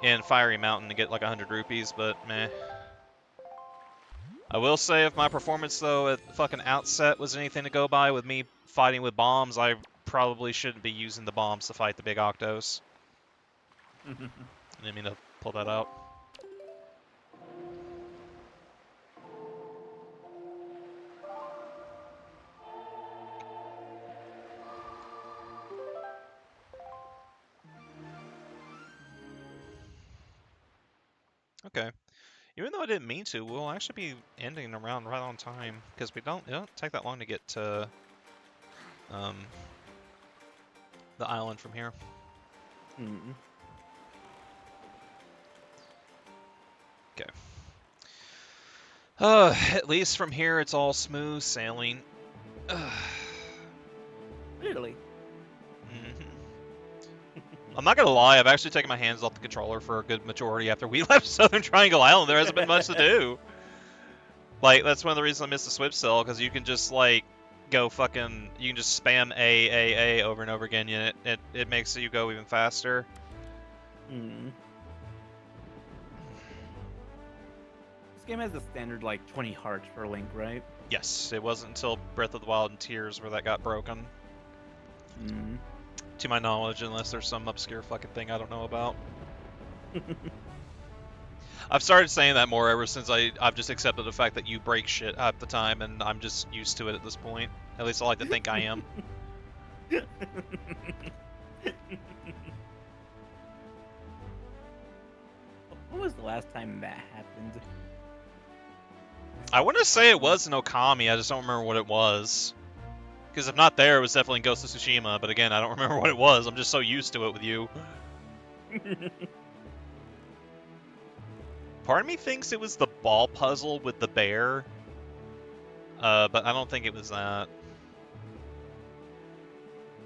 In Fiery Mountain to get like 100 rupees, but meh. I will say if my performance, though, at the fucking outset was anything to go by with me fighting with bombs, I probably shouldn't be using the bombs to fight the big Octos. I didn't mean to pull that out. Okay. Even though I didn't mean to, we'll actually be ending the round right on time, because it don't take that long to get to um, the island from here. Mm. Okay. At least from here it's all smooth sailing. Really? I'm not gonna lie, I've actually taken my hands off the controller for a good majority after we left Southern Triangle Island. There hasn't been much to do. Like, that's one of the reasons I missed the Switch still, because you can just, like, go fucking... You can just spam A over and over again, and it makes you go even faster. Mm. This game has the standard, like, 20 hearts per Link, right? Yes, it wasn't until Breath of the Wild and Tears where that got broken. Mm. To my knowledge, unless there's some obscure fucking thing I don't know about. I've started saying that more ever since I've just accepted the fact that you break shit half the time, and I'm just used to it at this point. At least I like to think I am. When was the last time that happened? I want to say it was in Okami, I just don't remember what it was. Because if not there, it was definitely in Ghost of Tsushima, but again, I don't remember what it was. I'm just so used to it with you. Part of me thinks it was the ball puzzle with the bear, but I don't think it was that.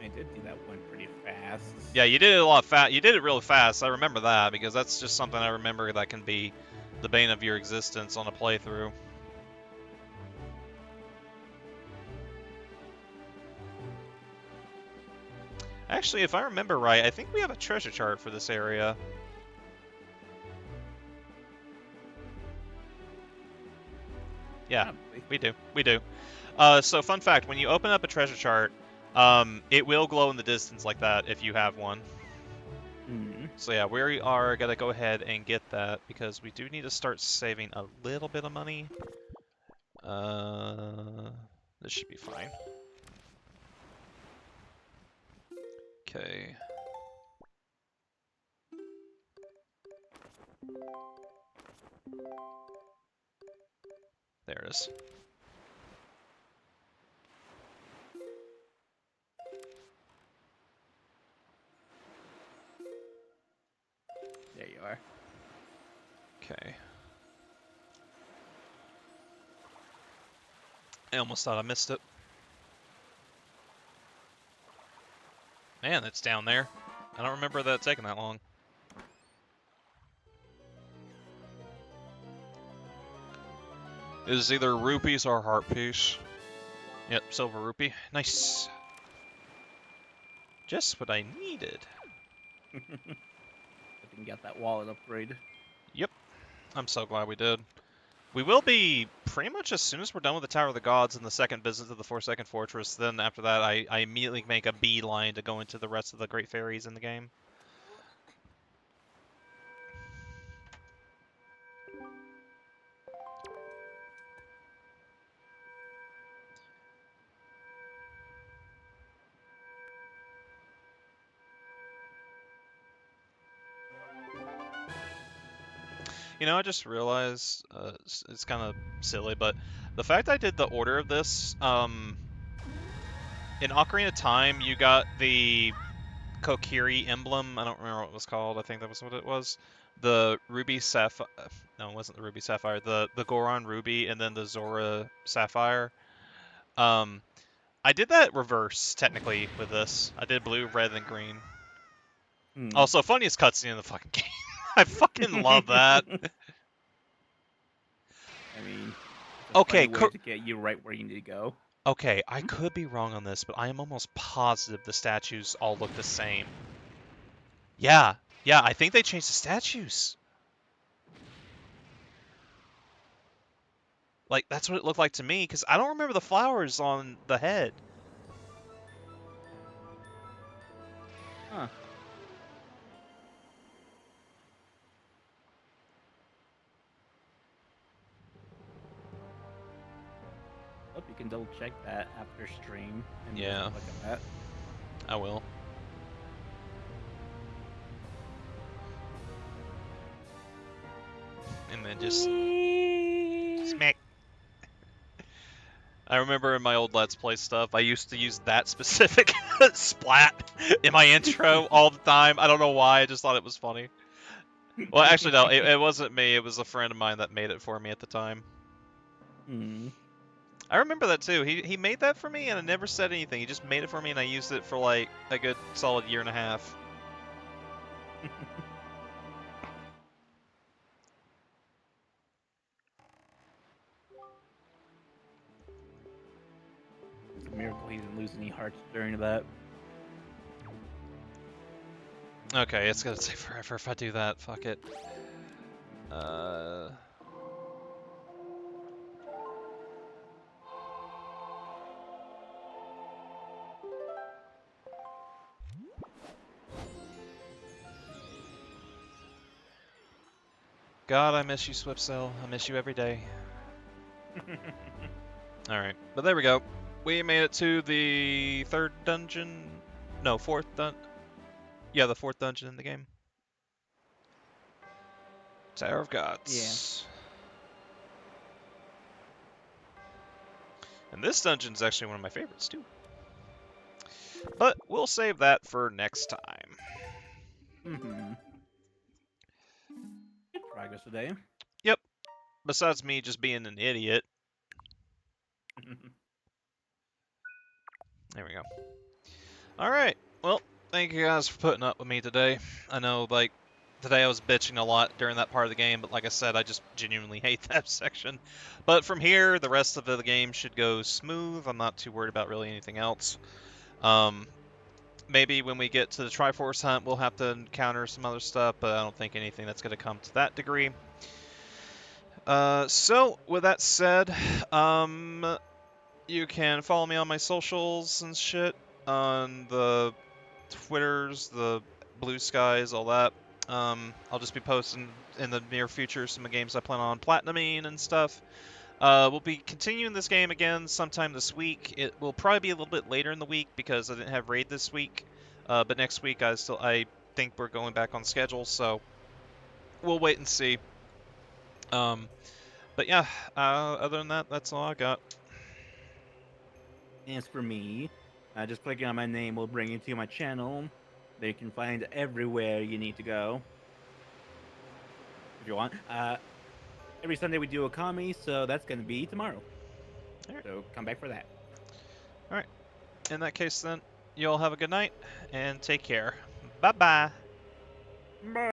I did do that one pretty fast. Yeah, you did it a lot fast. You did it really fast. I remember that because that's just something I remember that can be the bane of your existence on a playthrough. Actually, if I remember right, I think we have a treasure chart for this area. Yeah, Probably. we do. We do. So fun fact, when you open up a treasure chart, it will glow in the distance like that if you have one. Mm. So yeah, we are gonna go ahead and get that because we do need to start saving a little bit of money. This should be fine. Okay. There it is. There you are. Okay. I almost thought I missed it. Man, it's down there. I don't remember that taking that long. It is either rupees or heart piece. Yep, silver rupee. Nice. Just what I needed. I can get that wallet upgrade. Yep. I'm so glad we did. We will be pretty much as soon as we're done with the Tower of the Gods and the second visit to the Forsaken Fortress, then after that I immediately make a beeline to go into the rest of the Great Fairies in the game. You know, I just realized, it's kind of silly, but the fact I did the order of this, in Ocarina of Time, you got the Kokiri emblem. I don't remember what it was called. I think that was what it was. The Ruby Sapphire. No, it wasn't the Ruby Sapphire. The Goron Ruby and then the Zora Sapphire. Um, I did that reverse, technically, with this. I did blue, red, and green. Hmm. Also, funniest cutscene in the fucking game. I fucking love that. I mean, it's a Okay, funny way to get you right where you need to go. okay, I could be wrong on this, but I am almost positive the statues all look the same. Yeah, yeah, I think they changed the statues. Like, that's what it looked like to me, because I don't remember the flowers on the head. Huh. Hope you can double check that after stream and just Yeah, look at that. I will. And then just smack. I remember in my old Let's Play stuff, I used to use that specific splat in my intro all the time. I don't know why, I just thought it was funny. Well, actually, no, it wasn't me. It was a friend of mine that made it for me at the time. Hmm. I remember that too. He made that for me, and I never said anything. He just made it for me, and I used it for like a good solid year and a half. It's a miracle he didn't lose any hearts during that. Okay, it's gonna take forever if I do that. Fuck it. God, I miss you, Swipcell. I miss you every day. Alright, but there we go. We made it to the third dungeon. No, fourth Yeah, the fourth dungeon in the game. Tower of Yeah. Gods. And this dungeon's actually one of my favorites, too. But we'll save that for next time. Mm-hmm. Good progress today. Yep. Besides me just being an idiot. There we go. Alright. Well, thank you guys for putting up with me today. I know, like, today I was bitching a lot during that part of the game, but like I said, I just genuinely hate that section. But from here, the rest of the game should go smooth. I'm not too worried about really anything else. Maybe when we get to the Triforce Hunt, we'll have to encounter some other stuff, but I don't think anything that's going to come to that degree. So, with that said, you can follow me on my socials and shit, on the Twitters, the Blue Skies, all that. I'll just be posting in the near future some of the games I plan on platinuming and stuff. We'll be continuing this game again sometime this week. It will probably be a little bit later in the week because I didn't have raid this week. But next week I think we're going back on schedule, so we'll wait and see. But yeah, other than that, that's all I got. As for me, just clicking on my name will bring you to my channel. There you can find everywhere you need to go. If you want. Every Sunday we do a commie, so that's going to be tomorrow. Alright. So come back for that. Alright. In that case, then, you all have a good night and take care. Bye bye. Bye.